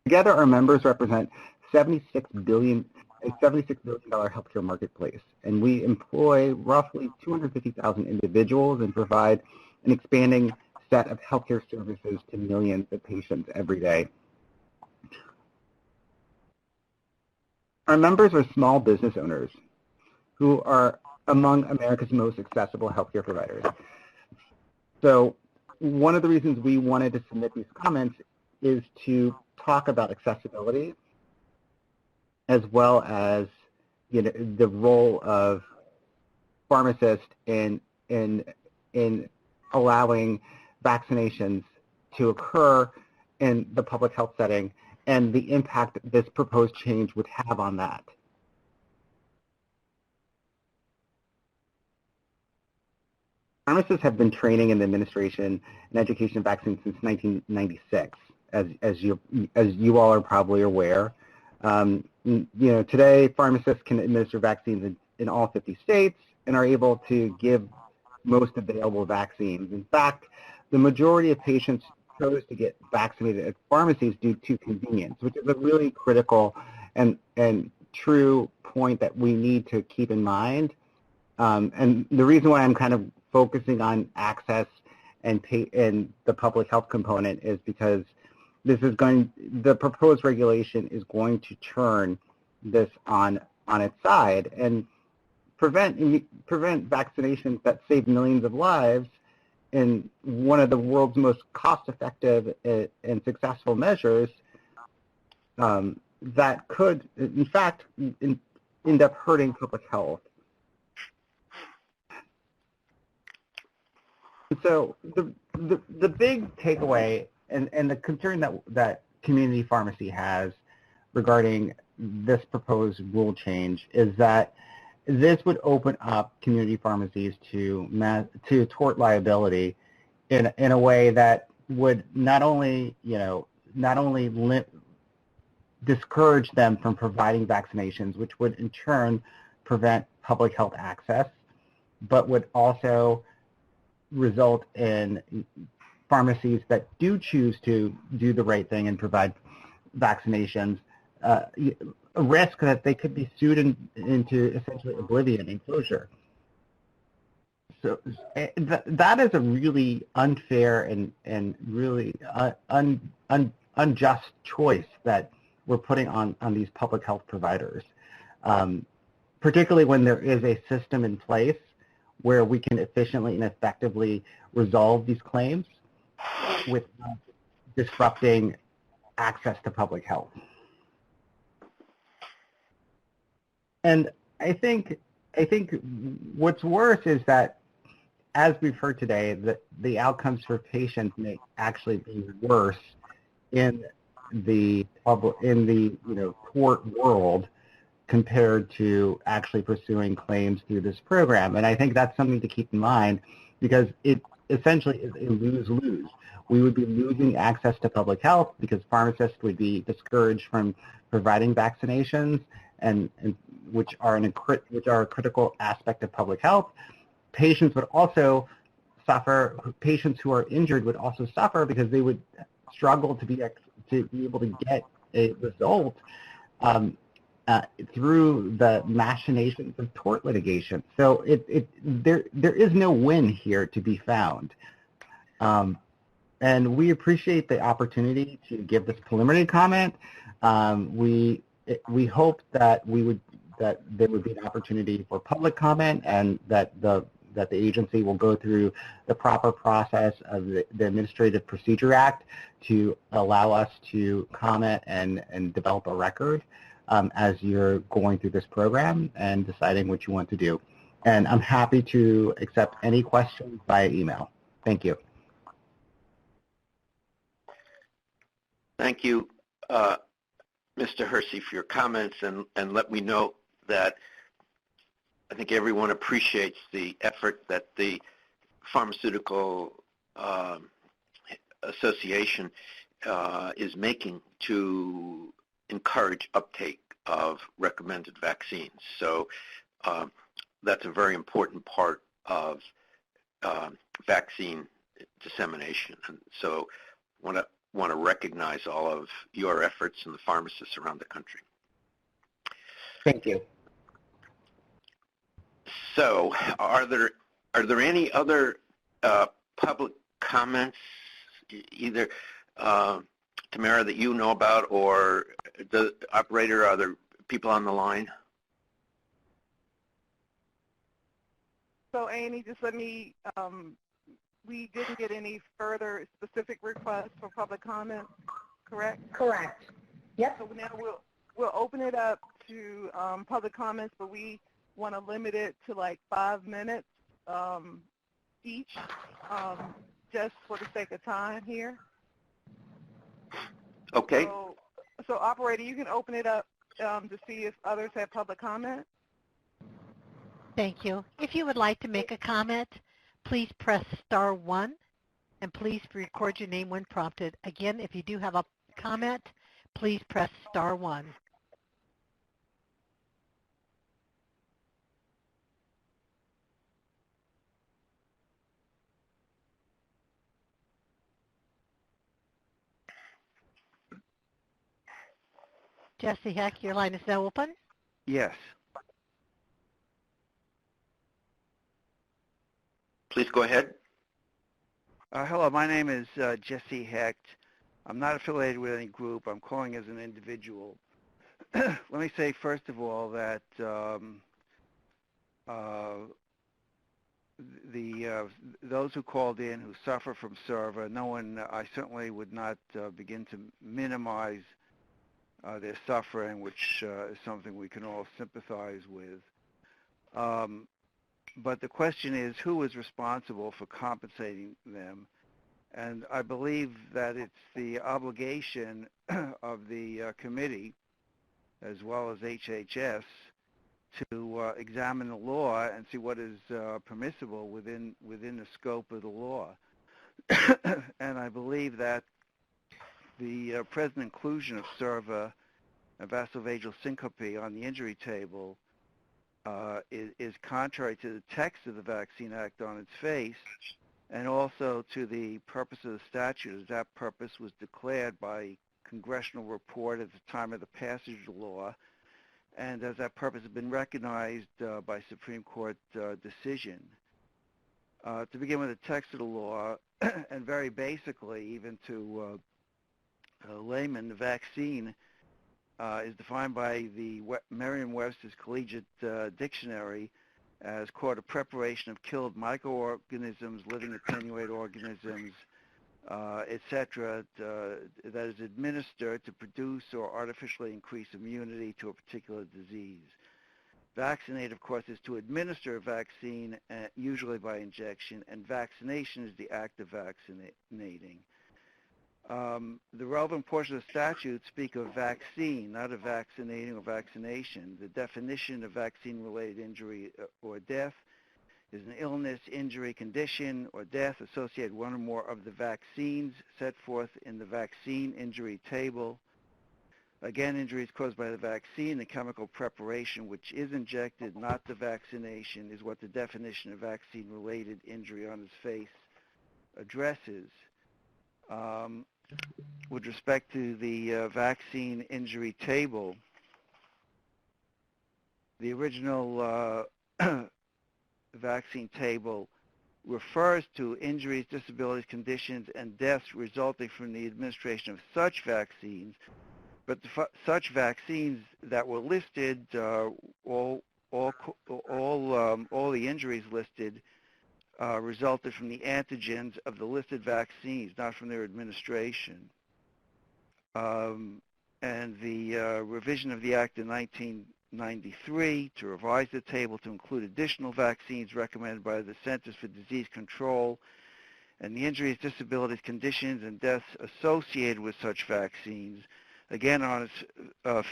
Together, our members represent a $76 billion healthcare marketplace, and we employ roughly 250,000 individuals and provide an expanding set of healthcare services to millions of patients every day. Our members are small business owners who are among America's most accessible healthcare providers. So one of the reasons we wanted to submit these comments is to talk about accessibility as well as the role of pharmacists in allowing vaccinations to occur in the public health setting and the impact this proposed change would have on that. Pharmacists have been training in the administration and education of vaccines since 1996, as you all are probably aware. Today pharmacists can administer vaccines in all 50 states and are able to give most available vaccines. In fact, the majority of patients chose to get vaccinated at pharmacies due to convenience, which is a really critical and true point that we need to keep in mind. And the reason why I'm kind of focusing on access and the public health component is because the proposed regulation is going to turn this on its side and prevent vaccinations that save millions of lives in one of the world's most cost-effective and successful measures that could, in fact, end up hurting public health. So the big takeaway and the concern that community pharmacy has regarding this proposed rule change is that this would open up community pharmacies to tort liability in a way that would not only discourage them from providing vaccinations, which would in turn prevent public health access, but would also result in pharmacies that do choose to do the right thing and provide vaccinations, a risk that they could be sued into essentially oblivion and closure. So that is a really unfair and really unjust choice that we're putting on these public health providers, particularly when there is a system in place where we can efficiently and effectively resolve these claims without disrupting access to public health. And I think what's worse is that, as we've heard today, that the outcomes for patients may actually be worse in the court world compared to actually pursuing claims through this program. And I think that's something to keep in mind, because it essentially is a lose-lose. We would be losing access to public health because pharmacists would be discouraged from providing vaccinations, and which are a critical aspect of public health. Patients would also suffer. Patients who are injured would also suffer because they would struggle to be able to get a result through the machinations of tort litigation. So there is no win here to be found. And we appreciate the opportunity to give this preliminary comment. We hope that there would be an opportunity for public comment, and that the agency will go through the proper process of the Administrative Procedure Act to allow us to comment and develop a record as you're going through this program and deciding what you want to do. And I'm happy to accept any questions via email. Thank you. Thank you, Mr. Hersey, for your comments, and let me know that I think everyone appreciates the effort that the Pharmaceutical Association is making to encourage uptake of recommended vaccines. So that's a very important part of vaccine dissemination. And so I want to recognize all of your efforts and the pharmacists around the country. Thank you. So, are there any other public comments, either Tamara, that you know about, or the operator? Are there people on the line? So, Amy, just let me. We didn't get any further specific requests for public comment, correct? Correct. Yep. So now we'll open it up to public comments, but we want to limit it to like 5 minutes each, just for the sake of time here. Okay. So operator, you can open it up to see if others have public comment. Thank you. If you would like to make a comment, please press star 1, and please record your name when prompted. Again, if you do have a comment, please press star 1. Jesse Heck, your line is now open. Yes. Please go ahead. Hello, my name is Jesse Hecht. I'm not affiliated with any group. I'm calling as an individual. Let me say, first of all, that those who called in who suffer from SERVA, I certainly would not begin to minimize their suffering, which is something we can all sympathize with. But the question is, who is responsible for compensating them? And I believe that it's the obligation of the committee, as well as HHS, to examine the law and see what is permissible within the scope of the law. And I believe that the present inclusion of SERVA and vasovagal syncope on the injury table is contrary to the text of the Vaccine Act on its face, and also to the purpose of the statute, as that purpose was declared by congressional report at the time of the passage of the law, and as that purpose has been recognized by Supreme Court decision. To begin with the text of the law, and very basically, even to a layman, the vaccine is defined by the Merriam-Webster's Collegiate Dictionary as, quote, a preparation of killed microorganisms, living attenuated organisms, etc., that is administered to produce or artificially increase immunity to a particular disease. Vaccinate, of course, is to administer a vaccine, usually by injection, and vaccination is the act of vaccinating. The relevant portion of the statute speak of vaccine, not of vaccinating or vaccination. The definition of vaccine-related injury or death is an illness, injury, condition, or death associated with one or more of the vaccines set forth in the vaccine injury table. Again, injuries caused by the vaccine, the chemical preparation which is injected, not the vaccination, is what the definition of vaccine-related injury on its face addresses. With respect to the vaccine injury table, the original vaccine table refers to injuries, disabilities, conditions, and deaths resulting from the administration of such vaccines, but such vaccines that were listed, all the injuries listed resulted from the antigens of the listed vaccines, not from their administration. And the revision of the Act in 1993 to revise the table to include additional vaccines recommended by the Centers for Disease Control and the injuries, disabilities, conditions, and deaths associated with such vaccines, again on its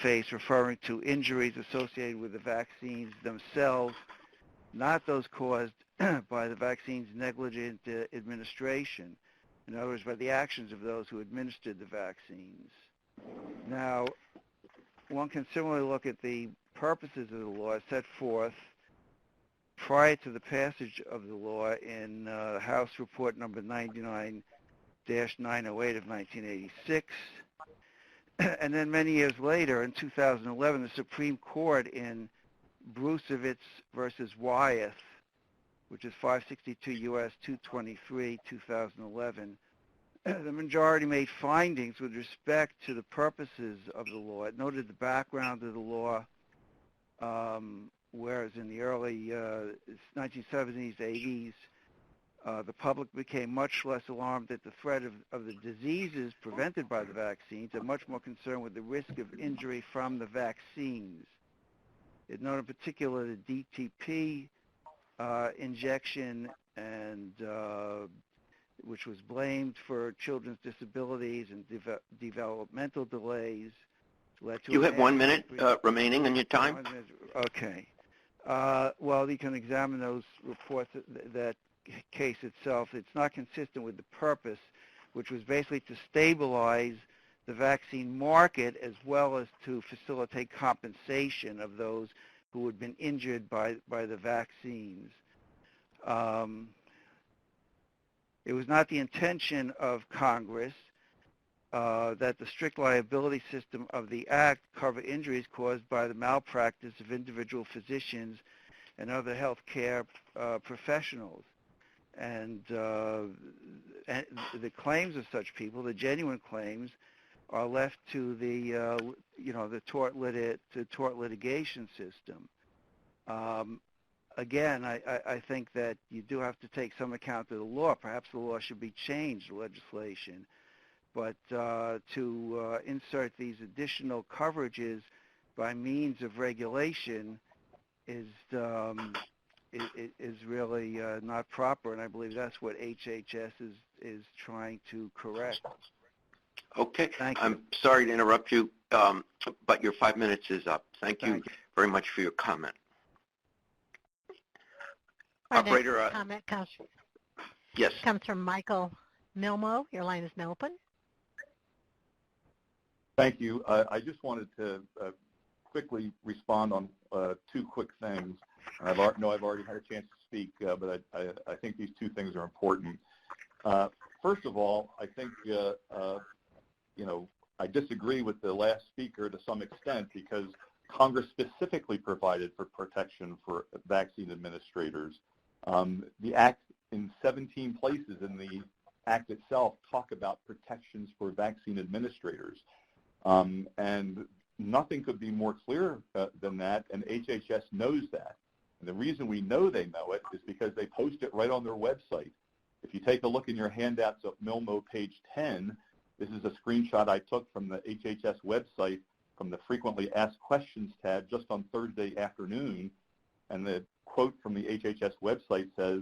face referring to injuries associated with the vaccines themselves, not those caused by the vaccine's negligent administration. In other words, by the actions of those who administered the vaccines. Now, one can similarly look at the purposes of the law set forth prior to the passage of the law in House Report number 99-908 of 1986. And then many years later, in 2011, the Supreme Court in Brucevitz versus Wyeth, which is 562 U.S. 223, 2011, the majority made findings with respect to the purposes of the law. It noted the background of the law, whereas in the early 1970s, 80s, the public became much less alarmed at the threat of the diseases prevented by the vaccines and much more concerned with the risk of injury from the vaccines. It noted in particular the DTP injection, and which was blamed for children's disabilities and developmental delays. You have 1 minute remaining on your time. Okay. Well, you can examine those reports, that case itself. It's not consistent with the purpose, which was basically to stabilize the vaccine market as well as to facilitate compensation of those who had been injured by the vaccines. It was not the intention of Congress that the strict liability system of the Act cover injuries caused by the malpractice of individual physicians and other health care professionals. And the claims of such people, the genuine claims, are left to the the tort litigation system. Again, I think that you do have to take some account of the law. Perhaps the law should be changed, the legislation. But to insert these additional coverages by means of regulation is really not proper, and I believe that's what HHS is trying to correct. Okay. Thank you. I'm sorry to interrupt you, but your 5 minutes is up. Thank you very much for your comment. Our Operator, next comment yes. comes from Michael Milmo. Your line is now open. Thank you. I just wanted to quickly respond on two quick things. I've already had a chance to speak, but I think these two things are important. First of all, I think I disagree with the last speaker to some extent because Congress specifically provided for protection for vaccine administrators. The Act in 17 places in the Act itself talk about protections for vaccine administrators. And nothing could be more clear than that, and HHS knows that. And the reason we know they know it is because they post it right on their website. If you take a look in your handouts of MILMO page 10, this is a screenshot I took from the HHS website from the Frequently Asked Questions tab just on Thursday afternoon. And the quote from the HHS website says,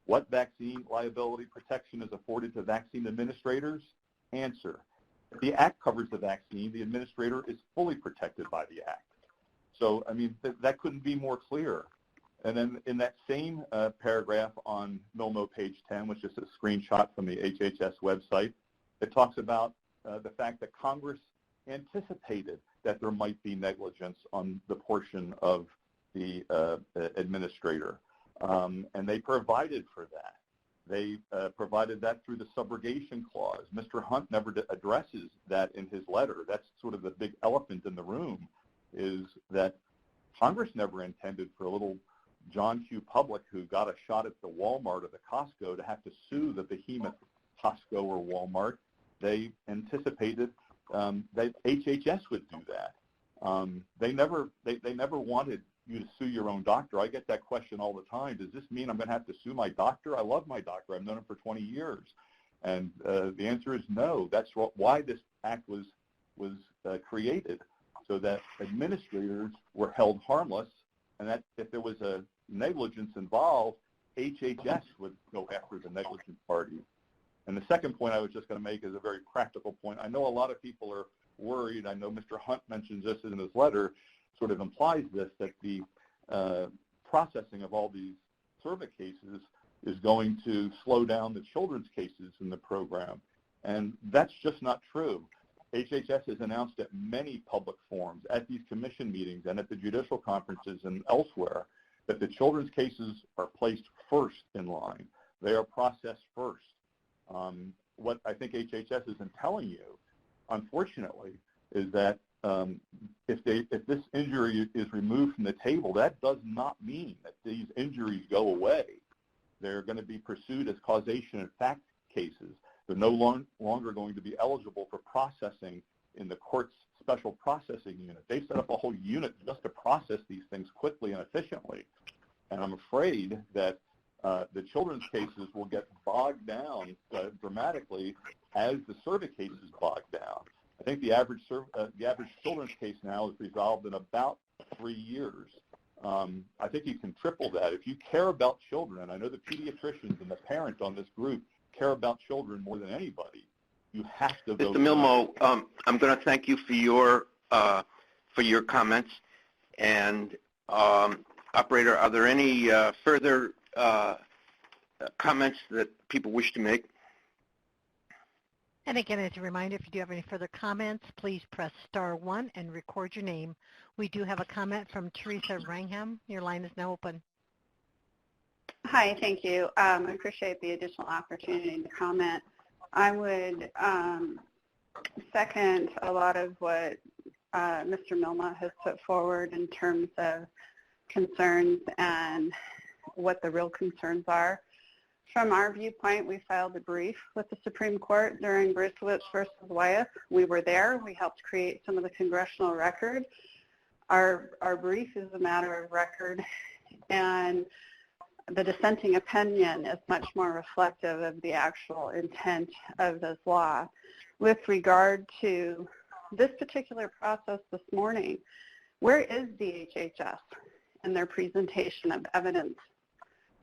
"What vaccine liability protection is afforded to vaccine administrators?" Answer: if the Act covers the vaccine, the administrator is fully protected by the Act. So, I mean, that couldn't be more clear. And then in that same paragraph on MILMO page 10, which is a screenshot from the HHS website, it talks about the fact that Congress anticipated that there might be negligence on the portion of the administrator. And they provided for that. They provided that through the subrogation clause. Mr. Hunt never addresses that in his letter. That's sort of the big elephant in the room, is that Congress never intended for a little John Q. Public who got a shot at the Walmart or the Costco to have to sue the behemoth Costco or Walmart. They anticipated that HHS would do that. They never wanted you to sue your own doctor. I get that question all the time. Does this mean I'm going to have to sue my doctor? I love my doctor. I've known him for 20 years. And the answer is no. That's why this act was created, so that administrators were held harmless, and that if there was a negligence involved, HHS would go after the negligent party. And the second point I was just going to make is a very practical point. I know a lot of people are worried. I know Mr. Hunt mentions this in his letter, sort of implies this, that the processing of all these survey cases is going to slow down the children's cases in the program. And that's just not true. HHS has announced at many public forums, at these commission meetings and at the judicial conferences and elsewhere, that the children's cases are placed first in line. They are processed first. What I think HHS isn't telling you, unfortunately, is that if this injury is removed from the table, that does not mean that these injuries go away. They're going to be pursued as causation and fact cases. They're no longer going to be eligible for processing in the court's special processing unit. They set up a whole unit just to process these things quickly and efficiently. And I'm afraid that the children's cases will get bogged down dramatically as the survey cases bog down. I think the average children's case now is resolved in about 3 years. I think you can triple that. If you care about children, and I know the pediatricians and the parents on this group care about children more than anybody, you have to vote. Mr. Milmo, I'm going to thank you for your comments. And operator, are there any further comments that people wish to make? And again, as a reminder, if you do have any further comments, please press *1 and record your name. We do have a comment from Teresa Rangham. Your line is now open. Hi, thank you. I appreciate the additional opportunity to comment. I would second a lot of what Mr. Milma has put forward in terms of concerns and what the real concerns are. From our viewpoint, we filed a brief with the Supreme Court during Bruce versus Wyeth. We were there. We helped create some of the congressional record. Our brief is a matter of record, and the dissenting opinion is much more reflective of the actual intent of this law. With regard to this particular process this morning, where is DHHS in their presentation of evidence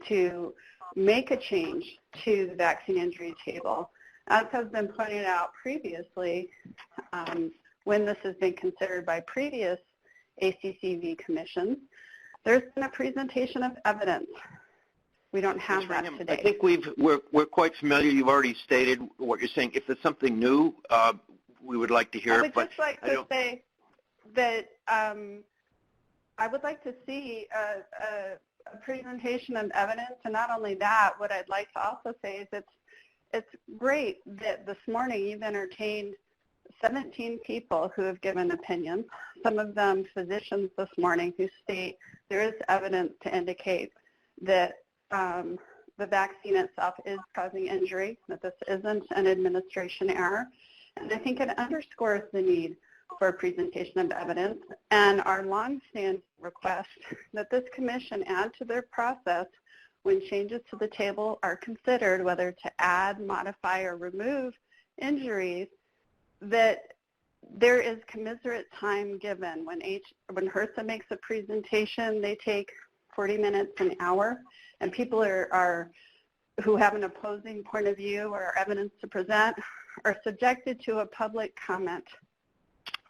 to make a change to the vaccine injury table? As has been pointed out previously, when this has been considered by previous ACCV commissions, there's been a presentation of evidence. We don't have that today. I think we're quite familiar. You've already stated what you're saying. If there's something new, we would like to hear it. I would just like to say that I would like to see a presentation of evidence, and not only that, what I'd like to also say is it's great that this morning you've entertained 17 people who have given opinions, some of them physicians this morning who state there is evidence to indicate that the vaccine itself is causing injury, that this isn't an administration error. And I think it underscores the need for a presentation of evidence and our longstanding request that this commission add to their process when changes to the table are considered, whether to add, modify, or remove injuries, that there is commiserate time given. When HRSA makes a presentation, they take 40 minutes, an hour, and people who have an opposing point of view or evidence to present are subjected to a public comment.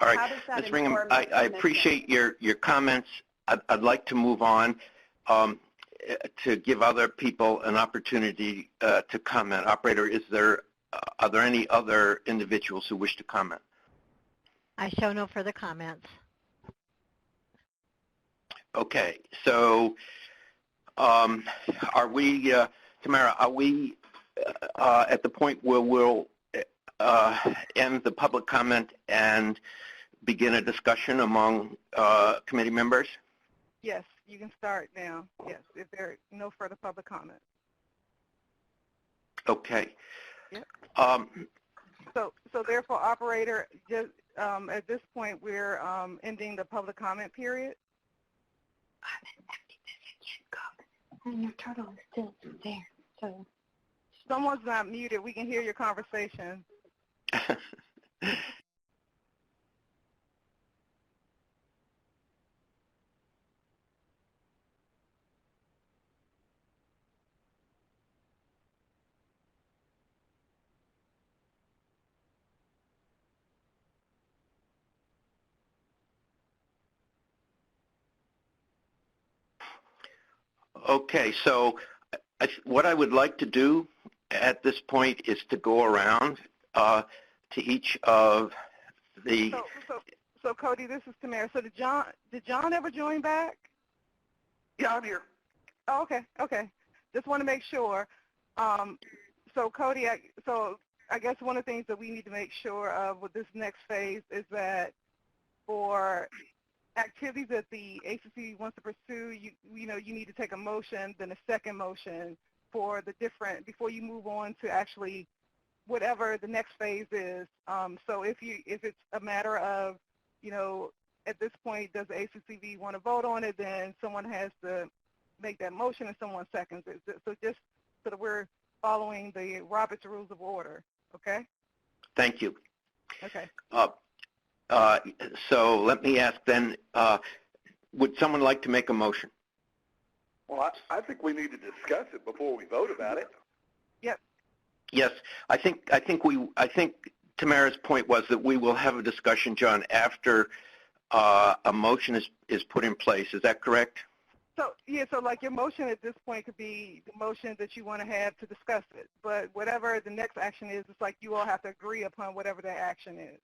All right, Ms. Ringham, I appreciate your comments. I'd like to move on to give other people an opportunity to comment. Operator, are there any other individuals who wish to comment? I show no further comments. Okay, so are we, Tamara, are we at the point where we'll end the public comment and begin a discussion among committee members? Yes, you can start now. Yes, if there are no further public comment. Okay. Yep. So therefore, operator, just at this point, we're ending the public comment period. And your turtle is still there. So someone's not muted. We can hear your conversation. Okay, so what I would like to do at this point is to go around to each of the... So Cody, this is Tamara. So did John ever join back? Yeah, I'm here. Oh, okay. Just want to make sure. So Cody, I guess one of the things that we need to make sure of with this next phase is that for activities that the ACCV wants to pursue, you need to take a motion, then a second motion for the different, before you move on to actually whatever the next phase is. So if it's a matter of, at this point, does the ACCV want to vote on it, then someone has to make that motion and someone seconds it. So just so that we're following the Robert's Rules of Order, okay? Thank you. Okay. So let me ask then, would someone like to make a motion? Well, I think we need to discuss it before we vote about it. Yep. Yes, I think Tamara's point was that we will have a discussion, John, after a motion is put in place. Is that correct? So like your motion at this point could be the motion that you want to have to discuss it. But whatever the next action is, it's like you all have to agree upon whatever that action is.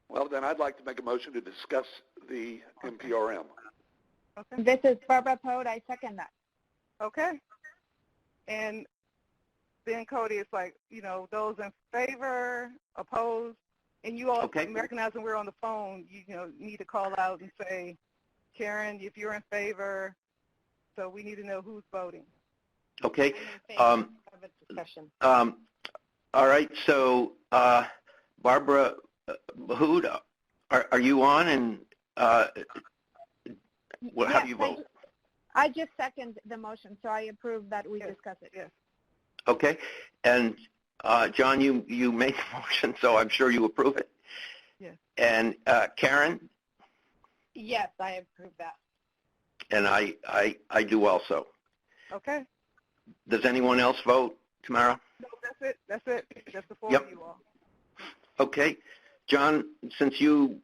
Well, then I'd like to make a motion to discuss the MPRM. Okay. This is Barbara Pote. I second that. Okay. And then Cody, it's like, those in favor, opposed, and you all recognizing we're on the phone, you need to call out and say, Karen, if you're in favor, so we need to know who's voting. Okay. Have a discussion. All right. So, Barbara Hood, are you on? And how do you vote? I just second the motion, so I approve that we discuss it. Yes. Okay. And John, you made the motion, so I'm sure you approve it. Yes. And Karen? Yes, I approve that. And I do also. Okay. Does anyone else vote, Tamara? No, that's it. That's the four Yep. of you all. Okay. John, since you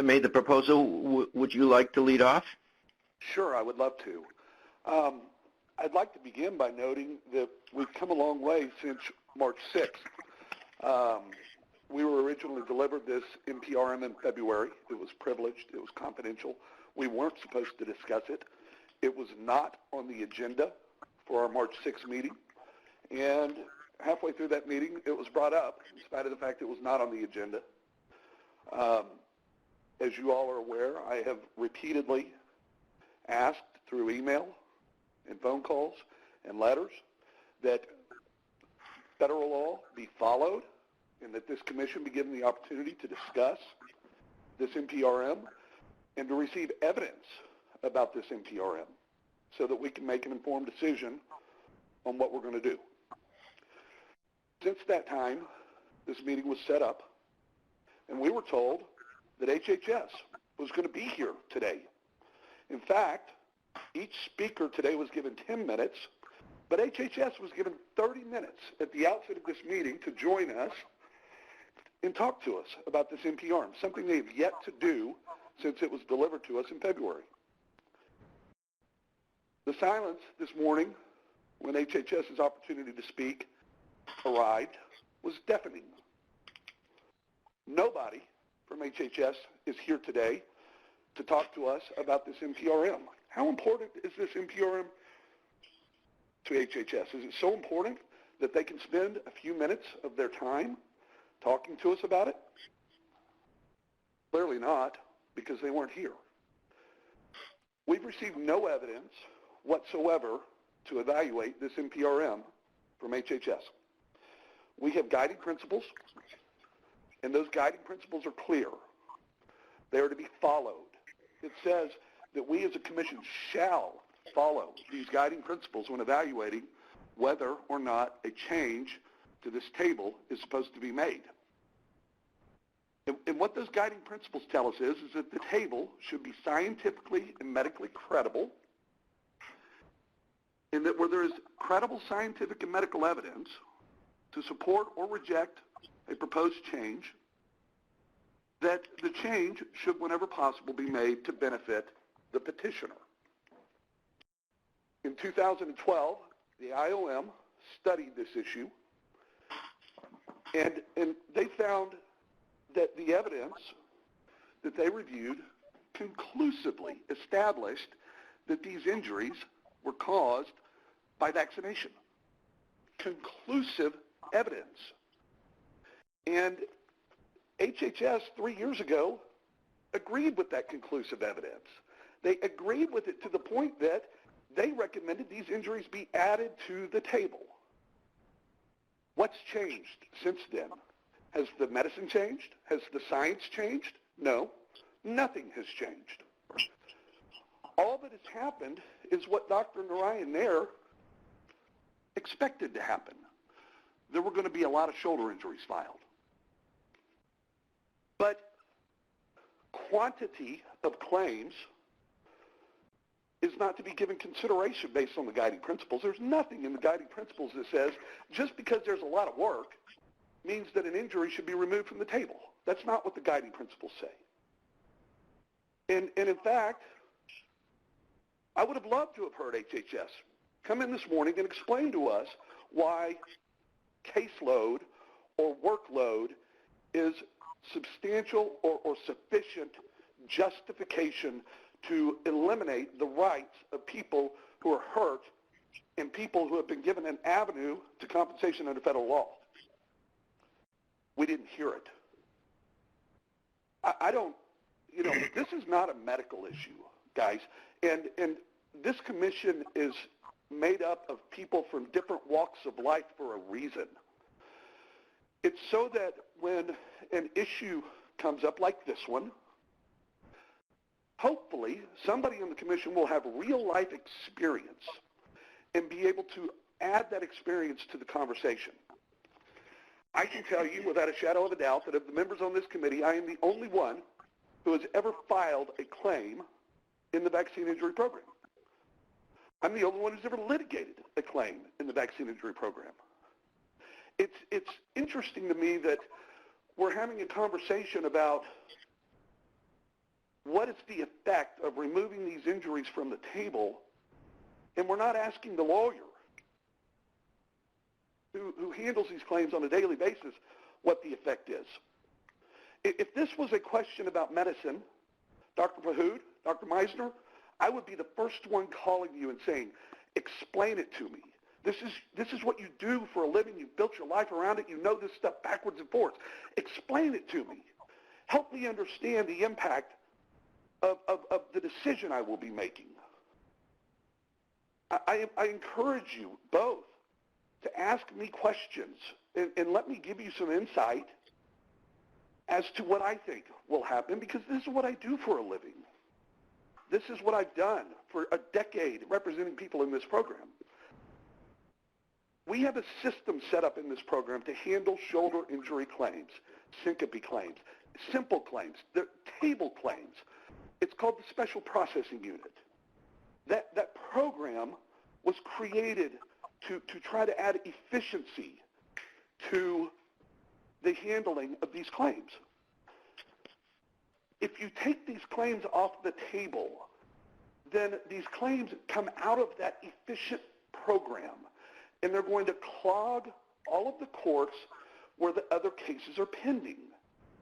made the proposal, would you like to lead off? Sure, I would love to. I'd like to begin by noting that we've come a long way since March 6th. We were originally delivered this MPRM in February. It was privileged. It was confidential. We weren't supposed to discuss it. It was not on the agenda for our March 6th meeting. And halfway through that meeting, it was brought up, in spite of the fact it was not on the agenda. As you all are aware, I have repeatedly asked through email and phone calls and letters that federal law be followed and that this commission be given the opportunity to discuss this NPRM and to receive evidence about this NPRM so that we can make an informed decision on what we're going to do. Since that time, this meeting was set up, and we were told that HHS was going to be here today. In fact, each speaker today was given 10 minutes, but HHS was given 30 minutes at the outset of this meeting to join us and talk to us about this NPRM, something they've yet to do since it was delivered to us in February. The silence this morning when HHS's opportunity to speak arrived was deafening. Nobody from HHS is here today to talk to us about this NPRM. How important is this NPRM to HHS? Is it so important that they can spend a few minutes of their time talking to us about it? Clearly not, because they weren't here. We've received no evidence whatsoever to evaluate this NPRM from HHS. We have guiding principles, and those guiding principles are clear. They are to be followed. It says that we as a commission shall follow these guiding principles when evaluating whether or not a change to this table is supposed to be made. And what those guiding principles tell us is that the table should be scientifically and medically credible, and that where there is credible scientific and medical evidence to support or reject a proposed change, that the change should, whenever possible, be made to benefit the petitioner. In 2012, the IOM studied this issue, and they found that the evidence that they reviewed conclusively established that these injuries were caused by vaccination. Conclusive evidence. And HHS 3 years ago agreed with that conclusive evidence. They agreed with it to the point that they recommended these injuries be added to the table. What's changed since then? Has the medicine changed? Has the science changed? No, nothing has changed. All that has happened is what Dr. Narayan Nair expected to happen. There were going to be a lot of shoulder injuries filed. But quantity of claims is not to be given consideration based on the guiding principles. There's nothing in the guiding principles that says just because there's a lot of work means that an injury should be removed from the table. That's not what the guiding principles say. And in fact, I would have loved to have heard HHS come in this morning and explain to us why caseload or workload is substantial or sufficient justification to eliminate the rights of people who are hurt and people who have been given an avenue to compensation under federal law. We didn't hear it. I don't, this is not a medical issue, guys. And this commission is made up of people from different walks of life for a reason. It's so that when an issue comes up like this one, hopefully somebody in the commission will have real life experience and be able to add that experience to the conversation. I can tell you without a shadow of a doubt that of the members on this committee, I am the only one who has ever filed a claim in the vaccine injury program. I'm the only one who's ever litigated a claim in the vaccine injury program. It's interesting to me that we're having a conversation about what is the effect of removing these injuries from the table, and we're not asking the lawyer who handles these claims on a daily basis what the effect is. If this was a question about medicine, Dr. Fahoud, Dr. Meisner, I would be the first one calling you and saying, explain it to me. This is what you do for a living. You've built your life around it. You know this stuff backwards and forwards. Explain it to me. Help me understand the impact of the decision I will be making. I encourage you both to ask me questions and let me give you some insight as to what I think will happen, because this is what I do for a living. This is what I've done for a decade representing people in this program. We have a system set up in this program to handle shoulder injury claims, syncope claims, simple claims, the table claims. It's called the Special Processing Unit. That program was created to try to add efficiency to the handling of these claims. If you take these claims off the table, then these claims come out of that efficient program, and they're going to clog all of the courts where the other cases are pending.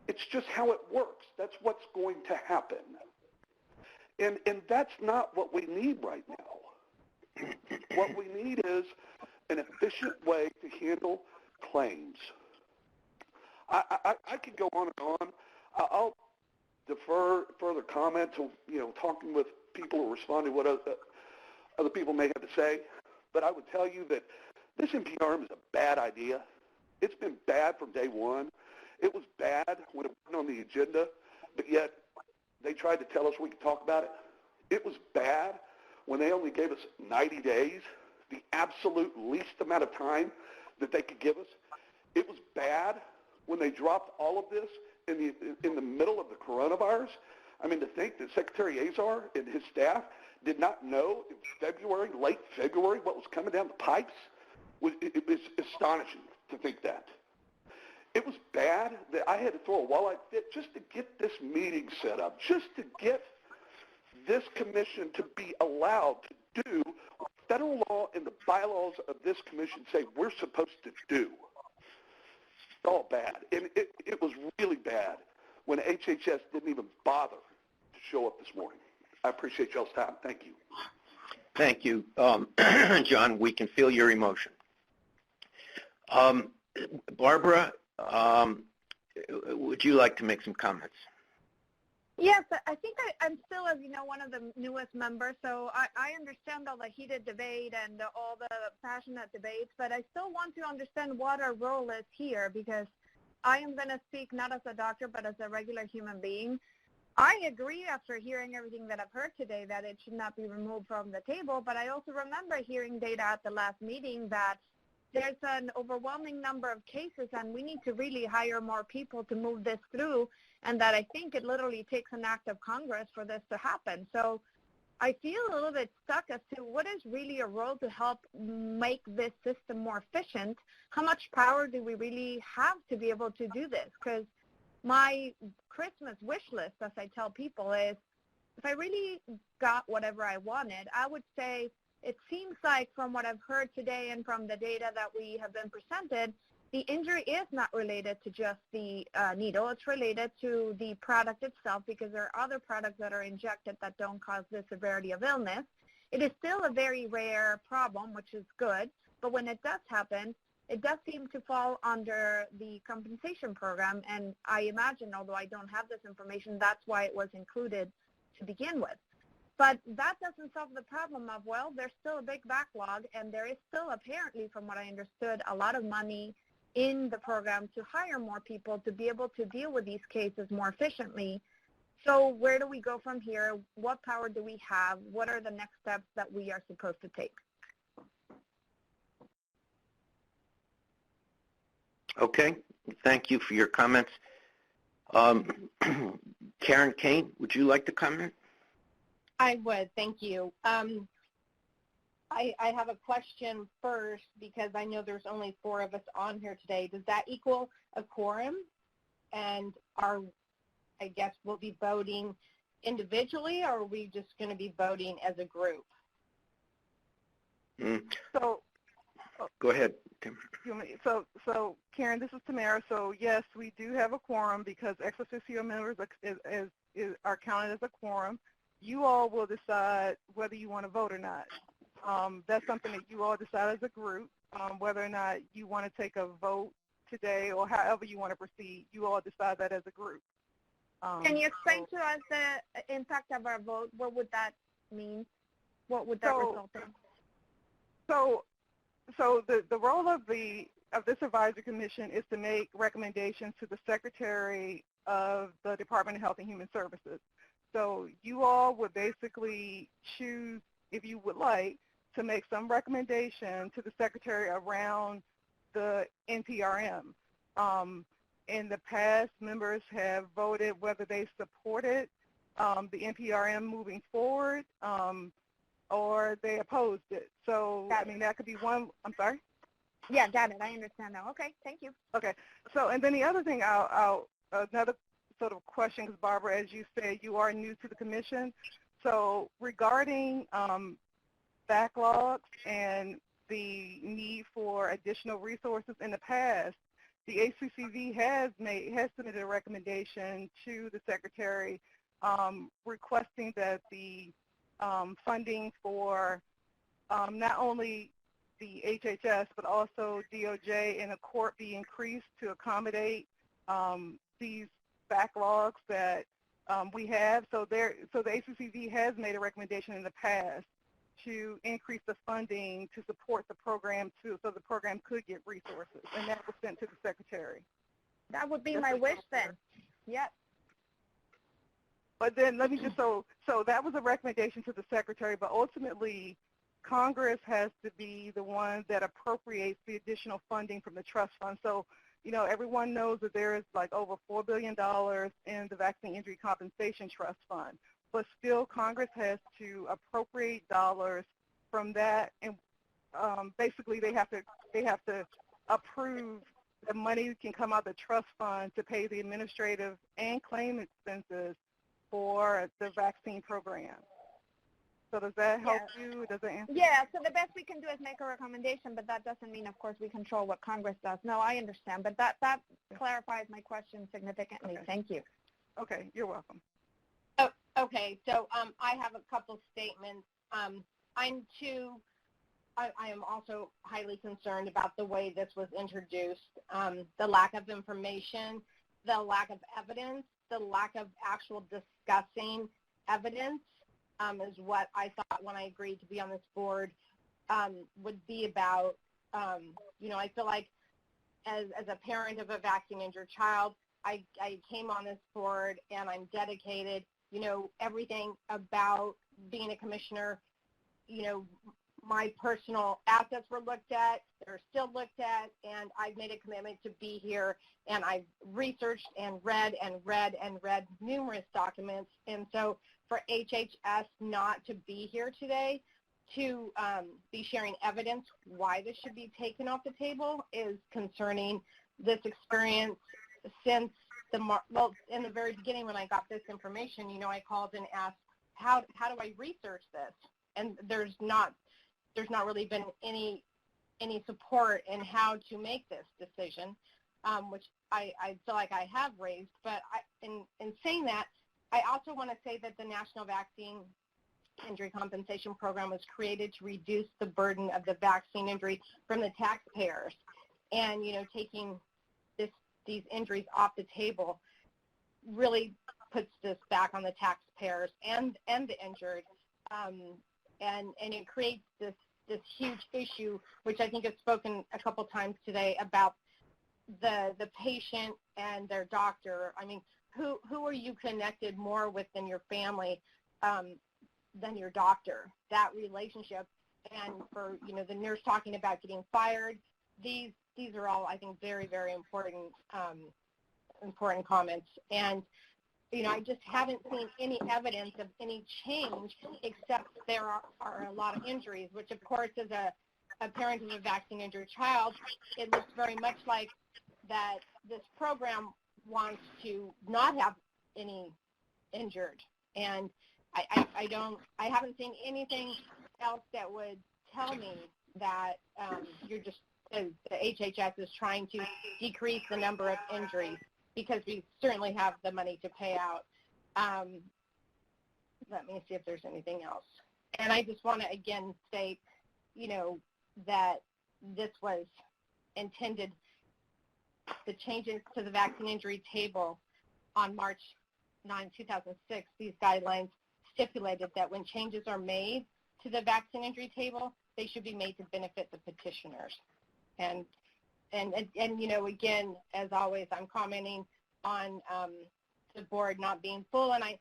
It's just how it works. That's what's going to happen. And that's not what we need right now. What we need is an efficient way to handle claims. I could go on and on. I'll defer further comment to, talking with people who respond to what other people may have to say. But I would tell you that this NPRM is a bad idea. It's been bad from day one. It was bad when it wasn't on the agenda, but yet they tried to tell us we could talk about it. It was bad when they only gave us 90 days, the absolute least amount of time that they could give us. It was bad when they dropped all of this in the middle of the coronavirus. I mean, to think that Secretary Azar and his staff did not know in February, late February, what was coming down the pipes, it was astonishing to think that. It was bad that I had to throw a walleye fit just to get this meeting set up, just to get this commission to be allowed to do what federal law and the bylaws of this commission say we're supposed to do. It's all bad. And it was really bad when HHS didn't even bother to show up this morning. I appreciate y'all's time. Thank you. Thank you. John, we can feel your emotion. Barbara, would you like to make some comments? Yes, I think I'm still, as you know, one of the newest members, so I understand all the heated debate and all the passionate debates, but I still want to understand what our role is here, because I am going to speak not as a doctor, but as a regular human being. I agree after hearing everything that I've heard today that it should not be removed from the table, but I also remember hearing data at the last meeting that there's an overwhelming number of cases and we need to really hire more people to move this through, and that I think it literally takes an act of Congress for this to happen. So I feel a little bit stuck as to what is really a role to help make this system more efficient. How much power do we really have to be able to do this? Because my Christmas wish list, as I tell people, is if I really got whatever I wanted, I would say it seems like from what I've heard today and from the data that we have been presented, the injury is not related to just the needle. It's related to the product itself, because there are other products that are injected that don't cause the severity of illness. It is still a very rare problem, which is good, but when it does happen, it does seem to fall under the compensation program, and I imagine, although I don't have this information, that's why it was included to begin with. But that doesn't solve the problem of, well, there's still a big backlog, and there is still apparently, from what I understood, a lot of money in the program to hire more people to be able to deal with these cases more efficiently. So where do we go from here? What power do we have? What are the next steps that we are supposed to take? Okay, thank you for your comments. Karen Kane, would you like to comment? I would, thank you. I have a question first, because I know there's only 4 of us on here today. Does that equal a quorum? And I guess we'll be voting individually, or are we just going to be voting as a group? So, go ahead, Tim. So Karen, this is Tamara. So yes, we do have a quorum because ex officio members are counted as a quorum. You all will decide whether you want to vote or not. That's something that you all decide as a group, whether or not you want to take a vote today or however you want to proceed. You all decide that as a group. Can you explain to us the impact of our vote? What would that mean? What would that result in? So the role of this advisory commission is to make recommendations to the Secretary of the Department of Health and Human Services. So you all would basically choose, if you would like, to make some recommendation to the Secretary around the NPRM. In the past, members have voted whether they supported the NPRM moving forward or they opposed it. So, I mean, that could be one. I'm sorry? Yeah, got it. I understand now. Okay, thank you. Okay. So, and then the other thing, another sort of question, because Barbara, as you said, you are new to the commission. So regarding backlogs and the need for additional resources in the past, the ACCV has submitted a recommendation to the Secretary requesting that the funding for not only the HHS but also DOJ and the court be increased to accommodate these backlogs that we have. So the ACCV has made a recommendation in the past to increase the funding to support the program too, so the program could get resources, and that was sent to the Secretary. That would be my wish then. Yep. But then let me just, so that was a recommendation to the Secretary, but ultimately Congress has to be the one that appropriates the additional funding from the trust fund. So, you know, everyone knows that there is like over $4 billion in the Vaccine Injury Compensation Trust Fund. But still, Congress has to appropriate dollars from that, and basically they have to approve the money can come out of the trust fund to pay the administrative and claim expenses for the vaccine program. So does that help you? Does that answer? Yeah, so the best we can do is make a recommendation, but that doesn't mean, of course, we control what Congress does. No, I understand, but that clarifies my question significantly. Okay. Thank you. Okay, you're welcome. Oh, okay, so I have a couple statements. I am also highly concerned about the way this was introduced, the lack of information, the lack of evidence, the lack of actual discussing evidence is what I thought when I agreed to be on this board would be about. You know, I feel like as a parent of a vaccine-injured child, I came on this board and I'm dedicated. You know, everything about being a commissioner, you know, my personal assets were looked at, they're still looked at, and I've made a commitment to be here, and I've researched and read numerous documents. And so for HHS not to be here today to be sharing evidence why this should be taken off the table is concerning. This experience since in the very beginning when I got this information, you know, I called and asked, how do I research this? And there's not really been any support in how to make this decision, which I feel like I have raised. But in saying that, I also want to say that the National Vaccine Injury Compensation Program was created to reduce the burden of the vaccine injury from the taxpayers, and you know, taking these injuries off the table really puts this back on the taxpayers and the injured, and it creates this huge issue, which I think has spoken a couple times today about the patient and their doctor. I mean, who are you connected more with than your family, than your doctor? That relationship, and for you know the nurse talking about getting fired, these are all, I think, very, very important comments. And you know, I just haven't seen any evidence of any change, except there are a lot of injuries, which of course as a parent of a vaccine injured child, it looks very much like that this program wants to not have any injured. And I haven't seen anything else that would tell me that you're just, the HHS is trying to decrease the number of injuries, because we certainly have the money to pay out. Let me see if there's anything else. And I just want to again state, that this was intended, the changes to the vaccine injury table on March 9, 2006, these guidelines stipulated that when changes are made to the vaccine injury table, they should be made to benefit the petitioners. And again, as always, I'm commenting on the board not being full. And I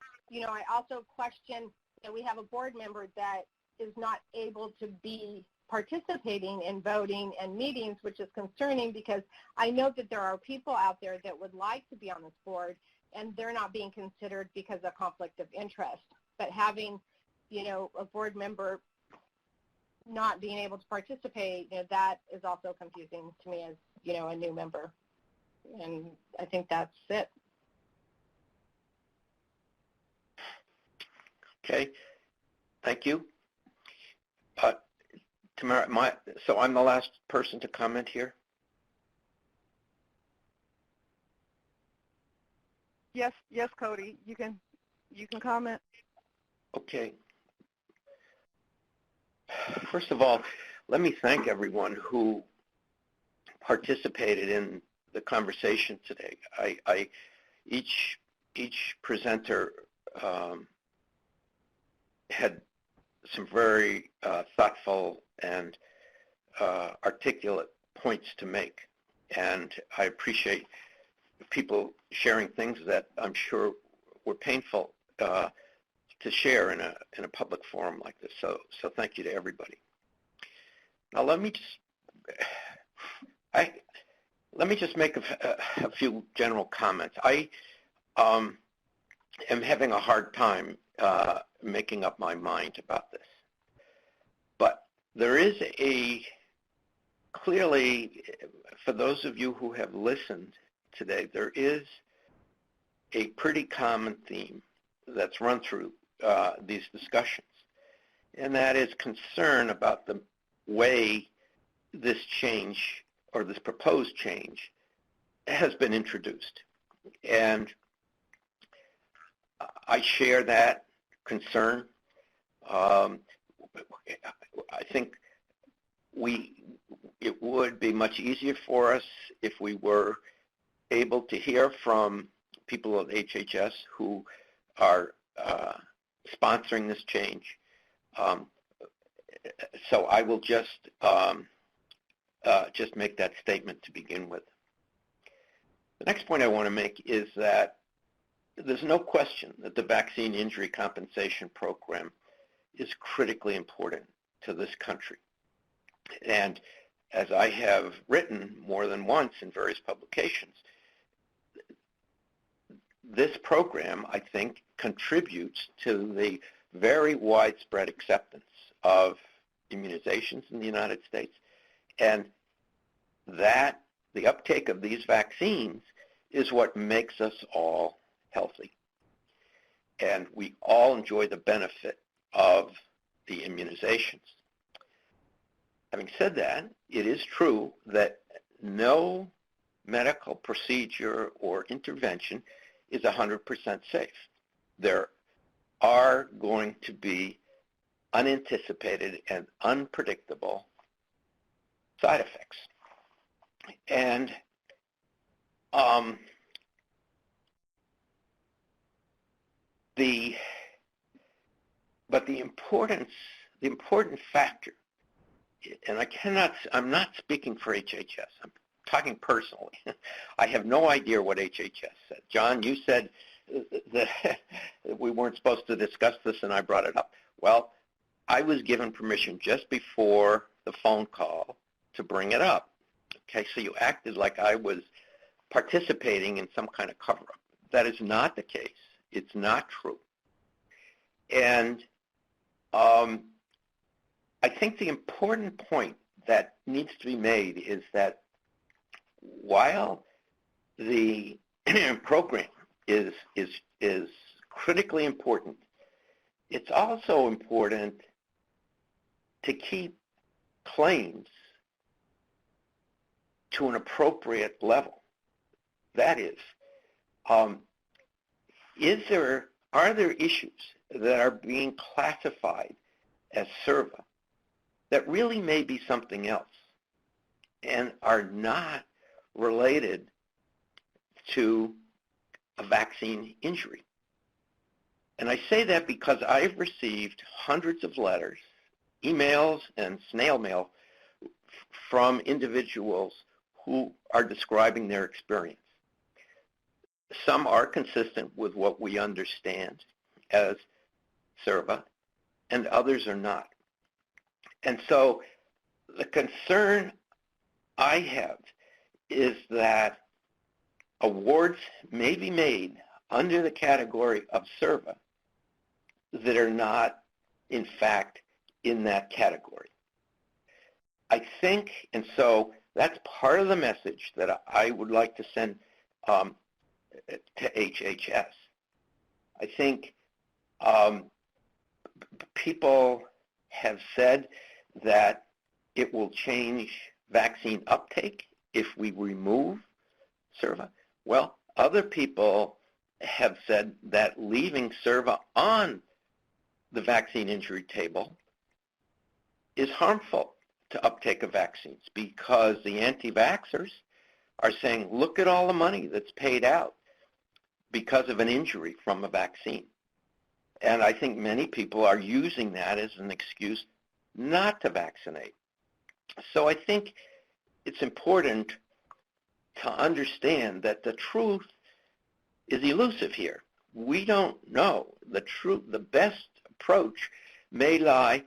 also question that we have a board member that is not able to be participating in voting and meetings, which is concerning because I know that there are people out there that would like to be on this board and they're not being considered because of conflict of interest. But having, a board member not being able to participate, that is also confusing to me as, a new member. And I think that's it. Okay, thank you. Tamara, so I'm the last person to comment here? Yes, Cody, you can comment. Okay. First of all, let me thank everyone who participated in the conversation today. Each presenter had some very thoughtful and articulate points to make, and I appreciate people sharing things that I'm sure were painful to share in a public forum like this. So thank you to everybody. Now let me just make a few general comments. I am having a hard time making up my mind about this, but there is clearly, for those of you who have listened today, there is a pretty common theme that's run through these discussions, and that is concern about the way this change or this proposed change has been introduced. And I share that concern. I think it would be much easier for us if we were able to hear from people at HHS who are sponsoring this change. So I will just make that statement to begin with. The next point I want to make is that there's no question that the vaccine injury compensation program is critically important to this country. And as I have written more than once in various publications, this program, I think, contributes to the very widespread acceptance of immunizations in the United States, and that the uptake of these vaccines is what makes us all healthy. And we all enjoy the benefit of the immunizations. Having said that, it is true that no medical procedure or intervention is 100% safe. There are going to be unanticipated and unpredictable side effects. And the important factor, and I'm not speaking for HHS, I'm talking personally. I have no idea what HHS said. John, you said that we weren't supposed to discuss this and I brought it up. Well, I was given permission just before the phone call to bring it up. Okay, so you acted like I was participating in some kind of cover-up. That is not the case. It's not true. And I think the important point that needs to be made is that while the program is critically important, it's also important to keep claims to an appropriate level. That is, are there issues that are being classified as CERVA that really may be something else and are not related to a vaccine injury. And I say that because I've received hundreds of letters, emails, and snail mail from individuals who are describing their experience. Some are consistent with what we understand as CERVA, and others are not. And so the concern I have is that awards may be made under the category of CERVA that are not, in fact, in that category. I think, and so that's part of the message that I would like to send to HHS. I think people have said that it will change vaccine uptake if we remove CERVA. Well, other people have said that leaving CERVA on the vaccine injury table is harmful to uptake of vaccines because the anti-vaxxers are saying, look at all the money that's paid out because of an injury from a vaccine. And I think many people are using that as an excuse not to vaccinate. So I think it's important to understand that the truth is elusive here. We don't know the truth. The best approach may lie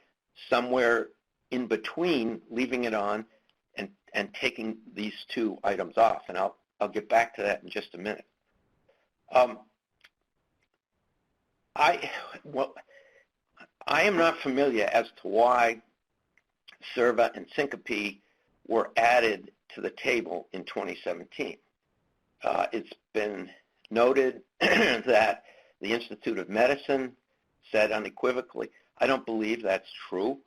somewhere in between leaving it on and taking these two items off. And I'll get back to that in just a minute. I am not familiar as to why CERVA and syncope were added to the table in 2017. It's been noted that the Institute of Medicine said unequivocally, I don't believe that's true.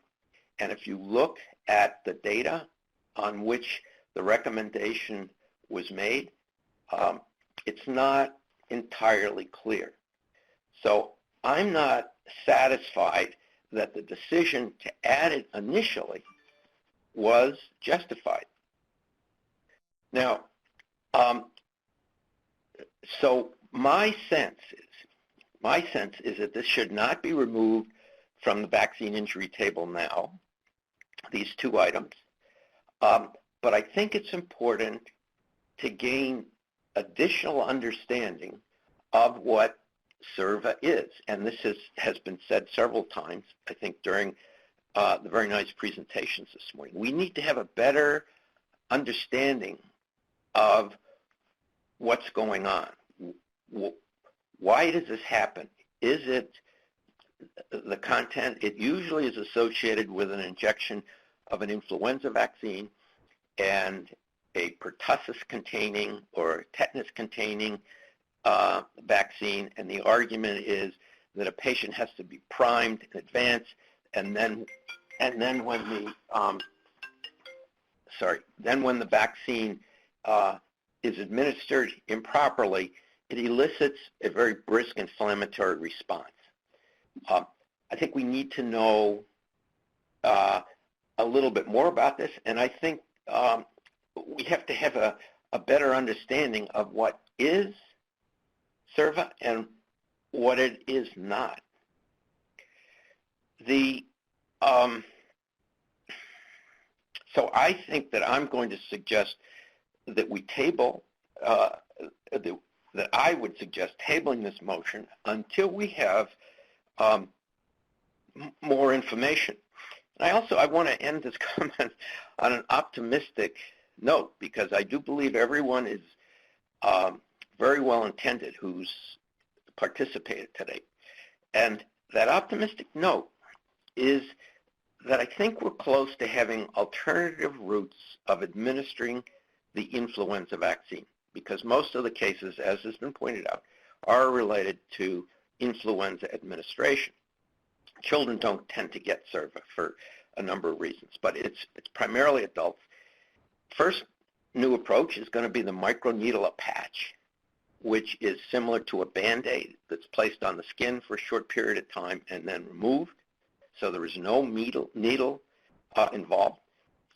And if you look at the data on which the recommendation was made, it's not entirely clear. So I'm not satisfied that the decision to add it initially was justified. Now, so my sense is that this should not be removed from the vaccine injury table now, these two items. But I think it's important to gain additional understanding of what CERVA is. And this has been said several times, I think, during the very nice presentations this morning. We need to have a better understanding of what's going on. Why does this happen? Is it the content? It usually is associated with an injection of an influenza vaccine and a pertussis-containing or tetanus-containing vaccine, and the argument is that a patient has to be primed in advance, and then when the vaccine is administered improperly, it elicits a very brisk inflammatory response. I think we need to know a little bit more about this, and I think we have to have a better understanding of what is CERVA and what it is not. So I think that I'm going to suggest that we table, that I would suggest tabling this motion until we have more information. And I want to end this comment on an optimistic note, because I do believe everyone is very well intended who's participated today. And that optimistic note is that I think we're close to having alternative routes of administering the influenza vaccine, because most of the cases, as has been pointed out, are related to influenza administration. Children don't tend to get CERVA for a number of reasons, but it's primarily adults. First new approach is going to be the microneedle patch, which is similar to a Band-Aid that's placed on the skin for a short period of time and then removed. so there is no needle involved.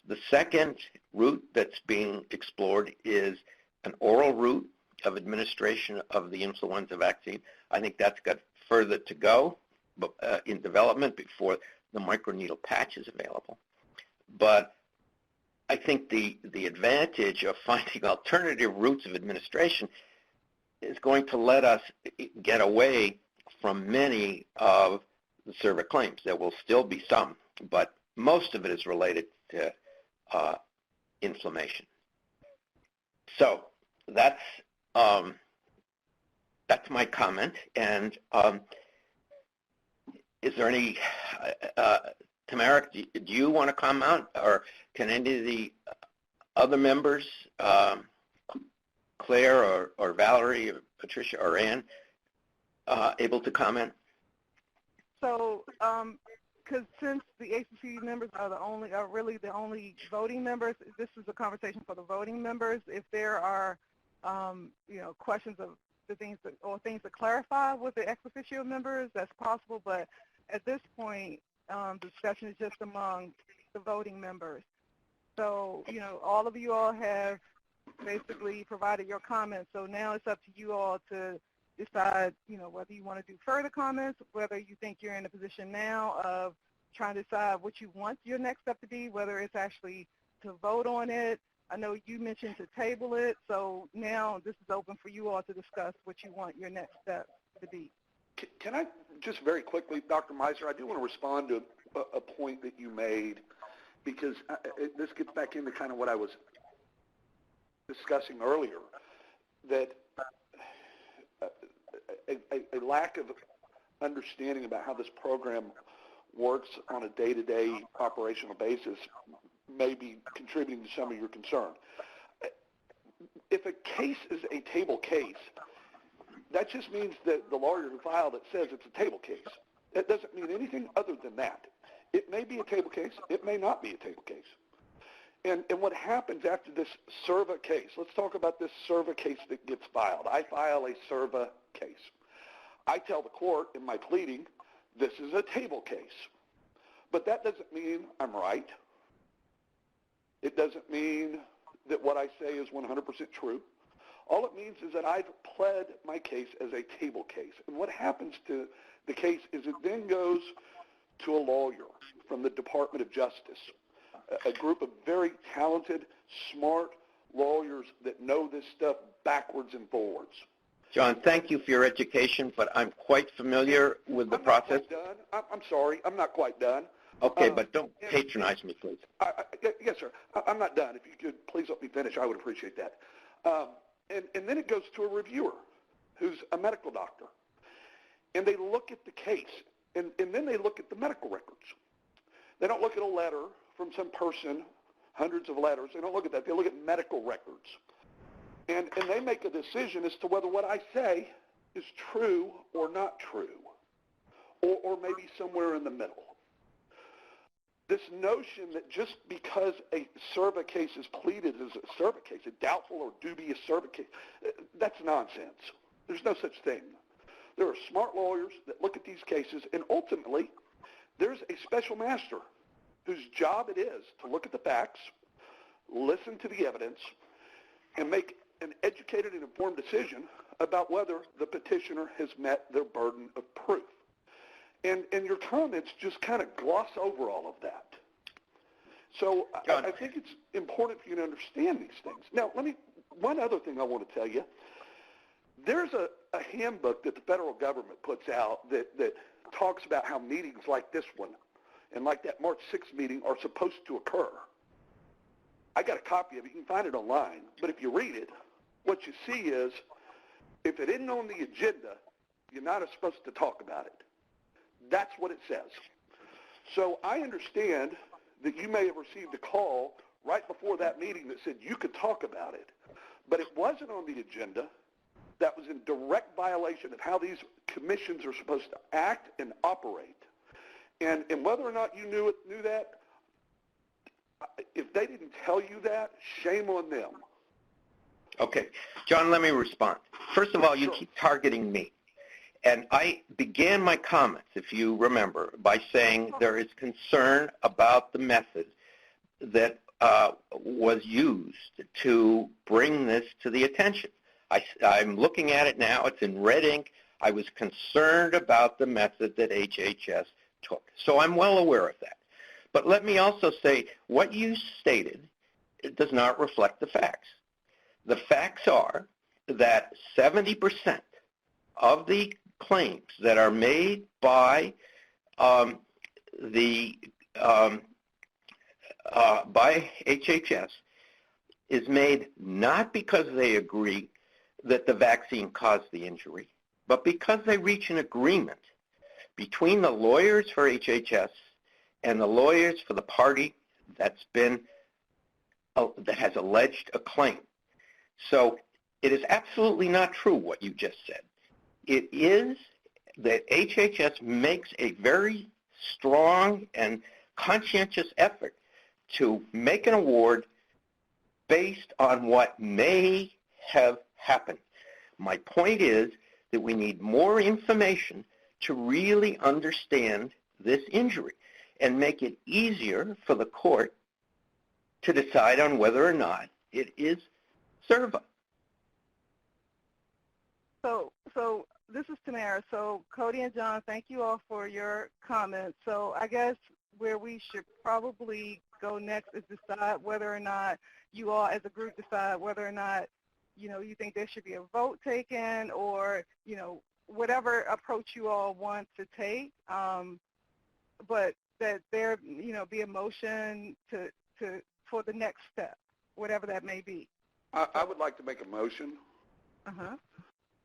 The second route that's being explored is an oral route of administration of the influenza vaccine. I think that's got further to go in development before the microneedle patch is available. But I think the advantage of finding alternative routes of administration is going to let us get away from many of the SERVA claims. There will still be some, but most of it is related to inflammation. So that's my comment. And is there any, Tamara, do you want to comment, or can any of the other members, Claire or Valerie or Patricia or Ann, able to comment? So, because since the ACCV members are really the only voting members, this is a conversation for the voting members. If there are, questions of the things to clarify with the ex officio members, that's possible. But at this point, the discussion is just among the voting members. So, all of you all have basically provided your comments. So now it's up to you all to decide, whether you want to do further comments, whether you think you're in a position now of trying to decide what you want your next step to be, whether it's actually to vote on it. I know you mentioned to table it, so now this is open for you all to discuss what you want your next step to be. Can I just very quickly, Dr. Meiser, I do want to respond to a point that you made, because this gets back into kind of what I was discussing earlier, that a lack of understanding about how this program works on a day-to-day operational basis may be contributing to some of your concern. If a case is a table case, that just means that the lawyer who filed it says it's a table case. It doesn't mean anything other than that. It may be a table case. It may not be a table case. And what happens after this SERVA case, let's talk about this SERVA case that gets filed. I file a SERVA case. I tell the court in my pleading, this is a table case. But that doesn't mean I'm right. It doesn't mean that what I say is 100% true. All it means is that I've pled my case as a table case. And what happens to the case is it then goes to a lawyer from the Department of Justice, a group of very talented, smart lawyers that know this stuff backwards and forwards. John, thank you for your education, but I'm quite familiar with the process. I'm not quite done. I'm sorry, I'm not quite done. Okay, but don't patronize me, please. Yes, sir. I'm not done. If you could please let me finish, I would appreciate that. And then it goes to a reviewer who's a medical doctor. And they look at the case, and then they look at the medical records. They don't look at a letter from some person, hundreds of letters. They don't look at that. They look at medical records. And they make a decision as to whether what I say is true or not true, or maybe somewhere in the middle. This notion that just because a SERVA case is pleaded as a SERVA case, a doubtful or dubious SERVA case, that's nonsense. There's no such thing. There are smart lawyers that look at these cases, and ultimately, there's a special master whose job it is to look at the facts, listen to the evidence, and make an educated and informed decision about whether the petitioner has met their burden of proof. And your comments just kind of gloss over all of that. So I think it's important for you to understand these things. Now, one other thing I want to tell you. There's a handbook that the federal government puts out that talks about how meetings like this one and like that March 6th meeting are supposed to occur. I got a copy of it. You can find it online. But if you read it, what you see is if it isn't on the agenda, you're not supposed to talk about it. That's what it says. So I understand that you may have received a call right before that meeting that said you could talk about it, but it wasn't on the agenda. That was in direct violation of how these commissions are supposed to act and operate. And whether or not you knew that, if they didn't tell you that, shame on them. Okay. John, let me respond. First of all, you keep targeting me. And I began my comments, if you remember, by saying there is concern about the method that was used to bring this to the attention. I'm looking at it now. It's in red ink. I was concerned about the method that HHS took. So I'm well aware of that. But let me also say, what you stated, it does not reflect the facts. The facts are that 70% of the claims that are made by by HHS is made not because they agree that the vaccine caused the injury, but because they reach an agreement between the lawyers for HHS and the lawyers for the party that's been that has alleged a claim. So it is absolutely not true what you just said. It is that HHS makes a very strong and conscientious effort to make an award based on what may have happened. My point is that we need more information to really understand this injury and make it easier for the court to decide on whether or not it is CERVA. So this is Tamara. So Cody and John, thank you all for your comments. So I guess where we should probably go next is decide whether or not you all as a group decide whether or not, you think there should be a vote taken or, whatever approach you all want to take. But that there, be a motion for the next step, whatever that may be. I would like to make a motion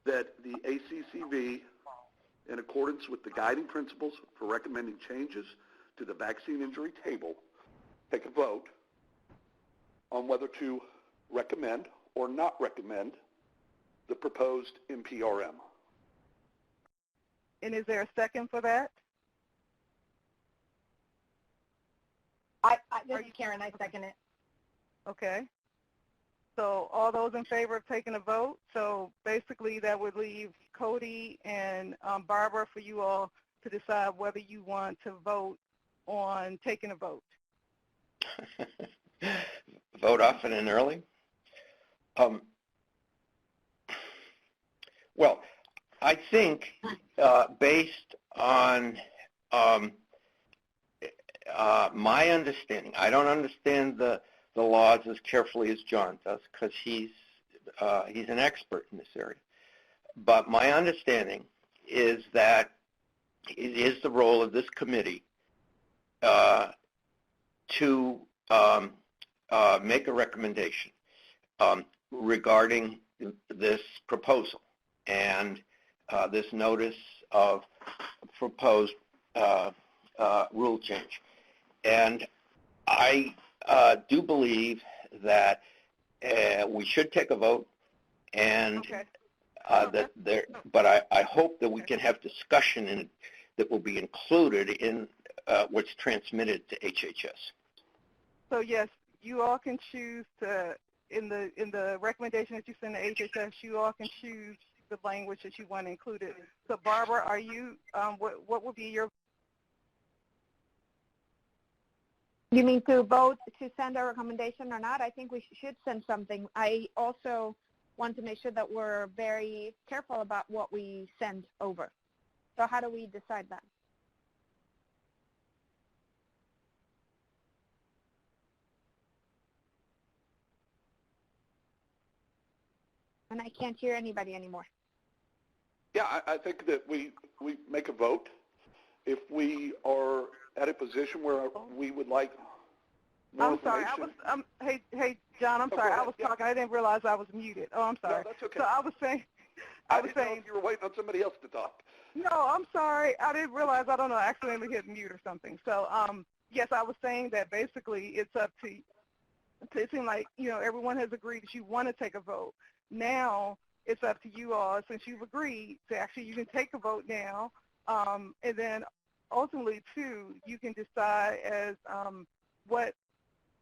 that the ACCV, in accordance with the guiding principles for recommending changes to the vaccine injury table, take a vote on whether to recommend or not recommend the proposed NPRM. And is there a second for that? This is Karen. I second it. Okay. So all those in favor of taking a vote? So basically that would leave Cody and Barbara for you all to decide whether you want to vote on taking a vote. Vote often and early? Well, I think based on my understanding, I don't understand the laws as carefully as John does because he's an expert in this area. But my understanding is that it is the role of this committee to make a recommendation regarding this proposal and this notice of proposed rule change. And I do believe that we should take a vote, and but I hope that we can have discussion in, that will be included in what's transmitted to HHS. So yes, you all can choose to, in the recommendation that you send to HHS, you all can choose the language that you want included. So Barbara, are you, what would be your? You mean to vote to send a recommendation or not? I think we should send something. I also want to make sure that we're very careful about what we send over. So how do we decide that? And I can't hear anybody anymore. Yeah, I think that we make a vote. If we are at a position where we would like more sorry, information. hey, John, I'm sorry. I was talking. I didn't realize I was muted. Oh, I'm sorry. No, that's okay. So I was saying, I didn't know if you were waiting on somebody else to talk. No, I'm sorry. I didn't realize. I don't know. I accidentally hit mute or something. So, yes, I was saying that basically it's up to. It seems like everyone has agreed that you want to take a vote. Now it's up to you all, since you've agreed to actually, you can take a vote now, and then ultimately too, you can decide as what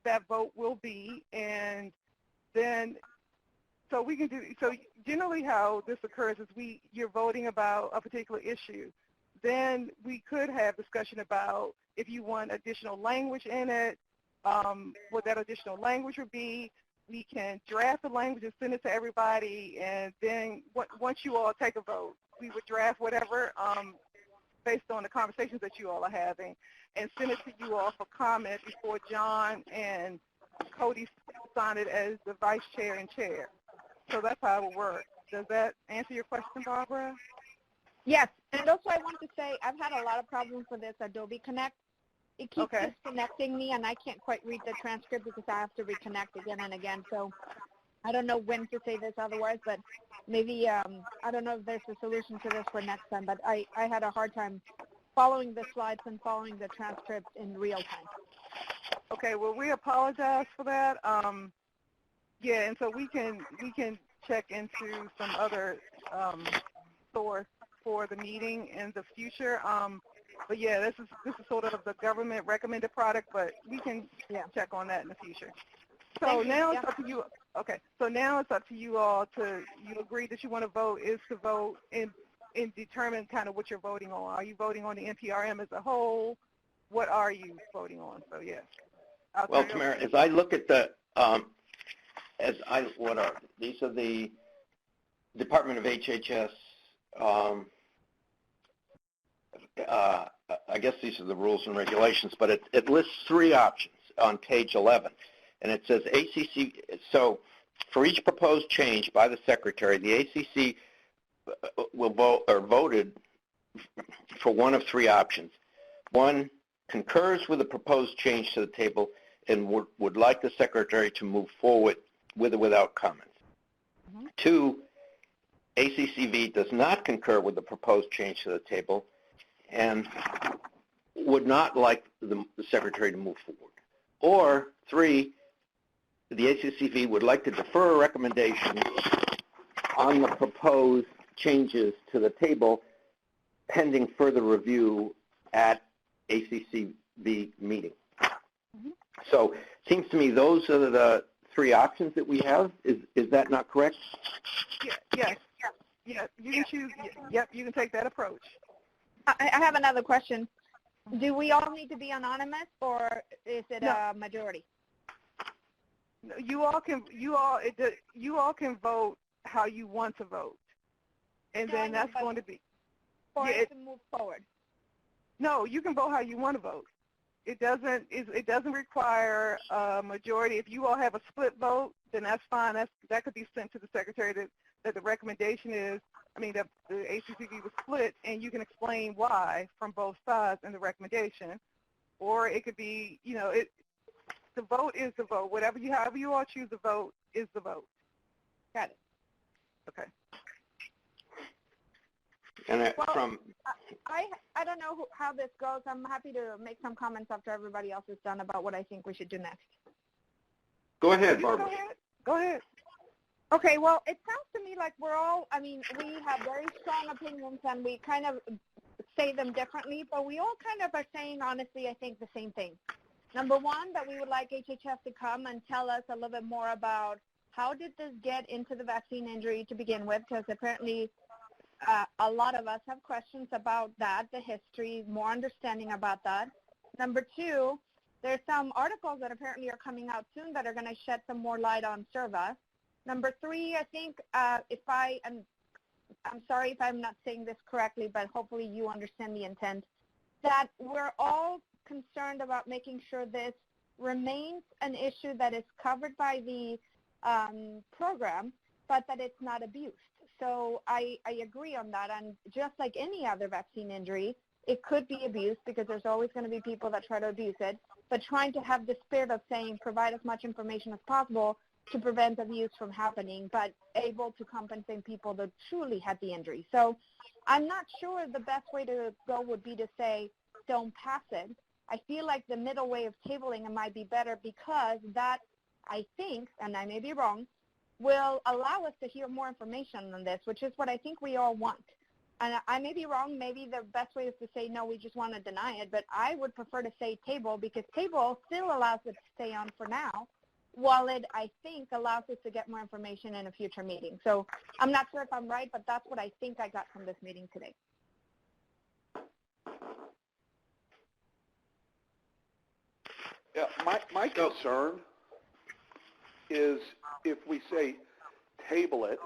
that vote will be, and then So we can do, so generally how this occurs is you're voting about a particular issue. Then we could have discussion about if you want additional language in it, what that additional language would be. We can draft the language and send it to everybody, and then once you all take a vote, we would draft whatever based on the conversations that you all are having and send it to you all for comment before John and Cody sign it as the vice chair and chair. So that's how it will work. Does that answer your question, Barbara? Yes, and also I want to say I've had a lot of problems with this Adobe Connect. It keeps disconnecting me, and I can't quite read the transcript because I have to reconnect again and again. So I don't know when to say this otherwise, but maybe, I don't know if there's a solution to this for next time, but I had a hard time following the slides and following the transcript in real time. Okay, well, we apologize for that. Yeah, and so we can check into some other source for the meeting in the future. But yeah, this is sort of the government recommended product, but we can check on that in the future. So now it's up to you. Okay, so now it's up to you all you agree that you want to vote is to vote and determine kind of what you're voting on. Are you voting on the NPRM as a whole? What are you voting on? So yes. Well, Tamara, as I look at the, these are the Department of HHS, I guess these are the rules and regulations, but it lists 3 options on page 11. And it says ACC, so for each proposed change by the Secretary, the ACC will vote or voted for one of 3 options. 1, concurs with the proposed change to the table and would like the Secretary to move forward with or without comments. 2, ACCV does not concur with the proposed change to the table and would not like the Secretary to move forward. Or 3, the ACCV would like to defer a recommendation on the proposed changes to the table pending further review at ACCV meeting. So it seems to me those are the 3 options that we have. Is that not correct? Yes. Yeah, you can choose. Yep, you can take that approach. I have another question. Do we all need to be anonymous, or is it a majority? You all can vote how you want to vote, and then that's going to be for it to move forward. No, you can vote how you want to vote. It doesn't require a majority. If you all have a split vote, then that's fine. That could be sent to the Secretary that the recommendation is. I mean, the ACCV was split, and you can explain why from both sides in the recommendation. Or it could be, the vote is the vote. However you all choose to vote is the vote. Got it. Okay. And I don't know how this goes. I'm happy to make some comments after everybody else is done about what I think we should do next. Go ahead, Barbara. Go ahead. Okay, well, it sounds to me like we have very strong opinions and we kind of say them differently, but we all kind of are saying, honestly, I think the same thing. Number 1, that we would like HHS to come and tell us a little bit more about how did this get into the vaccine injury to begin with, because apparently a lot of us have questions about that, the history, more understanding about that. Number 2, there's some articles that apparently are coming out soon that are going to shed some more light on SERVA. Number 3, I think I'm sorry if I'm not saying this correctly, but hopefully you understand the intent, that we're all concerned about making sure this remains an issue that is covered by the program, but that it's not abused. So I agree on that, and just like any other vaccine injury, it could be abused because there's always going to be people that try to abuse it, but trying to have the spirit of saying provide as much information as possible to prevent abuse from happening, but able to compensate people that truly had the injury. So I'm not sure the best way to go would be to say don't pass it. I feel like the middle way of tabling it might be better because that, I think, and I may be wrong, will allow us to hear more information on this, which is what I think we all want. And I may be wrong. Maybe the best way is to say, no, we just want to deny it. But I would prefer to say table because table still allows it to stay on for now while it, I think, allows us to get more information in a future meeting. So I'm not sure if I'm right, but that's what I think I got from this meeting today. Yeah, my concern is if we say table it,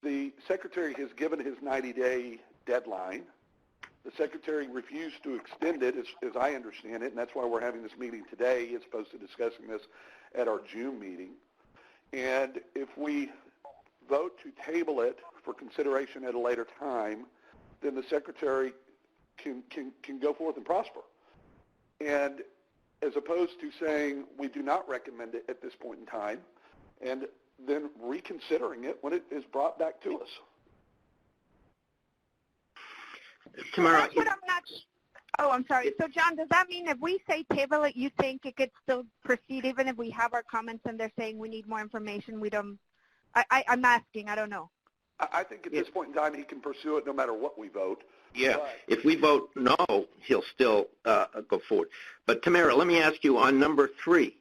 the Secretary has given his 90-day deadline. The Secretary refused to extend it, as I understand it, and that's why we're having this meeting today as opposed to discussing this at our June meeting. And if we vote to table it for consideration at a later time, then the Secretary can go forth and prosper. And as opposed to saying we do not recommend it at this point in time, and then reconsidering it when it is brought back to us. Tamara, that's what I'm not. Oh, I'm sorry. So, John, does that mean if we say table it, you think it could still proceed even if we have our comments and they're saying we need more information? We don't. I'm asking. I don't know. I think at this point in time he can pursue it no matter what we vote. Yeah, if we vote no, he'll still go forward. But Tamara, let me ask you on number 3.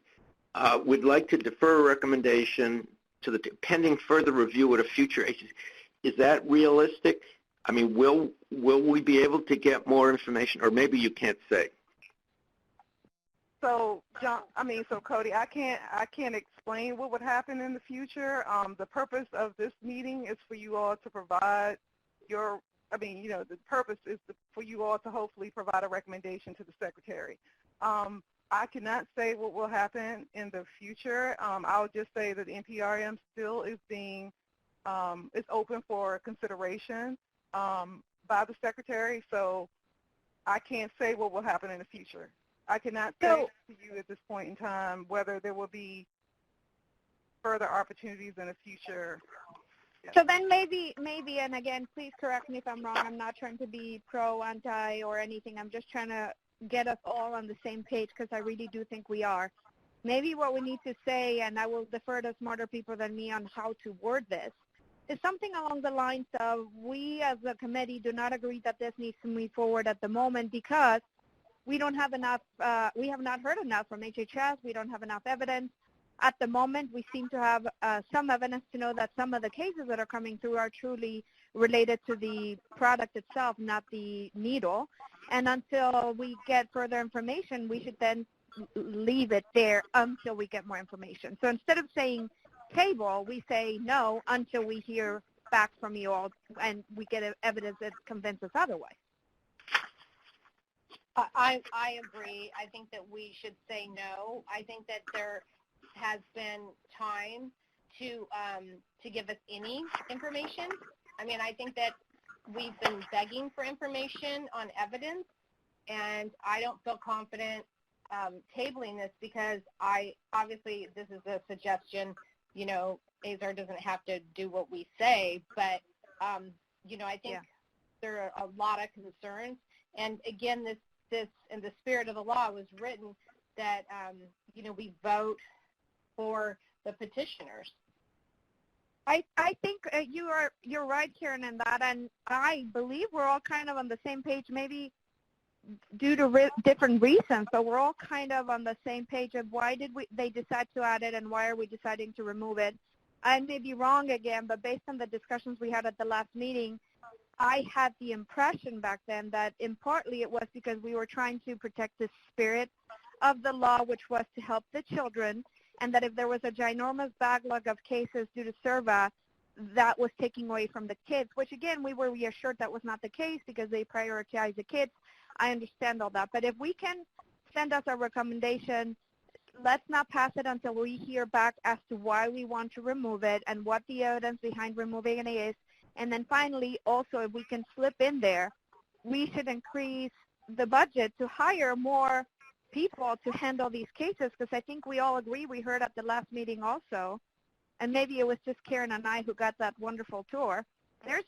We'd like to defer a recommendation to the pending further review at a future agency. Is that realistic? I mean, will we be able to get more information, or maybe you can't say? So, John, so Cody, I can't explain what would happen in the future. The purpose of this meeting is for you all to provide your. The purpose is for you all to hopefully provide a recommendation to the Secretary. I cannot say what will happen in the future. I'll just say that the NPRM still is being is open for consideration by the Secretary. So I can't say what will happen in the future. I cannot say to you at this point in time whether there will be further opportunities in the future. So then maybe, and again, please correct me if I'm wrong. I'm not trying to be pro, anti, or anything. I'm just trying to get us all on the same page because I really do think we are. Maybe what we need to say, and I will defer to smarter people than me on how to word this, is something along the lines of we as a committee do not agree that this needs to move forward at the moment because we don't have enough, we have not heard enough from HHS. We don't have enough evidence. At the moment, we seem to have some evidence to know that some of the cases that are coming through are truly related to the product itself, not the needle. And until we get further information, we should then leave it there until we get more information. So instead of saying table, we say no until we hear back from you all and we get evidence that convinces otherwise. I agree. I think that we should say no. I think that there has been time to give us any information. I mean, I think that we've been begging for information on evidence, and I don't feel confident tabling this because obviously this is a suggestion, AZAR doesn't have to do what we say, but, I think there are a lot of concerns. And again, this in the spirit of the law was written that, we vote for the petitioners. I think you're right, Karen, in that, and I believe we're all kind of on the same page, maybe due to different reasons, but we're all kind of on the same page of why did they decide to add it and why are we deciding to remove it. I may be wrong again, but based on the discussions we had at the last meeting, I had the impression back then that in partly it was because we were trying to protect the spirit of the law, which was to help the children, and that if there was a ginormous backlog of cases due to SERVA, that was taking away from the kids, which again, we were reassured that was not the case because they prioritize the kids. I understand all that. But if we can send us a recommendation, let's not pass it until we hear back as to why we want to remove it and what the evidence behind removing it is. And then finally, also, if we can slip in there, we should increase the budget to hire more people to handle these cases, because I think we all agree, we heard at the last meeting also, and maybe it was just Karen and I who got that wonderful tour, there's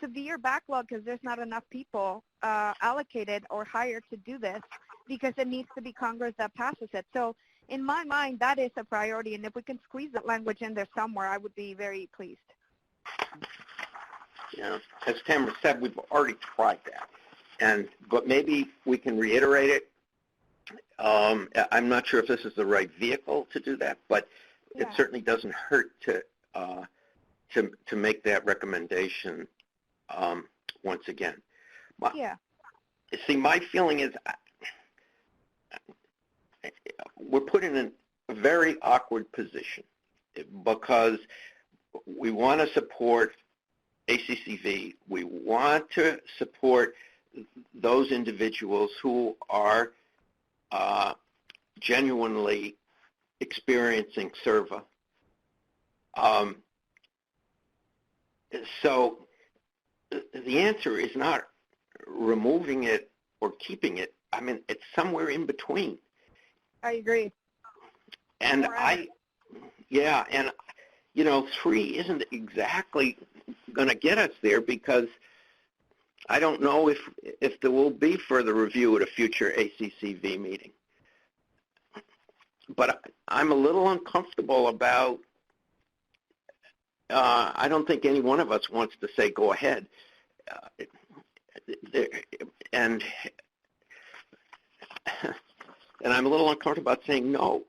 severe backlog because there's not enough people allocated or hired to do this because it needs to be Congress that passes it. So in my mind, that is a priority, and if we can squeeze that language in there somewhere, I would be very pleased. Yeah, as Tamara said, we've already tried that, but maybe we can reiterate it. I'm not sure if this is the right vehicle to do that, but it certainly doesn't hurt to make that recommendation once again. See, my feeling is we're put in a very awkward position because we want to support ACCV. We want to support those individuals who are genuinely experiencing SERVA. So the answer is not removing it or keeping it. I mean, it's somewhere in between. I agree. And and, you know, 3 isn't exactly going to get us there because I don't know if there will be further review at a future ACCV meeting. But I'm a little uncomfortable about, I don't think any one of us wants to say go ahead. And I'm a little uncomfortable about saying no.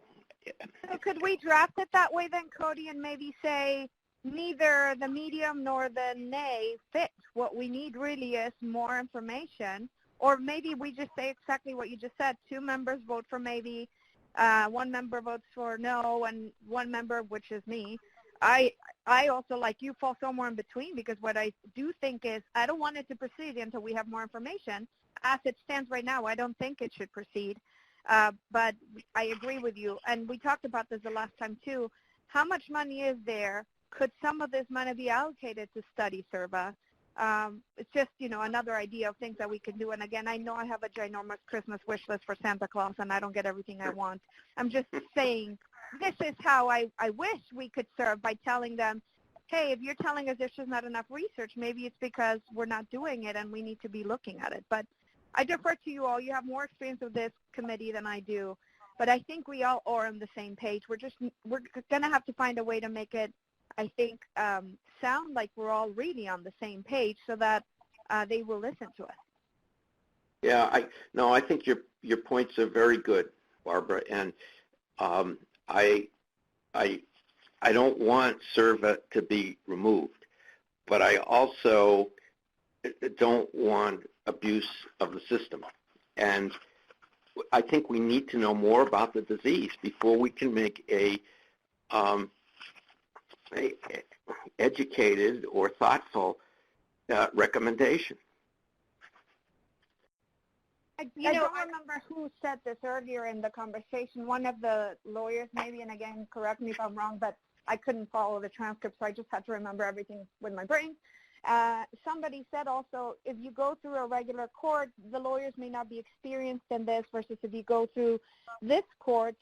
So could we draft it that way then, Cody, and maybe say neither the medium nor the nay fit? What we need really is more information. Or maybe we just say exactly what you just said. 2 members vote for maybe, 1 member votes for no, and 1 member, which is me. I also, like you, fall somewhere in between because what I do think is I don't want it to proceed until we have more information. As it stands right now, I don't think it should proceed. But I agree with you. And we talked about this the last time, too. How much money is there? Could some of this money be allocated to study SERVA? It's just, you know, another idea of things that we can do. And again, I know I have a ginormous Christmas wish list for Santa Claus, and I don't get everything I want. I'm just saying this is how I wish we could serve by telling them, hey, if you're telling us there's just not enough research, maybe it's because we're not doing it and we need to be looking at it. But I defer to you all. You have more experience with this committee than I do. But I think we all are on the same page. We're going to have to find a way to make it, I think, sound like we're all really on the same page so that they will listen to us. Yeah, I think your points are very good, Barbara, and I don't want SERVA to be removed, but I also don't want abuse of the system. And I think we need to know more about the disease before we can make a educated or thoughtful recommendation. I don't remember who said this earlier in the conversation. One of the lawyers maybe, and again, correct me if I'm wrong, but I couldn't follow the transcript, so I just had to remember everything with my brain. Somebody said also, if you go through a regular court, the lawyers may not be experienced in this versus if you go through this court,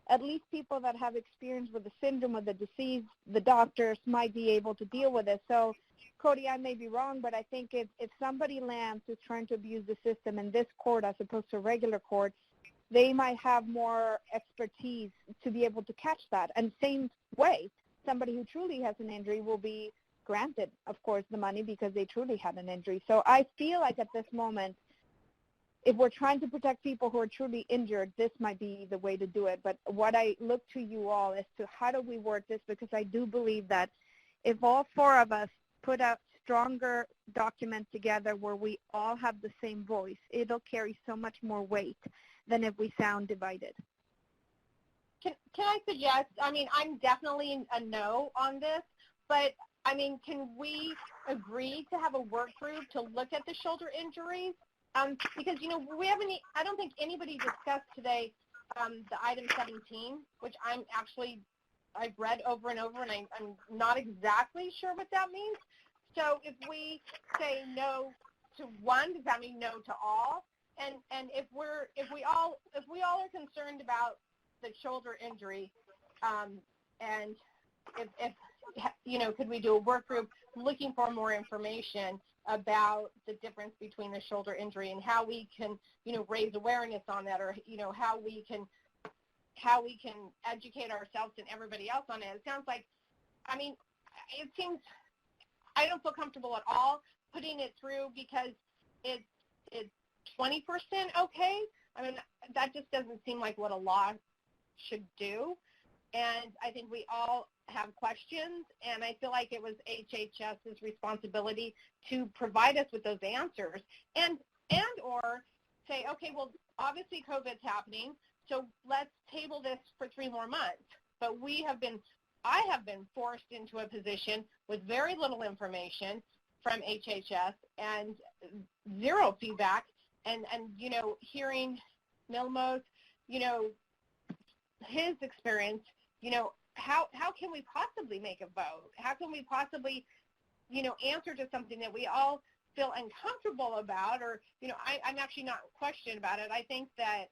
at least people that have experience with the syndrome of the disease, the doctors might be able to deal with it. So, Cody, I may be wrong, but I think if somebody lands who's trying to abuse the system in this court as opposed to regular courts, they might have more expertise to be able to catch that. And same way, somebody who truly has an injury will be granted, of course, the money because they truly had an injury. So I feel like at this moment, if we're trying to protect people who are truly injured, this might be the way to do it. But what I look to you all as to how do we work this, because I do believe that if all 4 of us put out stronger documents together where we all have the same voice, it'll carry so much more weight than if we sound divided. Can I suggest, I mean, I'm definitely a no on this, but I mean, can we agree to have a work group to look at the shoulder injuries? Because, you know, I don't think anybody discussed today the item 17, which I've read over and over, and I'm not exactly sure what that means. So if we say no to 1, does that mean no to all? And if we all are concerned about the shoulder injury, and if you know, could we do a work group looking for more information about the difference between the shoulder injury and how we can, you know, raise awareness on that, or, you know, how we can educate ourselves and everybody else on it. It sounds like, I mean, it seems, I don't feel comfortable at all putting it through because it's 20% okay, I mean, that just doesn't seem like what a law should do. And I think we all have questions, and I feel like it was HHS's responsibility to provide us with those answers and or say, okay, well, obviously COVID's happening, so let's table this for 3 more months. But I have been forced into a position with very little information from HHS and zero feedback, and you know, hearing Milmo's, you know, his experience, you know, how can we possibly make a vote? How can we possibly, you know, answer to something that we all feel uncomfortable about? Or, you know, I'm actually not questioned about it. I think that,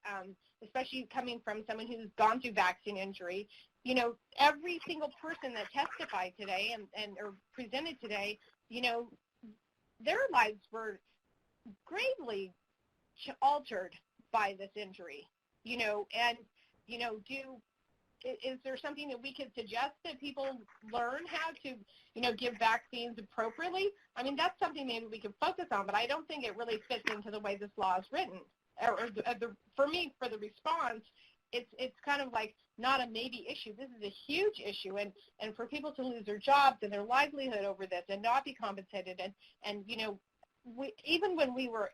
especially coming from someone who's gone through vaccine injury, you know, every single person that testified today and or presented today, you know, their lives were greatly altered by this injury, you know, and, you know, is there something that we could suggest that people learn how to, you know, give vaccines appropriately? I mean, that's something maybe we could focus on, but I don't think it really fits into the way this law is written. For me, for the response, it's kind of like not a maybe issue. This is a huge issue, and for people to lose their jobs and their livelihood over this and not be compensated, and you know, even when we were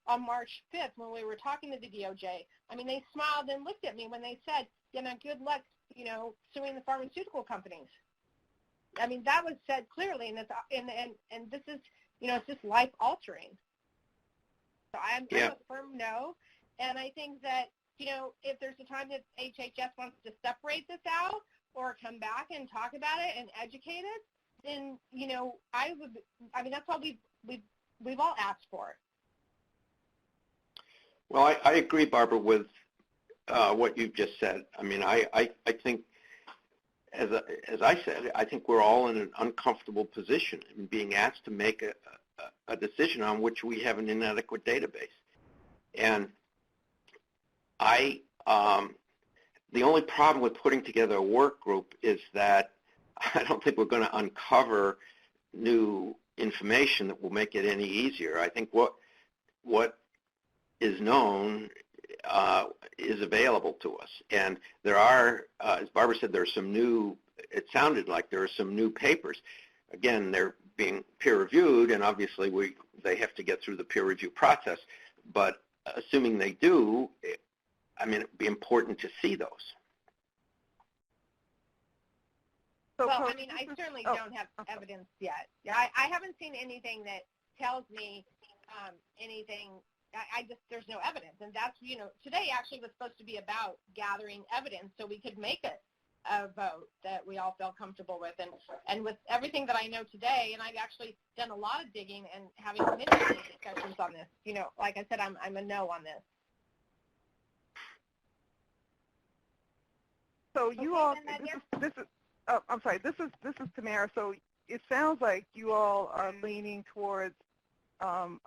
on March 5th, when we were talking to the DOJ, I mean, they smiled and looked at me when they said, you know, good luck, you know, suing the pharmaceutical companies. I mean, that was said clearly, and this is, you know, it's just life altering. So I'm a firm no, and I think that, you know, if there's a time that HHS wants to separate this out or come back and talk about it and educate it, then, you know, I mean, that's all we've all asked for. Well, I agree, Barbara, with what you've just said. I mean, I think, as I said, I think we're all in an uncomfortable position in being asked to make a decision on which we have an inadequate database. And the only problem with putting together a work group is that I don't think we're going to uncover new information that will make it any easier. I think what is known is available to us. And there are, as Barbara said, there are some new, it sounded like there are some new papers. Again, they're being peer-reviewed, and obviously they have to get through the peer review process. But assuming they do, I mean, it would be important to see those. Well, I mean, I certainly don't have evidence yet. I haven't seen anything that tells me anything. I just, there's no evidence. And that's, you know, today actually was supposed to be about gathering evidence so we could make a vote that we all felt comfortable with. And with everything that I know today, and I've actually done a lot of digging and having many discussions on this, you know, like I said, I'm a no on this. So you all, this is I'm sorry, this is Tamara. So it sounds like you all are leaning towards not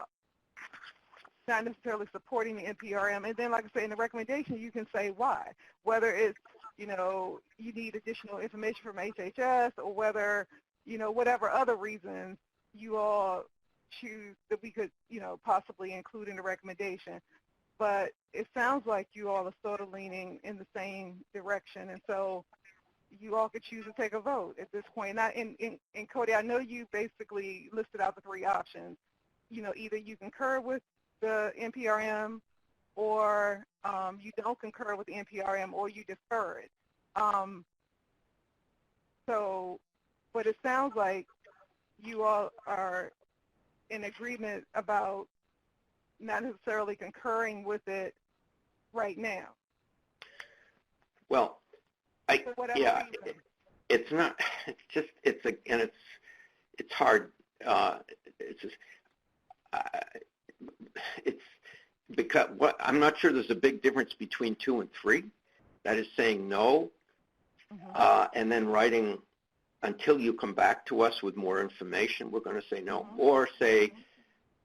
necessarily supporting the NPRM. And then, like I say, in the recommendation, you can say why. Whether it's, you know, you need additional information from HHS, or whether, you know, whatever other reasons you all choose that we could, you know, possibly include in the recommendation. But it sounds like you all are sort of leaning in the same direction. And so you all could choose to take a vote at this point. Now, and Cody, I know you basically listed out the 3 options. You know, either you concur with the NPRM, or you don't concur with the NPRM, or you defer it. So, but it sounds like you all are in agreement about not necessarily concurring with it right now. Well, it's not. It's just it's hard. It's just it's because I'm not sure there's a big difference between 2 and 3. That is saying no, and then writing until you come back to us with more information, we're going to say no, or say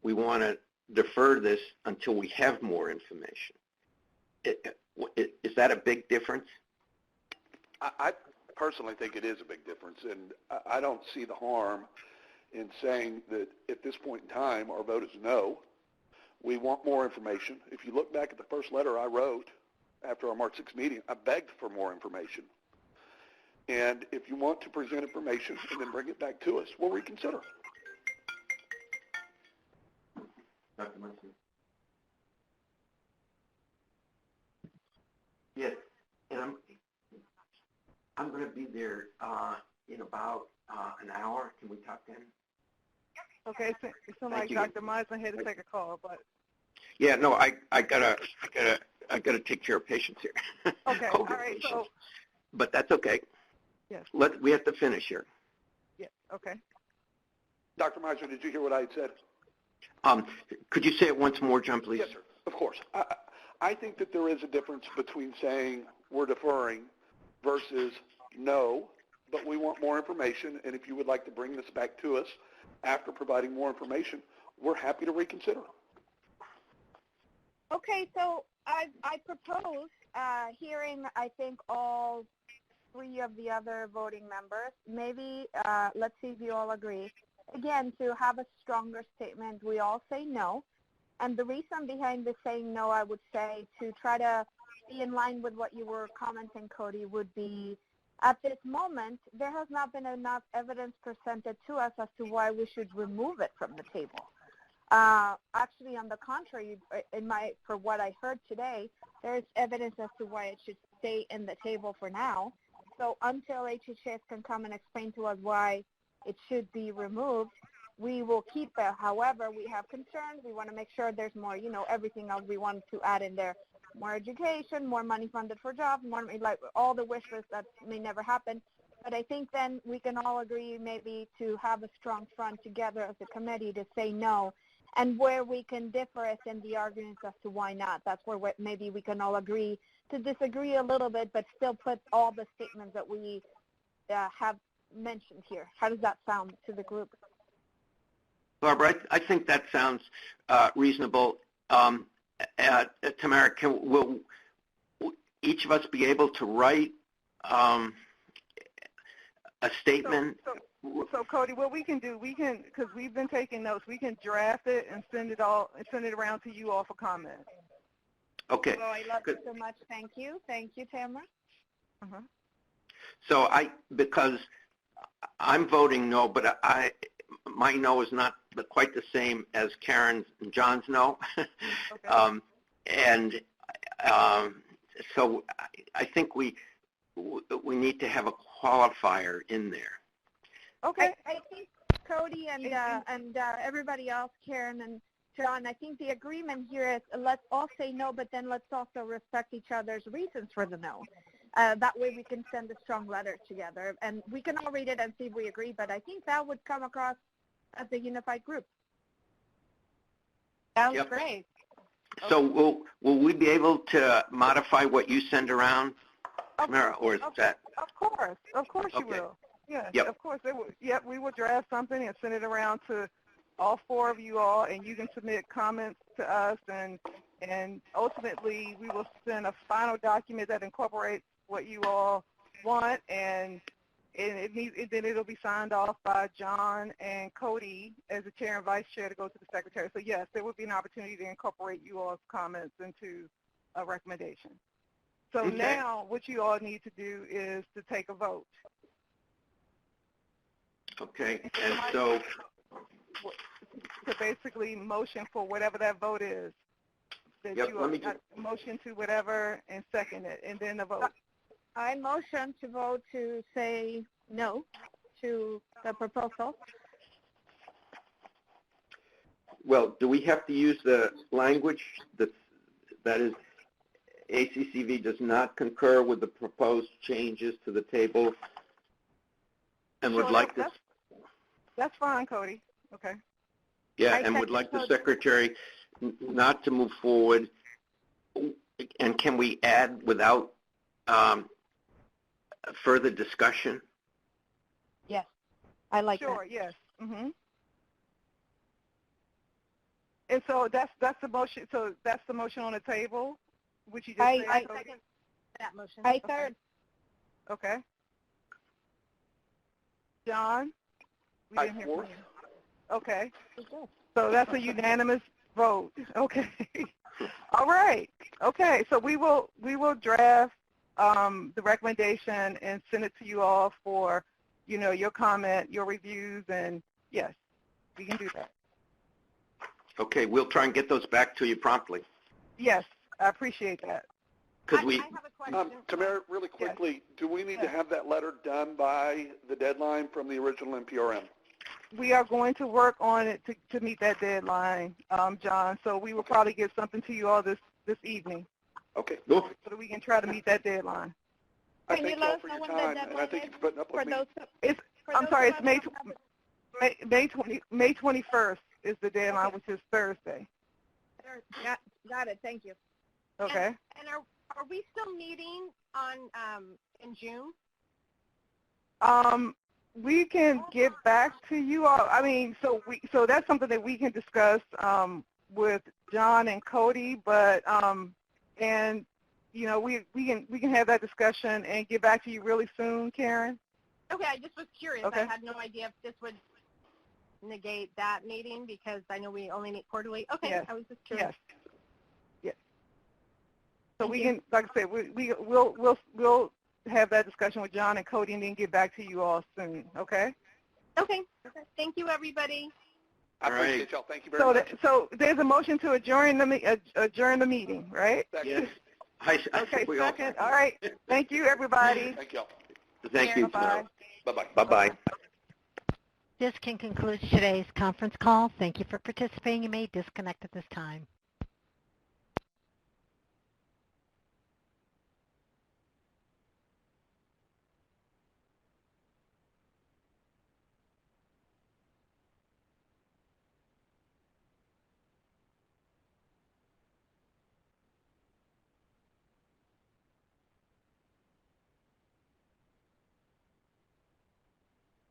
we want to defer this until we have more information. Is that a big difference? I personally think it is a big difference, and I don't see the harm in saying that at this point in time our vote is no, We want more information. If you look back at the first letter I wrote after our March 6th meeting, I begged for more information. And if you want to present information and then bring it back to us, we'll reconsider. Dr. Munson? Yes, and I'm going to be there in about an hour. Can we talk then? Okay, so like Dr. Meisner had to take a call, but Yeah, no, I gotta take care of patients here. okay, all right, patients. so But that's okay. yes, We have to finish here. yes, okay. Dr. Meisner, did you hear what I had said? Could you say it once more, John, please? Yes, sir. Of course. I think that there is a difference between saying we're deferring versus no, but we want more information, and if you would like to bring this back to us after providing more information, we're happy to reconsider. Okay, so I propose hearing, I think, all three of the other voting members. Maybe, let's see if you all agree. Again, to have a stronger statement, we all say no. And the reason behind the saying no, I would say, to try to be in line with what you were commenting, Cody, would be, at this moment, there has not been enough evidence presented to us as to why we should remove it from the table. Actually, on the contrary, for what I heard today, there's evidence as to why it should stay in the table for now. So until HHS can come and explain to us why it should be removed, we will keep it. However, we have concerns. We want to make sure there's more, everything else we want to add in there. More education, more money funded for jobs, more, like all the wish lists that may never happen. But I think then we can all agree maybe to have a strong front together as a committee to say no. And where we can differ is in the arguments as to why not. That's where maybe we can all agree to disagree a little bit, but still put all the statements that we have mentioned here. How does that sound to the group? Barbara, I think that sounds reasonable. Tamara, will each of us be able to write a statement? So Cody, what we can do, because we've been taking notes, we can draft it and send it around to you all for comment. Okay. Well, I love it so much. Thank you. Thank you, Tamara. Uh-huh. So because I'm voting no, but my no is not quite the same as Karen's and John's no. Okay. So I think we need to have a qualifier in there. Okay. I think Cody and everybody else, Karen and John, I think the agreement here is let's all say no, but then let's also respect each other's reasons for the no. That way we can send a strong letter together, and we can all read it and see if we agree, but I think that would come across as a unified group. Sounds great. So will we be able to modify what you send around, Tamara, or is that? Of course you will. Yeah, Yep. of course. We will draft something and send it around to all four of you all, and you can submit comments to us, and ultimately we will send a final document that incorporates what you all want, and then it'll be signed off by John and Cody as the chair and vice chair to go to the secretary. So yes, there would be an opportunity to incorporate you all's comments into a recommendation. So now what you all need to do is to take a vote. Okay, and so to basically motion for whatever that vote is. That motion to whatever and second it, and then the vote. I motion to vote to say no to the proposal. Well, do we have to use the language that is ACCV does not concur with the proposed changes to the table and would like to... That's fine, Cody. Okay. Yeah, and would like the secretary not to move forward. And can we add without further discussion? Yes, I like that. Sure, yes. Mm-hmm. And so that's the motion. So that's the motion on the table, which you just said. I second that motion. I third. Okay. John? We didn't hear from you. Okay. So that's a unanimous vote. Okay. All right. Okay. So we will draft the recommendation and send it to you all for, your comment, your reviews, and yes, we can do that. Okay, we'll try and get those back to you promptly. Yes, I appreciate that. Because I have a question. Tamara, really quickly, do we need to have that letter done by the deadline from the original NPRM? We are going to work on it to meet that deadline, John. So we will probably get something to you all this evening. Okay. So that we can try to meet that deadline. Can you let us know when the deadline is for those? I'm sorry, it's May 21st is the deadline, which is Thursday. Got it. Thank you. Okay. And are we still meeting on in June? We can get back to you all. I mean, so that's something that we can discuss with John and Cody, but and we can have that discussion and get back to you really soon, Karen. Okay, I just was curious. Okay. I had no idea if this would negate that meeting because I know we only meet quarterly. Okay, yes. I was just curious. Yes. So we can, like I said, we'll have that discussion with John and Cody and then get back to you all soon. Okay. Okay. Thank you, everybody. I appreciate y'all. Thank you very much. So there's a motion to adjourn the meeting, right? Yes. Okay, second. All right. Thank you, everybody. Thank y'all. Thank you. Bye-bye. Bye-bye. Bye-bye. This can conclude today's conference call. Thank you for participating. You may disconnect at this time.